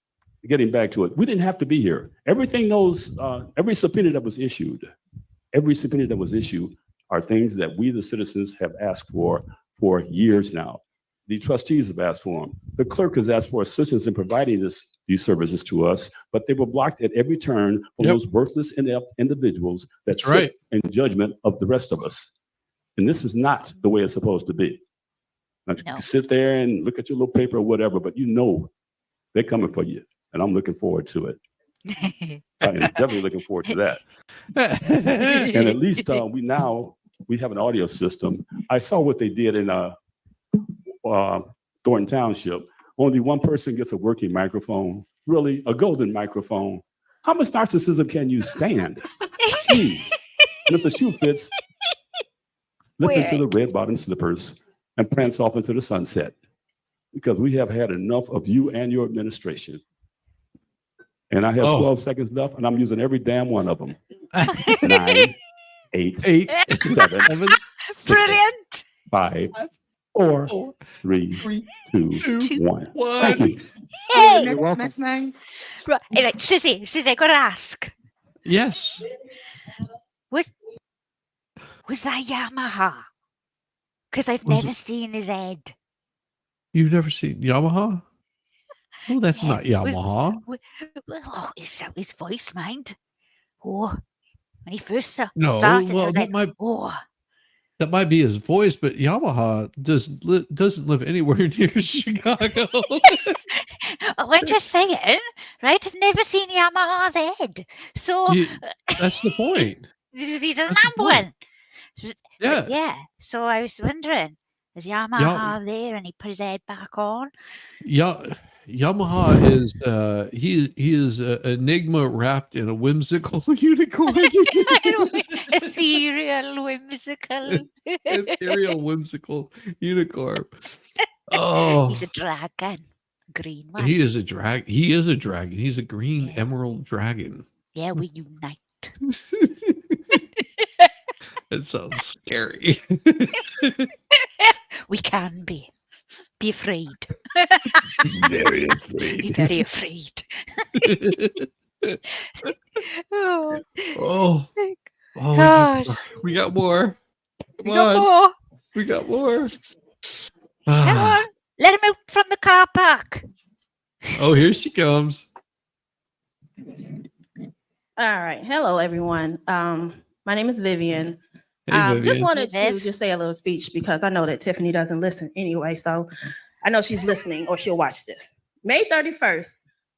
getting back to it, we didn't have to be here. Every subpoena that was issued are things that we, the citizens, have asked for years now. The trustees have asked for them. The clerk has asked for assistance in providing these services to us, but they were blocked at every turn from those worthless individuals that sit in judgment of the rest of us. And this is not the way it's supposed to be. Now, you can sit there and look at your little paper or whatever, but you know they're coming for you. And I'm looking forward to it. I'm definitely looking forward to that. And at least we have an audio system. I saw what they did in Thornton Township. Only one person gets a working microphone. Really, a golden microphone. How much narcissism can you stand? Jeez. And if the shoe fits, slip into the red bottom slippers and prance off into the sunset. Because we have had enough of you and your administration. And I have 12 seconds left, and I'm using every damn one of them. 9, 8, 7, 6, Brilliant. 5, 4, 3, 2, 1. Thank you. Hey. You're welcome. Next name. Right, anyway, Susie, I gotta ask. Yes. Was that Yamaha? Because I've never seen his head. You've never seen Yamaha? Oh, that's not Yamaha. His voice, mind. Oh, when he first started, No, I well, was like, oh. That might be his voice, but Yamaha doesn't live anywhere near Chicago. Oh, I'm just saying, right? I've never seen Yamaha's head. So That's the point. He's a That's the lamb point. one. Yeah. Yeah. So I was wondering, is Yamaha there and he put his head back on? Yamaha is he is an enigma wrapped in a whimsical unicorn. Ethereal, whimsical. Ethereal, whimsical unicorn. Oh, He's a dragon. Green one. he is a dragon. He is a dragon. He's a green emerald dragon. Yeah, we unite. That sounds scary. We can be. Be afraid. Very afraid. Be very afraid. Oh, Gosh. we got more. Come We got on. more. We got more. Come on. Let him out from the car park. Oh, here she comes. All right. Hello, everyone. My name is Vivian. Hey, Just Vivian. wanted Hey, to Viv. just say a little speech because I know that Tiffany doesn't listen anyway. So I know she's listening or she'll watch this. May 31st,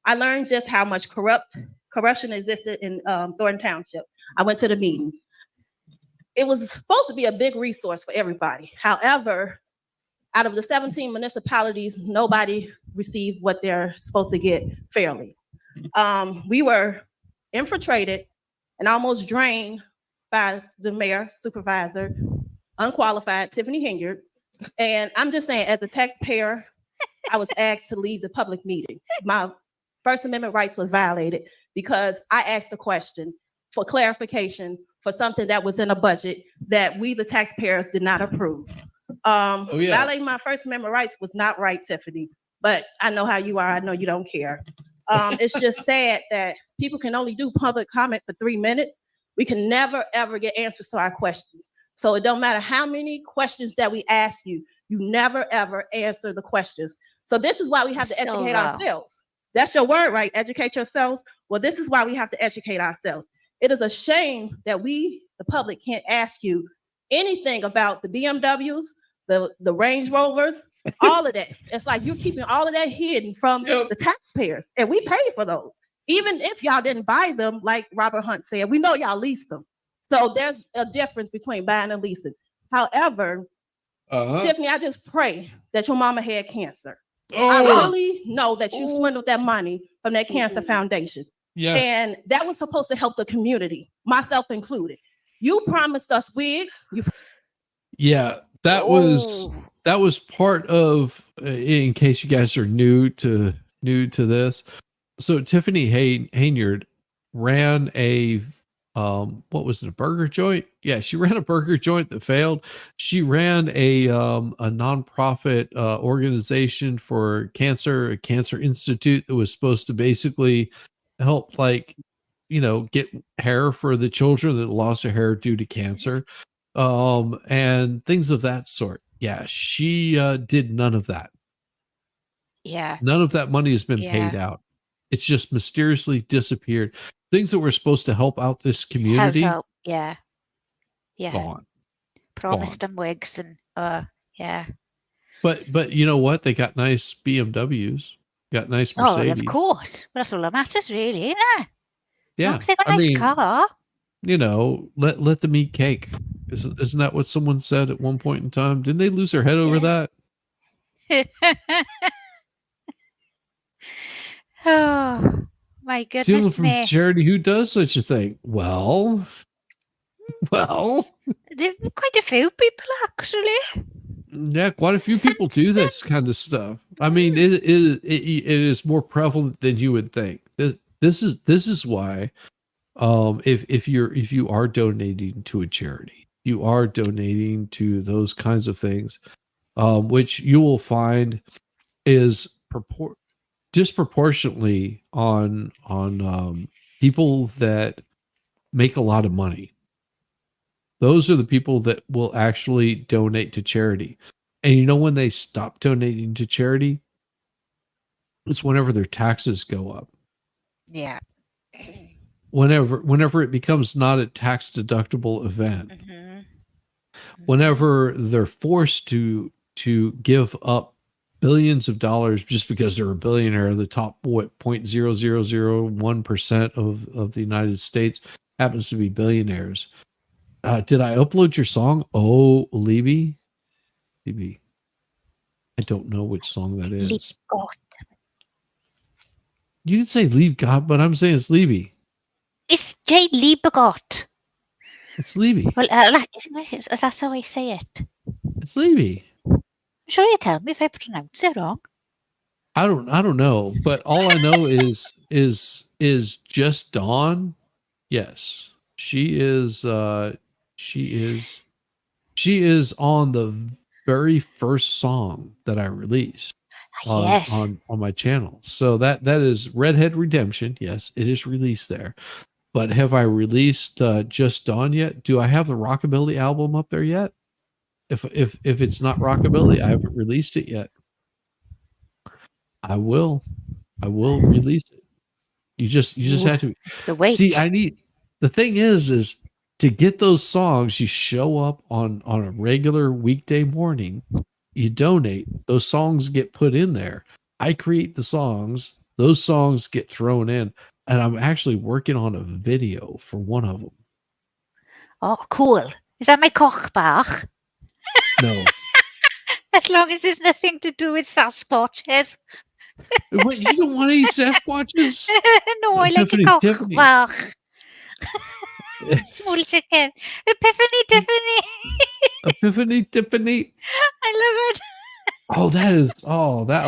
I learned just how much corruption existed in Thornton Township. I went to the meeting. It was supposed to be a big resource for everybody. However, out of the 17 municipalities, nobody received what they're supposed to get fairly. We were infiltrated and almost drained by the mayor, supervisor, unqualified Tiffany Henyard. And I'm just saying, as a taxpayer, I was asked to leave the public meeting. My First Amendment rights was violated because I asked a question for clarification for something that was in a budget that we, the taxpayers, did not approve. Violating my First Amendment rights was not right, Tiffany, but I know how you are. I know you don't care. It's just sad that people can only do public comment for 3 minutes. We can never, ever get answers to our questions. So it don't matter how many questions that we ask you, you never, ever answer the questions. So this is why we have to educate ourselves. That's your word, right? Educate yourselves. Well, this is why we have to educate ourselves. It is a shame that we, the public, can't ask you anything about the BMWs, the Range Rovers, all of that. It's like you're keeping all of that hidden from the taxpayers, and we pay for those. Even if y'all didn't buy them, like Robert Hunt said, we know y'all leased them. So there's a difference between buying and leasing. However, Tiffany, I just pray that your mama had cancer. I really know that you swindled that money from that cancer foundation. Yes. And that was supposed to help the community, myself included. You promised us wigs. Yeah, that was part of. In case you guys are new to this, so Tiffany Henyard ran a what was it, a burger joint? Yeah, she ran a burger joint that failed. She ran a nonprofit organization for cancer, a cancer institute that was supposed to basically help, like, get hair for the children that lost their hair due to cancer, and things of that sort. Yeah, she did none of that. Yeah. None of that money has been paid out. It's just mysteriously disappeared. Things that were supposed to help out this community, Help. Yeah. gone. Promised them wigs and yeah. But you know what? They got nice BMWs, got nice Oh, Mercedes. of course. Well, that's all that matters, really, isn't it? As long Yeah, as they got a nice car. Let them eat cake. Isn't that what someone said at one point in time? Didn't they lose their head over that? Oh my Stealing goodness from me. charity, who does such a thing? Well, There are quite a few people actually. yeah, quite a few people do this kind of stuff. I mean, it is more prevalent than you would think. This is why, if you are donating to a charity, you are donating to those kinds of things, which you will find is disproportionately on people that make a lot of money. Those are the people that will actually donate to charity. And when they stop donating to charity, it's whenever their taxes go up. Yeah. Whenever it becomes not a tax deductible event. whenever they're forced to give up billions of dollars just because they're a billionaire, the top 0.0001% of the United States happens to be billionaires. Did I upload your song? Oh, Libby? Libby. I don't know which song that is. You can say Lieb Gott, but I'm saying it's Libby. It's J. Liebegott. It's Libby. Well, that's how I say it. It's Libby. Sure, you tell me if I pronounce it wrong. I don't know, but all I know is Just Dawn. Yes, she is on the very first song that I released on my channel. So that is Redhead Redemption. Yes, it is released there. But have I released Just Dawn yet? Do I have the Rockabilly album up there yet? If it's not Rockabilly, I haven't released it yet. I will release it. You just have to see. The thing is to get those songs, you show up on a regular weekday morning, you donate, those songs get put in there. I create the songs, those songs get thrown in, and I'm actually working on a video for one of them. Oh, cool. Is that my Kochbach? No. As long as there's nothing to do with Sasquatches. What, you don't want any Sasquatches? No, I like a Kochbach. Small chicken. Epiphany Tiffany. Epiphany Tiffany. I love it. I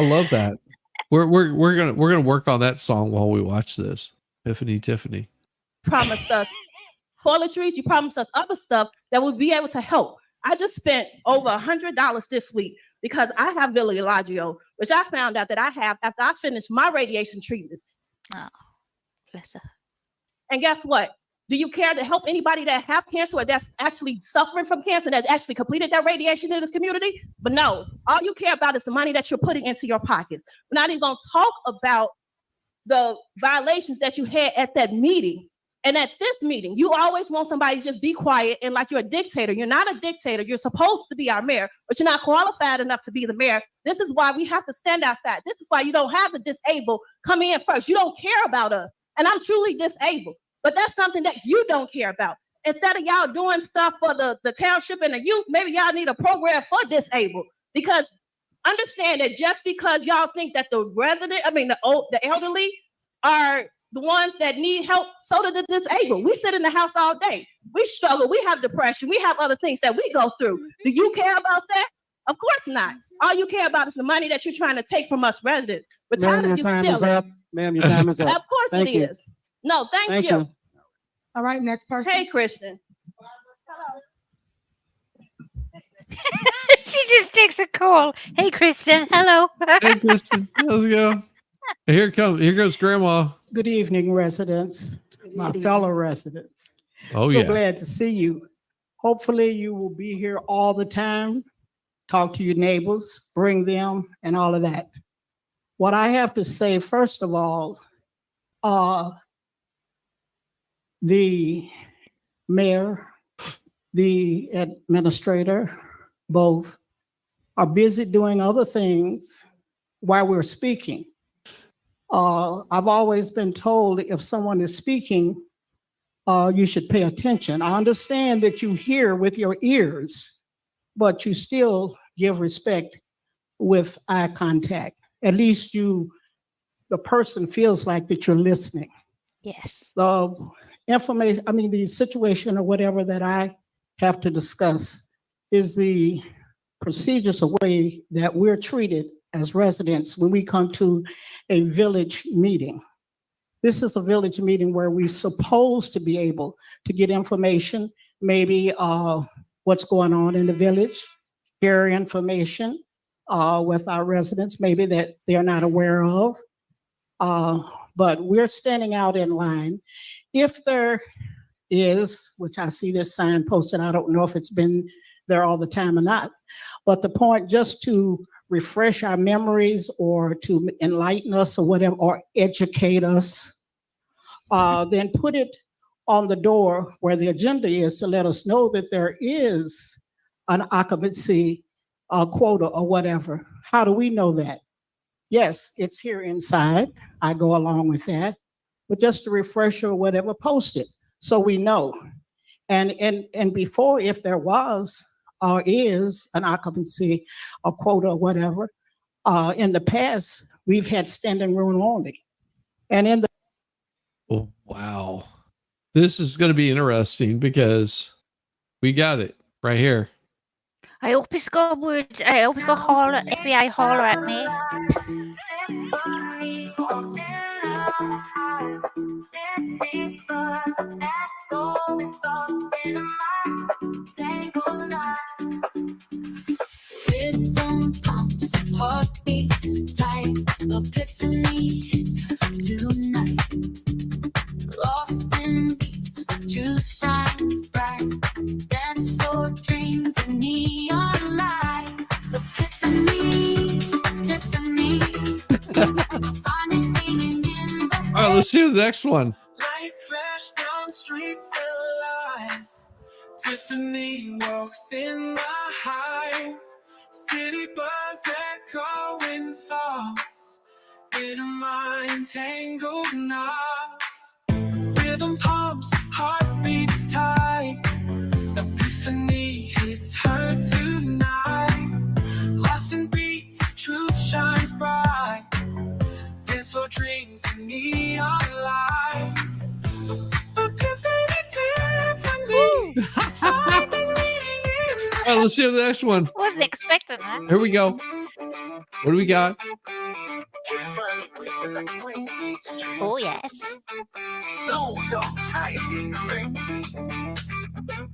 love that. We're gonna work on that song while we watch this. Epiphany Tiffany. Promised us toiletries. You promised us other stuff that would be able to help. I just spent over $100 this week because I have vitiligo, which I found out that I have after I finished my radiation treatments. Oh, bless her. And guess what? Do you care to help anybody that have cancer or that's actually suffering from cancer, that actually completed that radiation in this community? But no, all you care about is the money that you're putting into your pockets. We're not even going to talk about the violations that you had at that meeting. And at this meeting, you always want somebody to just be quiet and like you're a dictator. You're not a dictator. You're supposed to be our mayor, but you're not qualified enough to be the mayor. This is why we have to stand outside. This is why you don't have the disabled come in first. You don't care about us. And I'm truly disabled. But that's something that you don't care about. Instead of y'all doing stuff for the township and the youth, maybe y'all need a program for disabled. Because understand that just because y'all think that the elderly are the ones that need help, so do the disabled. We sit in the house all day. We struggle. We have depression. We have other things that we go through. Do you care about that? Of course not. All you care about is the money that you're trying to take from us residents. We're tired of you stealing. Ma'am, your time is up. Of course Thank it you. is. No, thank you. All right, next person. Hey, Kristen. She just takes a call. Hey, Kristen. Hello. Hey, Kristen. How's it go? Here goes Grandma. Good evening, residents, my fellow residents. Oh, so yeah. glad to see you. Hopefully you will be here all the time. Talk to your neighbors, bring them, and all of that. What I have to say, first of all, the mayor, the administrator, both are busy doing other things while we're speaking. I've always been told if someone is speaking, you should pay attention. I understand that you hear with your ears, but you still give respect with eye contact. At least the person feels like that you're listening. Yes. The information, the situation or whatever that I have to discuss is the procedures, the way that we're treated as residents when we come to a village meeting. This is a village meeting where we're supposed to be able to get information, maybe what's going on in the village, share information with our residents, maybe that they're not aware of. But we're standing out in line. If there is, which I see this sign posted, I don't know if it's been there all the time or not, but the point just to refresh our memories or to enlighten us or whatever, or educate us, then put it on the door where the agenda is to let us know that there is an occupancy quota or whatever. How do we know that? Yes, it's here inside. I go along with that. But just a refresher or whatever, post it so we know. And before, if there was or is an occupancy or quota or whatever, in the past, we've had standing room only. And in the Oh, wow. This is going to be interesting because we got it right here. I hope it's got words. I hope it's got holler, FBI holler at me. Rhythm pumps, heartbeats tight, epiphany hits tonight. Lost in beats, truth shines bright. Dance for dreams and neon light. Epiphany, Tiffany. Finding meaning in the All right, let's see the next one. lights flash down streets alive. Tiffany walks in the hive. City buzz echoing thoughts in a mind tangled knots. Rhythm pumps, heartbeats tight. Epiphany hits her tonight. Lost in beats, truth shines bright. Dance for dreams and neon light. Epiphany, Tiffany. Finding meaning in the All right, let's see the next one. Wasn't expecting that. Here we go. What do we got? Oh yes.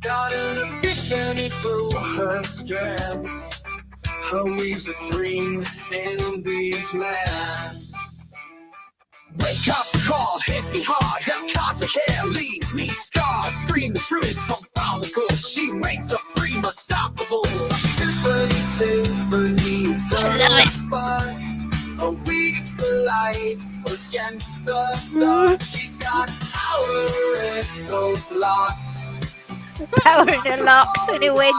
Got an epiphany through her strands. Her weaves a dream in these lands. Wake up call, hit me hard. Her cosmic hair leaves me scarred. Scream the truth, confound the good. She makes a free, unstoppable. Tiffany, turn the spark. Weaves the light against the dark. She's got power in those locks. Power in the locks and a wig.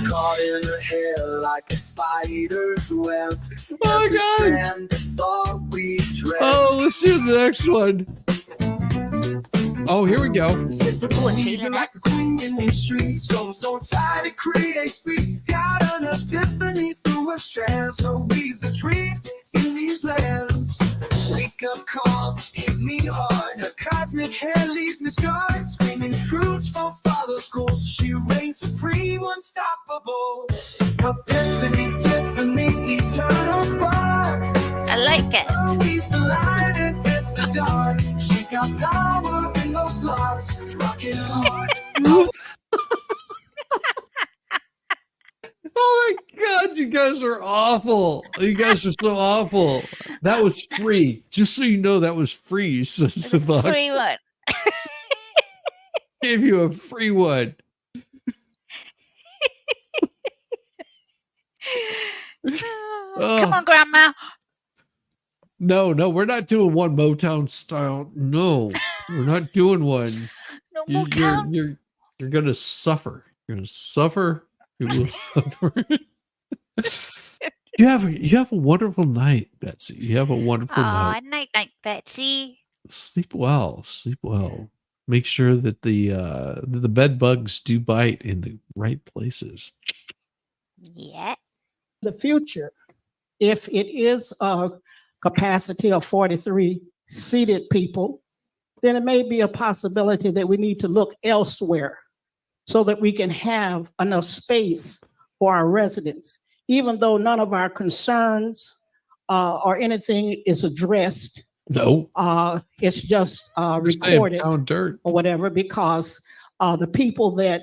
Caught in her hair like a spider's web. Oh, Every God. strand of thought we dread. Oh, let's see the next one. Oh, here we go. Moving like a queen in these streets. So tired it creates peace. Got an epiphany through her strands. So weaves a dream in these lands. Wake up calm, hit me hard. Her cosmic hair leaves me scarred. Screaming truths from follicles. She reigns supreme, unstoppable. Epiphany, Tiffany, eternal spark. I like it. Weaves the light against the dark. She's got power in those locks. Rocking hard. Oh my God, you guys are awful. You guys are so awful. That was free. Just so you know, that was free. So it's a box. Free one. Gave you a free one. Come on, Grandma. No, we're not doing one Motown style. No, we're not doing one. No You're gonna suffer. You're gonna suffer. You will suffer. You have a wonderful night, Betsy. You have a wonderful night. Night, night, Betsy. Sleep well. Sleep well. Make sure that the bed bugs do bite in the right places. Yeah. the future, if it is a capacity of 43 seated people, then it may be a possibility that we need to look elsewhere so that we can have enough space for our residents, even though none of our concerns or anything is addressed. No. It's just recorded Pound dirt. or whatever, because the people that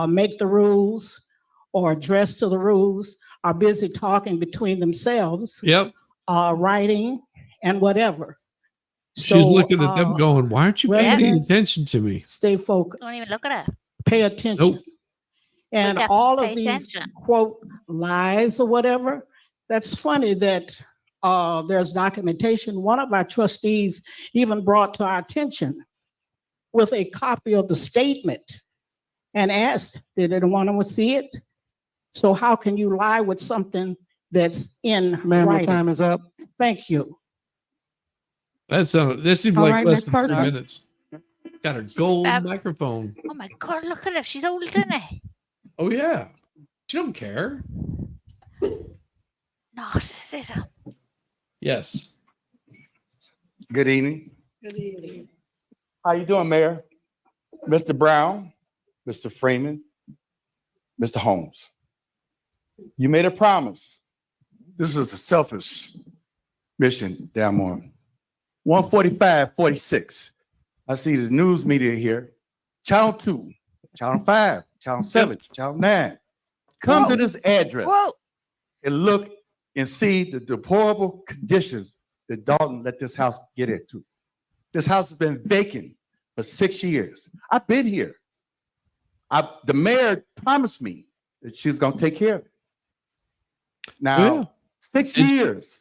make the rules or address to the rules are busy talking between themselves. Yep. Writing and whatever. She's looking at them going, why aren't you paying any residents, attention to me? Stay focused. Don't even look at her. Pay attention. Nope. And Look up, all pay of these attention. quote lies or whatever, that's funny that there's documentation. One of our trustees even brought to our attention with a copy of the statement and asked, did anyone want to see it? So how can you lie with something that's in Ma'am, your writing? time is up. Thank you. That seemed All like right, less next than 3 person. minutes. Got her gold Um, microphone. Oh my God, look at her. She's old, isn't it? Oh yeah. She don't care. Narcissism. Yes. Good evening. Good evening. How you doing, Mayor? Mr. Brown, Mr. Freeman, Mr. Holmes. You made a promise. This is a selfish mission down on 145-46. I see the news media here. Channel 2, Channel 5, Channel 7, Channel 9. Come to this address and look and see the deplorable conditions that Dalton let this house get into. This house has been vacant for 6 years. I've been here. The mayor promised me that she was going to take care of it. Now, 6 years,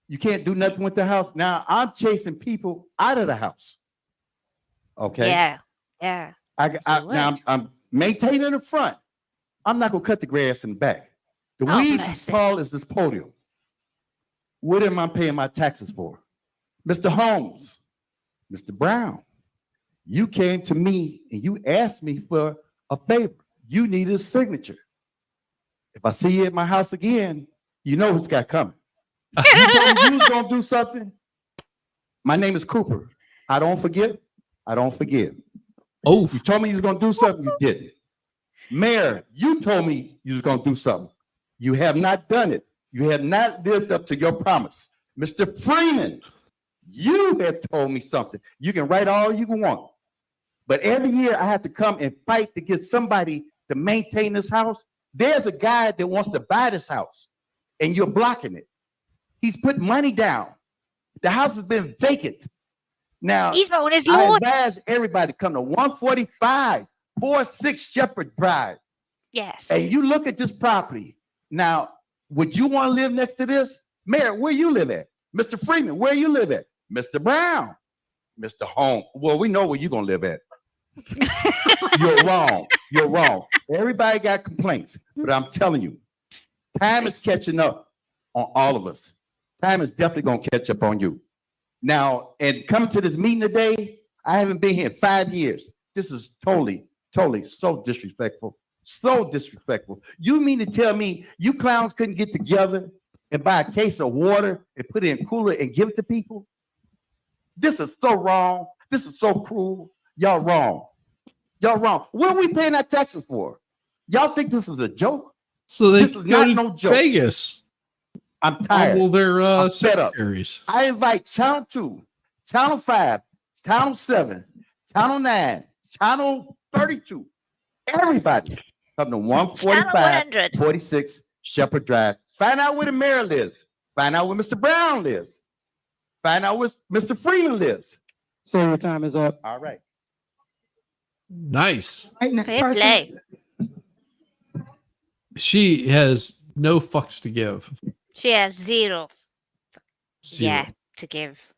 you can't do nothing with the house. Now I'm chasing people out of the house. Okay. Yeah. Now I'm maintaining the front. I'm not gonna cut the grass in the back. The Oh, weeds bless as it. tall as this podium. What am I paying my taxes for? Mr. Holmes, Mr. Brown, you came to me and you asked me for a favor. You needed a signature. If I see you at my house again, you know who's got coming. You told me you was gonna do something. My name is Cooper. I don't forget. I don't forgive. Oh, you told me you was gonna do something, you didn't. Mayor, you told me you was gonna do something. You have not done it. You have not lived up to your promise. Mr. Freeman, you have told me something. You can write all you want. But every year I have to come and fight to get somebody to maintain this house. There's a guy that wants to buy this house and you're blocking it. He's put money down. The house has been vacant. Now, He's mowing his I lawn. advise everybody to come to 145-46 Shepherd Drive. Yes. And you look at this property. Now, would you want to live next to this? Mayor, where you live at? Mr. Freeman, where you live at? Mr. Brown, Mr. Holmes. Well, we know where you're going to live at. You're wrong. You're wrong. Everybody got complaints, but I'm telling you, time is catching up on all of us. Time is definitely going to catch up on you. Now, and coming to this meeting today, I haven't been here in 5 years. This is totally so disrespectful. So disrespectful. You mean to tell me you clowns couldn't get together and buy a case of water and put it in a cooler and give it to people? This is so wrong. This is so cruel. Y'all wrong. Y'all wrong. What are we paying our taxes for? Y'all think this is a joke? So they This is go not to no joke. Vegas. I'm tired. All their I'm fed up. secretaries. I invite Channel 2, Channel 5, Channel 7, Channel 9, Channel 32, everybody come to 145-46 Shepherd Drive. Find out where the mayor lives. Find out where Mr. Brown lives. Find out where Mr. Freeman lives. So your time is up. All right. Nice. Right, next Fair person. play. She has no fucks to give. She has zero. Zero. Yeah, to give.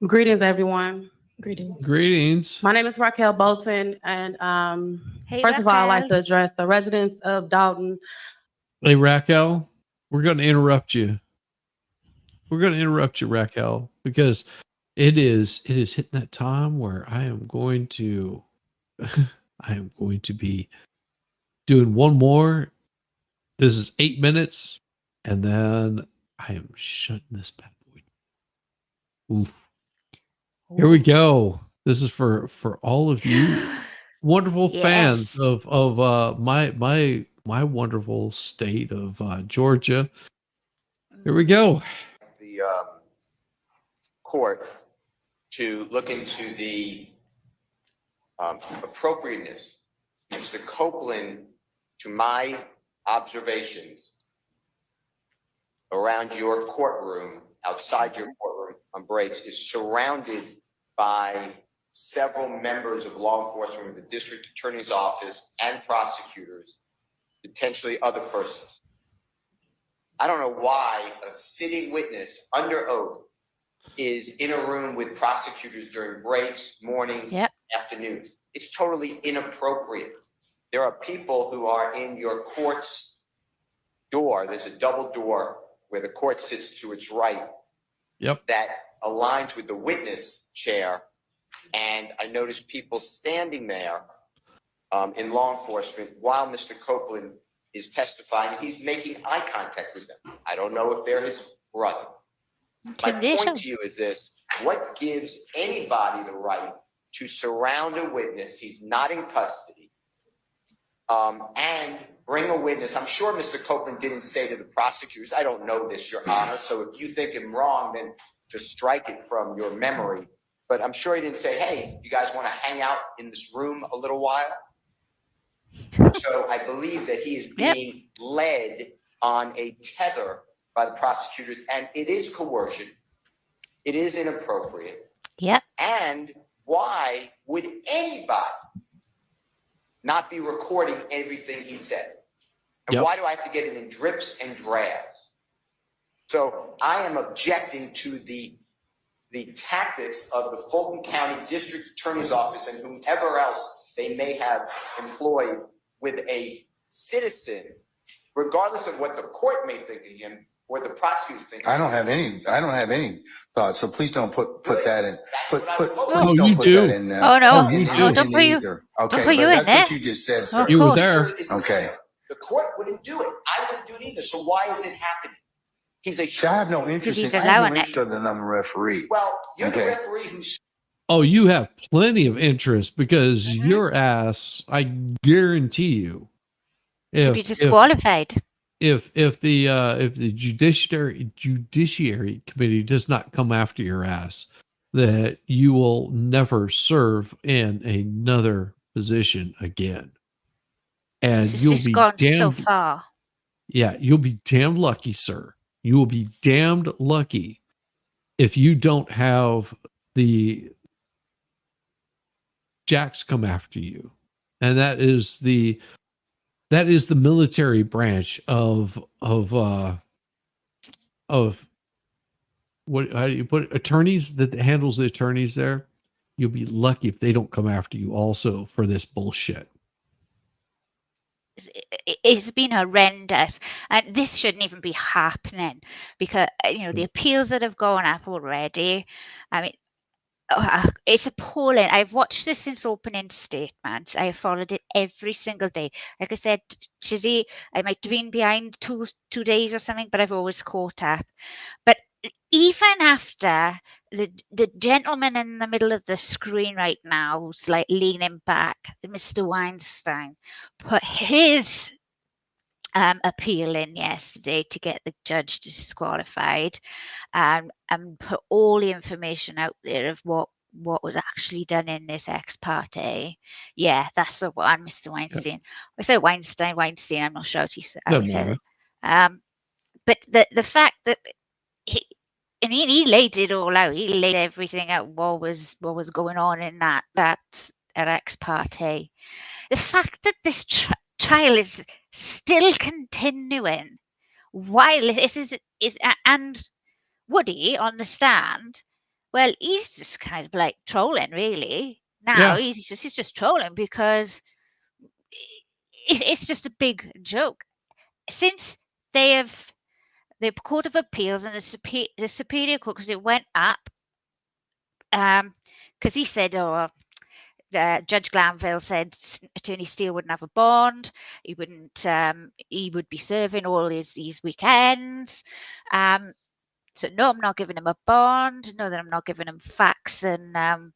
Greetings, everyone. Greetings. Greetings. My name is Raquel Bolton, and Hey, first of all, I'd like Raquel. to address the residents of Dalton. Hey, Raquel, we're going to interrupt you. We're going to interrupt you, Raquel, because it is hitting that time where I am going to be doing one more. This is 8 minutes, and then I am shutting this bad boy. Oof. Here we go. This is for all of you wonderful fans Yes. of my wonderful state of Georgia. Here we go. The court to look into the appropriateness, Mr. Copeland, to my observations around your courtroom, outside your courtroom on breaks, is surrounded by several members of law enforcement with the district attorney's office and prosecutors, potentially other persons. I don't know why a sitting witness under oath is in a room with prosecutors during breaks, mornings, afternoons. It's totally inappropriate. There are people who are in your court's door. There's a double door where the court sits to its right. Yep. That aligns with the witness chair. And I noticed people standing there in law enforcement while Mr. Copeland is testifying. He's making eye contact with them. I don't know if they're his brother. My point to you is this: what gives anybody the right to surround a witness? He's not in custody, and bring a witness. I'm sure Mr. Copeland didn't say to the prosecutors, I don't know this, Your Honor. So if you think I'm wrong, then just strike it from your memory. But I'm sure he didn't say, hey, you guys want to hang out in this room a little while? So I believe that he is being led on a tether by the prosecutors, and it is coercion. It is inappropriate. Yep. And why would anybody not be recording everything he said? And why do I have to get it in drips and drabs? So I am objecting to the tactics of the Fulton County District Attorney's Office and whomever else they may have employed with a citizen, regardless of what the court may think of him or the prosecutors think. I don't have any thoughts. So please don't put that in. Please Oh, don't you put do. that in. Oh, no. in Oh, don't put you- either. don't Okay, put you but in that's there. what you just said, sir. Of You was course. there. Okay. The court wouldn't do it. I wouldn't do it either. So why is it happening? He's a See, I have no interest he's in. I have allowing no it. interest other than I'm a referee. well, you're the Okay. referee who's Oh, you have plenty of interest because your ass, I guarantee you, To be disqualified. if the judiciary committee does not come after your ass, that you will never serve in another position again, and This you'll has be gone so damned. far. Yeah, you'll be damned lucky, sir. You will be damned lucky if you don't have the jacks come after you, and that is the military branch of what, how do you put it? Attorneys that handles the attorneys there. You'll be lucky if they don't come after you also for this bullshit. It's been horrendous, and this shouldn't even be happening because the appeals that have gone up already. I mean, it's appalling. I've watched this since opening statements. I have followed it every single day. Like I said, Shizzy, I might have been behind two days or something, but I've always caught up. But even after the gentleman in the middle of the screen right now, who's like leaning back, Mr. Weinstein, put his appeal in yesterday to get the judge disqualified, and put all the information out there of what was actually done in this ex parte. Yeah, that's the one, Mr. Weinstein. I said Weinstein. I'm not sure how he said it. But the fact that he laid it all out. He laid everything out. What was going on in that ex parte. The fact that this trial is still continuing while this is and Woody on the stand, well, he's just kind of like trolling, really. Now he's just trolling because it's just a big joke. Since the Court of Appeals and the Superior Court, because it went up, because he said, Judge Glanville said Attorney Steele wouldn't have a bond. He wouldn't. He would be serving all these weekends. So no, I'm not giving him a bond. No, that I'm not giving him facts and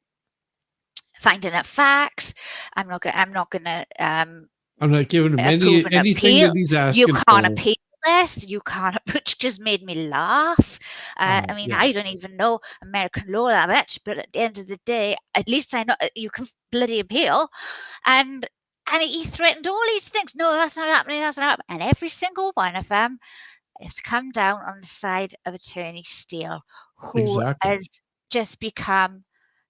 finding out facts. I'm not gonna. I'm not giving him anything that he's asking. You can't for. appeal this. You can't. Which just made me laugh. I mean, I don't even know American law that much, but at the end of the day, at least I know you can bloody appeal. And he threatened all these things. No, that's not happening. That's not happening. And every single one of them has come down on the side of Attorney Steele, who has just become,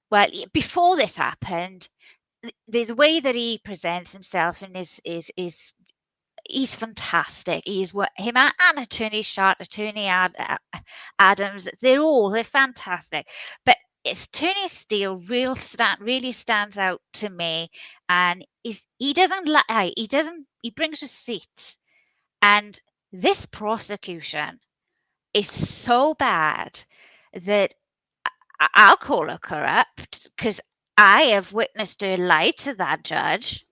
well, before this happened, the way that he presents himself and is he's fantastic. Him and Attorney Sharp, Adams. They're fantastic. But it's Attorney Steele really stands out to me, and he doesn't lie. He brings receipts, and this prosecution is so bad that I'll call her corrupt, because I have witnessed her lie to that judge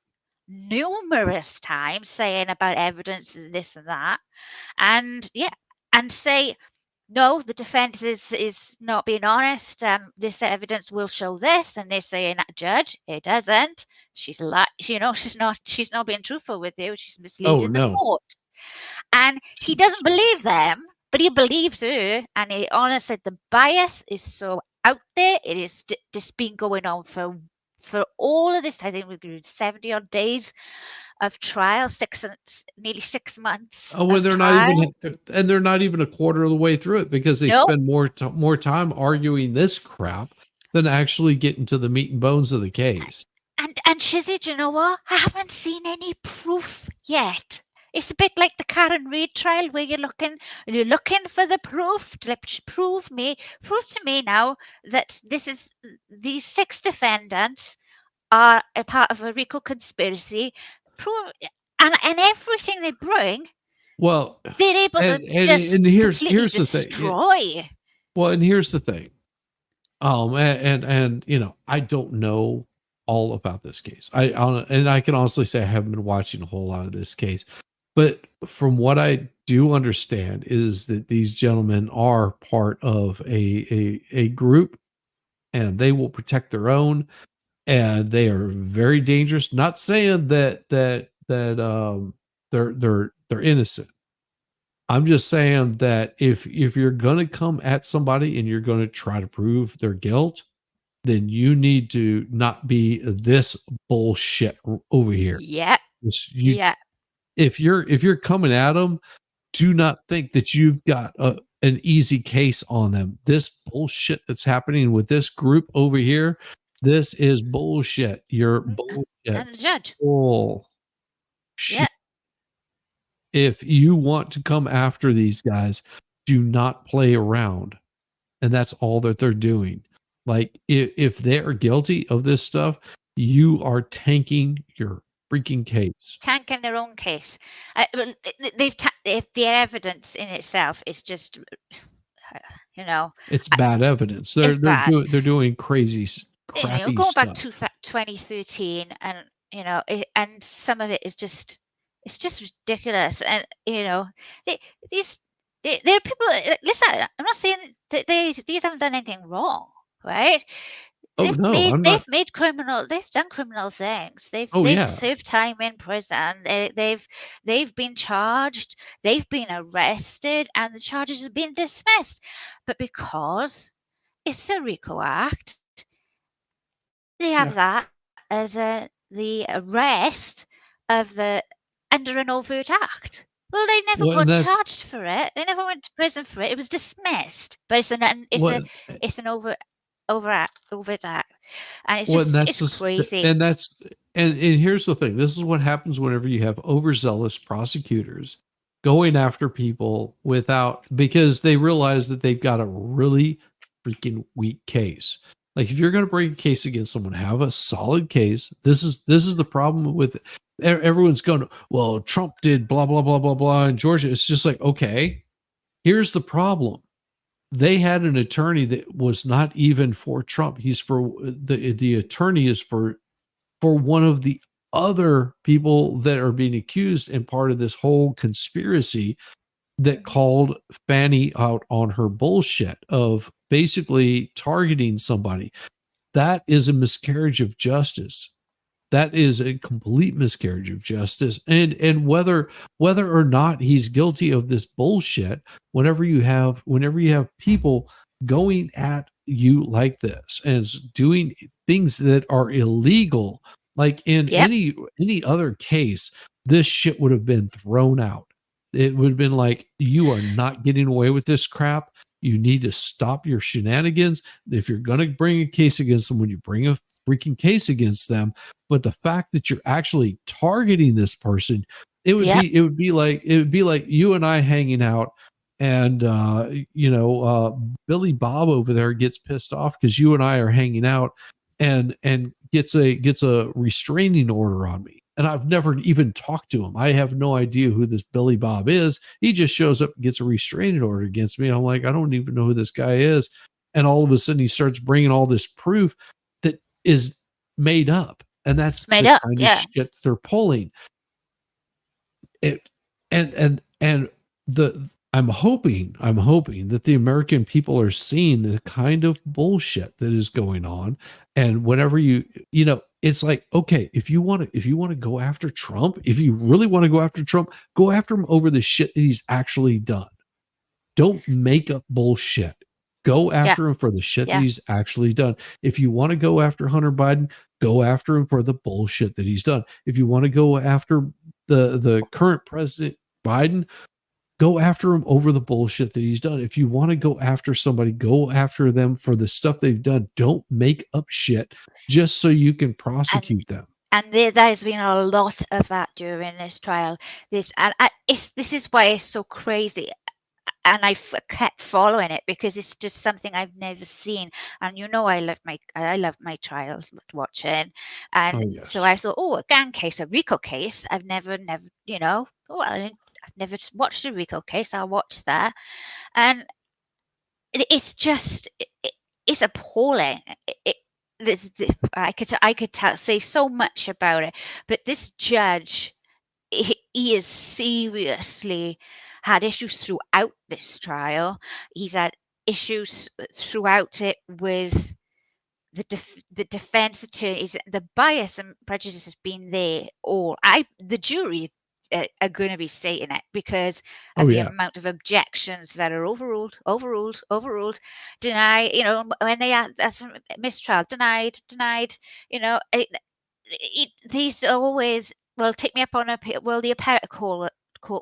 numerous times, saying about evidence and this and that, and say, no, the defense is not being honest. This evidence will show this, and they're saying, judge, it doesn't. She's she's not being truthful with you. She's misleading the court. And he doesn't believe them, but he believes her. And he honestly, the bias is so out there. It is just been going on for all of this. I think we're 70 odd days of trial, nearly 6 months. Oh, well, they're not even a quarter of the way through it, because they spend more time arguing this crap than actually getting to the meat and bones of the case. And Shizzy, do you know what? I haven't seen any proof yet. It's a bit like the Karen Reid trial, where you're looking for the proof. Prove to me now that these 6 defendants are a part of a RICO conspiracy. And everything they bring, well, they're able to and here's the thing. Destroy. Well, and here's the thing. And I don't know all about this case. I can honestly say I haven't been watching a whole lot of this case. But from what I do understand is that these gentlemen are part of a group, and they will protect their own, and they are very dangerous. Not saying that they're innocent. I'm just saying that if you're going to come at somebody and you're going to try to prove their guilt, then you need to not be this bullshit over here. Yeah. If you're coming at them, do not think that you've got an easy case on them. This bullshit that's happening with this group over here, this is bullshit. You're bullshit. And the judge. Bullshit. Yeah. If you want to come after these guys, do not play around. And that's all that they're doing. Like, if they are guilty of this stuff, you are tanking your freaking case. Tanking their own case. If the evidence in itself is just, it's bad evidence. They're doing crazy, crappy going stuff. back to 2013, and and some of it is just, it's just ridiculous. And they're people. Listen, I'm not saying that these haven't done anything wrong, right? They've done criminal things. They've served time in prison. They've been charged. They've been arrested, and the charges have been dismissed. But because it's a RICO Act, they have that as the arrest of under an overt act. Well, they never got charged for it. They never went to prison for it. It was dismissed. But it's an overt act, and it's crazy. And here's the thing. This is what happens whenever you have overzealous prosecutors going after people because they realize that they've got a really freaking weak case. Like, if you're going to bring a case against someone, have a solid case. This is the problem with it. Everyone's going, well, Trump did blah blah blah blah blah in Georgia. It's just like, okay, here's the problem. They had an attorney that was not even for Trump. He's for the attorney is for one of the other people that are being accused and part of this whole conspiracy that called Fannie out on her bullshit of basically targeting somebody. That is a miscarriage of justice. That is a complete miscarriage of justice. And whether or not he's guilty of this bullshit, whenever you have people going at you like this and doing things that are illegal, like in any other case, this shit would have been thrown out. It would have been like, you are not getting away with this crap. You need to stop your shenanigans. If you're going to bring a case against someone, you bring a freaking case against them. But the fact that you're actually targeting this person, it would be like you and I hanging out, and Billy Bob over there gets pissed off because you and I are hanging out, and gets a restraining order on me. And I've never even talked to him. I have no idea who this Billy Bob is. He just shows up and gets a restraining order against me. I'm like, I don't even know who this guy is. And all of a sudden he starts bringing all this proof that is made up. And that's made the up, kind yeah. of shit they're pulling. I'm hoping that the American people are seeing the kind of bullshit that is going on. And whenever it's like, okay, if you want to go after Trump, if you really want to go after Trump, go after him over the shit that he's actually done. Don't make up bullshit. Go after him for the shit that he's actually done. If you want to go after Hunter Biden, go after him for the bullshit that he's done. If you want to go after the current president Biden, go after him over the bullshit that he's done. If you want to go after somebody, go after them for the stuff they've done. Don't make up shit just so you can prosecute them. And there's been a lot of that during this trial. This is why it's so crazy. And I kept following it because it's just something I've never seen. And I love my trials watching. And so I thought, a gang case, a RICO case. I've never, I've never watched a RICO case. I'll watch that. And it's just, it's appalling. I could say so much about it, but this judge, he is seriously had issues throughout this trial. He's had issues throughout it with the defense attorneys. The bias and prejudice has been there. The jury are going to be stating it because of the amount of objections that are overruled, deny. When they ask mistrial, denied. These are always, well, take me up on appeal. Well, the appellate court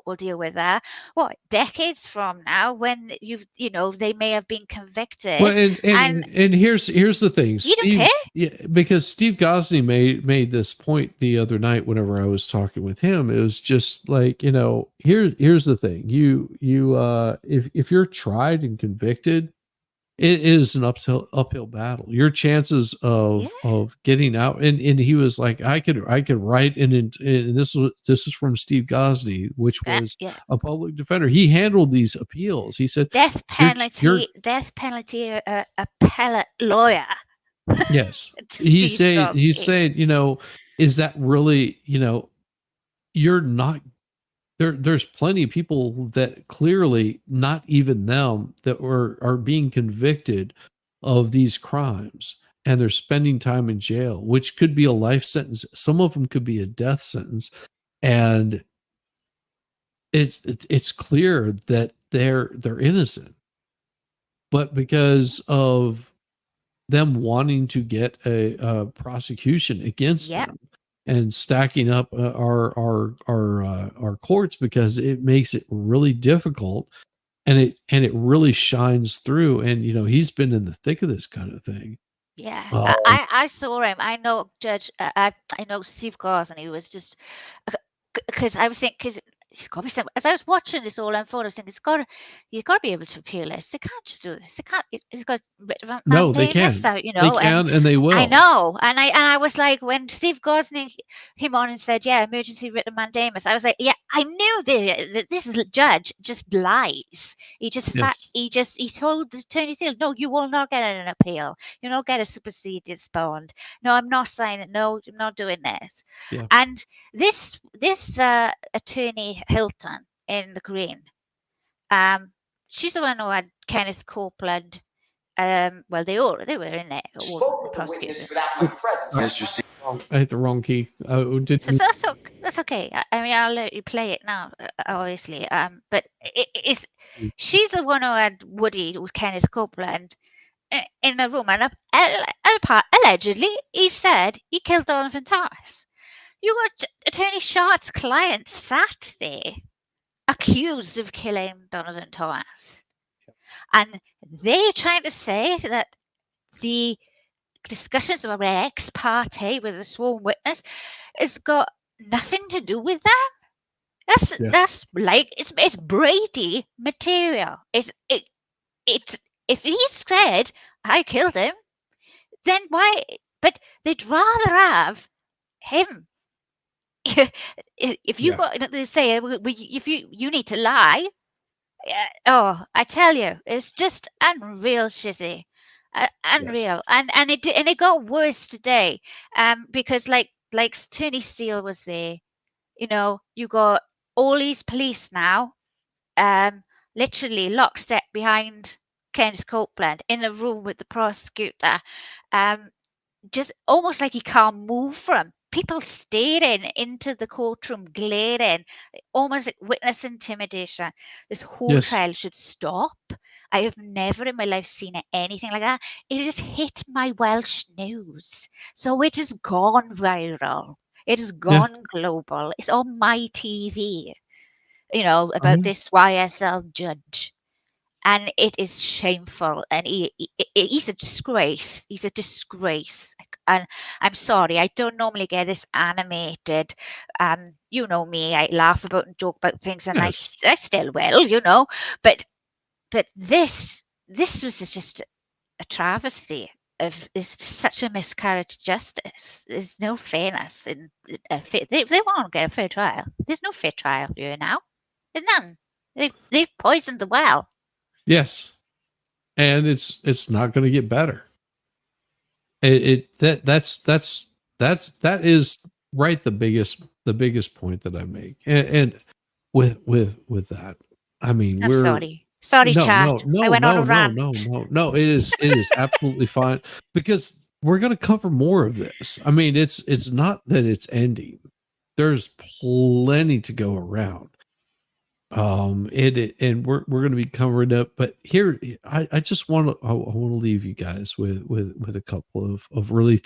will deal with that. What, decades from now, when they may have been convicted. Well, and here's the thing, Steve, because Steve Gosney made this point the other night whenever I was talking with him. It was just like, here's the thing. If you're tried and convicted, it is an uphill battle. Your chances of getting out, and he was like, I could write, and this is from Steve Gosney, which was a public defender. He handled these appeals. He said death penalty appellate lawyer. Yes, he said, is that really, you're not. There's plenty of people that clearly not even them that are being convicted of these crimes, and they're spending time in jail, which could be a life sentence. Some of them could be a death sentence, and it's clear that they're innocent, but because of them wanting to get a prosecution against them. And stacking up our courts, because it makes it really difficult, and it really shines through. And he's been in the thick of this kind of thing. Yeah, I saw him. I know Judge. I know Steve Gosney was just because I was thinking, because he's got to be something. As I was watching this all unfold, I was thinking, you've got to be able to appeal this. They can't just do this. They can't. It's got no, they can. Out, they can, and they will. I know, and I was like, when Steve Gosney came on and said, emergency writ of mandamus, I was like, I knew that this is judge just lies. He just he told the attorney general, no, you will not get an appeal. You'll not get a superseded bond. No, I'm not signing. No, I'm not doing this. Yeah. And this attorney Hilton in the Green, she's the one who had Kenneth Copeland. Well, they were in there. All the prosecutors. I hit the wrong key. That's okay. I mean, I'll let you play it now, obviously. But she's the one who had Woody, who was Kenneth Copeland, in the room, and allegedly he said he killed Donovan Thomas. You got Attorney Shart's client sat there, accused of killing Donovan Thomas. And they're trying to say that the discussions of an ex parte with a sworn witness has got nothing to do with that. That's like it's Brady material. It's if he said I killed him, then why? But they'd rather have him. If you got they say if you need to lie, oh, I tell you, it's just unreal, Shizzy. Unreal, and it got worse today, because like Tony Steele was there. You know, you got all these police now, literally lockstep behind Kenneth Copeland in a room with the prosecutor, just almost like he can't move from. People staring into the courtroom, glaring, almost like witness intimidation. This whole trial should stop. I have never in my life seen anything like that. It just hit my Welsh news. So it has gone viral. It has gone global. It's on my TV, you know, about this YSL judge. And it is shameful. And he's a disgrace. He's a disgrace. And I'm sorry, I don't normally get this animated. You know me, I laugh about and joke about things, and I still will, you know. But this was just a travesty. It's such a miscarriage of justice. There's no fairness in they won't get a fair trial. There's no fair trial here now. There's none. They've poisoned the well. Yes, and it's not going to get better. That is right. The biggest point that I make, and with that, I mean, I'm sorry, chat. I went on a rant. No. It is absolutely fine, because we're going to cover more of this. I mean, it's not that it's ending. There's plenty to go around. And we're going to be covering up, but here I just want to leave you guys with a couple of really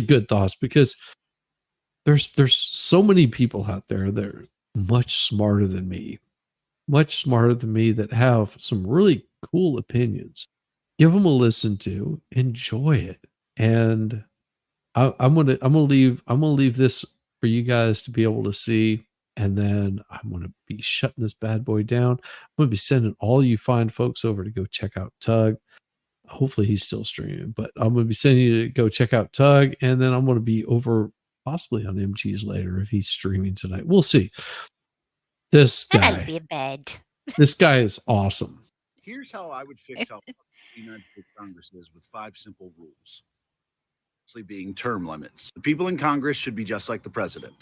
good thoughts, because there's so many people out there that are much smarter than me that have some really cool opinions. Give them a listen to, enjoy it, and I'm gonna leave this for you guys to be able to see. And then I'm going to be shutting this bad boy down. I'm going to be sending all you fine folks over to go check out Tug. Hopefully he's still streaming, but I'm going to be sending you to go check out Tug. And then I'm going to be over possibly on MG's later if he's streaming tonight. We'll see. This guy. I'll be in bed. This guy is awesome. Here's how I would fix how the United States Congress is with 5 simple rules. Mostly being term limits. The people in Congress should be just like the president.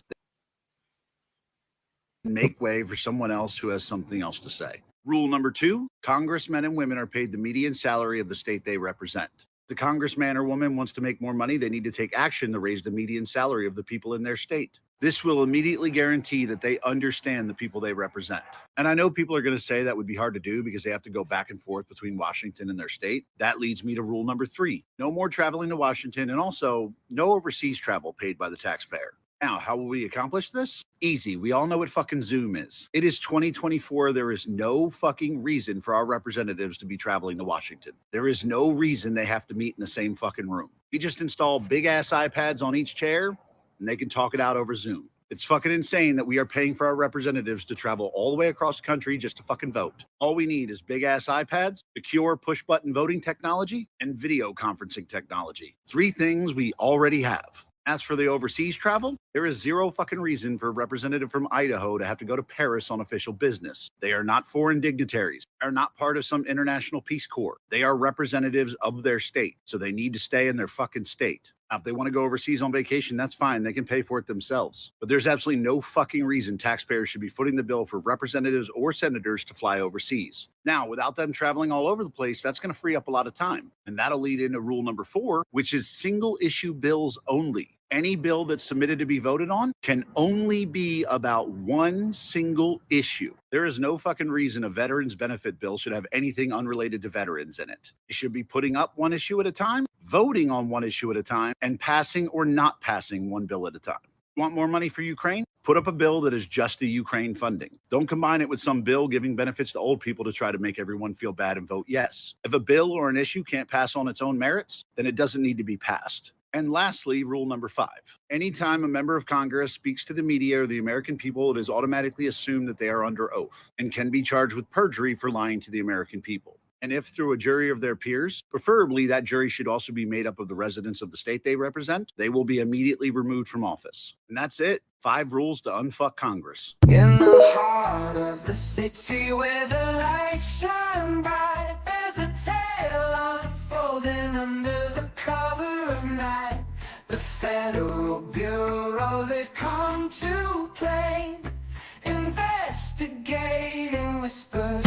Make way for someone else who has something else to say. Rule number 2, congressmen and women are paid the median salary of the state they represent. If the congressman or woman wants to make more money, they need to take action to raise the median salary of the people in their state. This will immediately guarantee that they understand the people they represent. And I know people are going to say that would be hard to do because they have to go back and forth between Washington and their state. That leads me to rule number 3. No more traveling to Washington, and also no overseas travel paid by the taxpayer. Now, how will we accomplish this? Easy. We all know what fucking Zoom is. It is 2024. There is no fucking reason for our representatives to be traveling to Washington. There is no reason they have to meet in the same fucking room. We just install big ass iPads on each chair and they can talk it out over Zoom. It's fucking insane that we are paying for our representatives to travel all the way across the country just to fucking vote. All we need is big ass iPads, secure push button voting technology, and video conferencing technology. 3 things we already have. As for the overseas travel, there is zero fucking reason for a representative from Idaho to have to go to Paris on official business. They are not foreign dignitaries. They are not part of some international Peace Corps. They are representatives of their state, so they need to stay in their fucking state. Now, if they want to go overseas on vacation, that's fine. They can pay for it themselves. But there's absolutely no fucking reason taxpayers should be footing the bill for representatives or senators to fly overseas. Now, without them traveling all over the place, that's going to free up a lot of time. And that'll lead into rule number 4, which is single issue bills only. Any bill that's submitted to be voted on can only be about one single issue. There is no fucking reason a veterans benefit bill should have anything unrelated to veterans in it. It should be putting up one issue at a time, voting on one issue at a time, and passing or not passing one bill at a time. Want more money for Ukraine? Put up a bill that is just the Ukraine funding. Don't combine it with some bill giving benefits to old people to try to make everyone feel bad and vote yes. If a bill or an issue can't pass on its own merits, then it doesn't need to be passed. And lastly, rule number 5. Anytime a member of Congress speaks to the media or the American people, it is automatically assumed that they are under oath and can be charged with perjury for lying to the American people. And if through a jury of their peers, preferably that jury should also be made up of the residents of the state they represent, they will be immediately removed from office. And that's it. 5 rules to unfuck Congress. In the heart of the city where the lights shine bright, there's a tale unfolding under the cover of night. The Federal Bureau, they've come to play, investigating whispers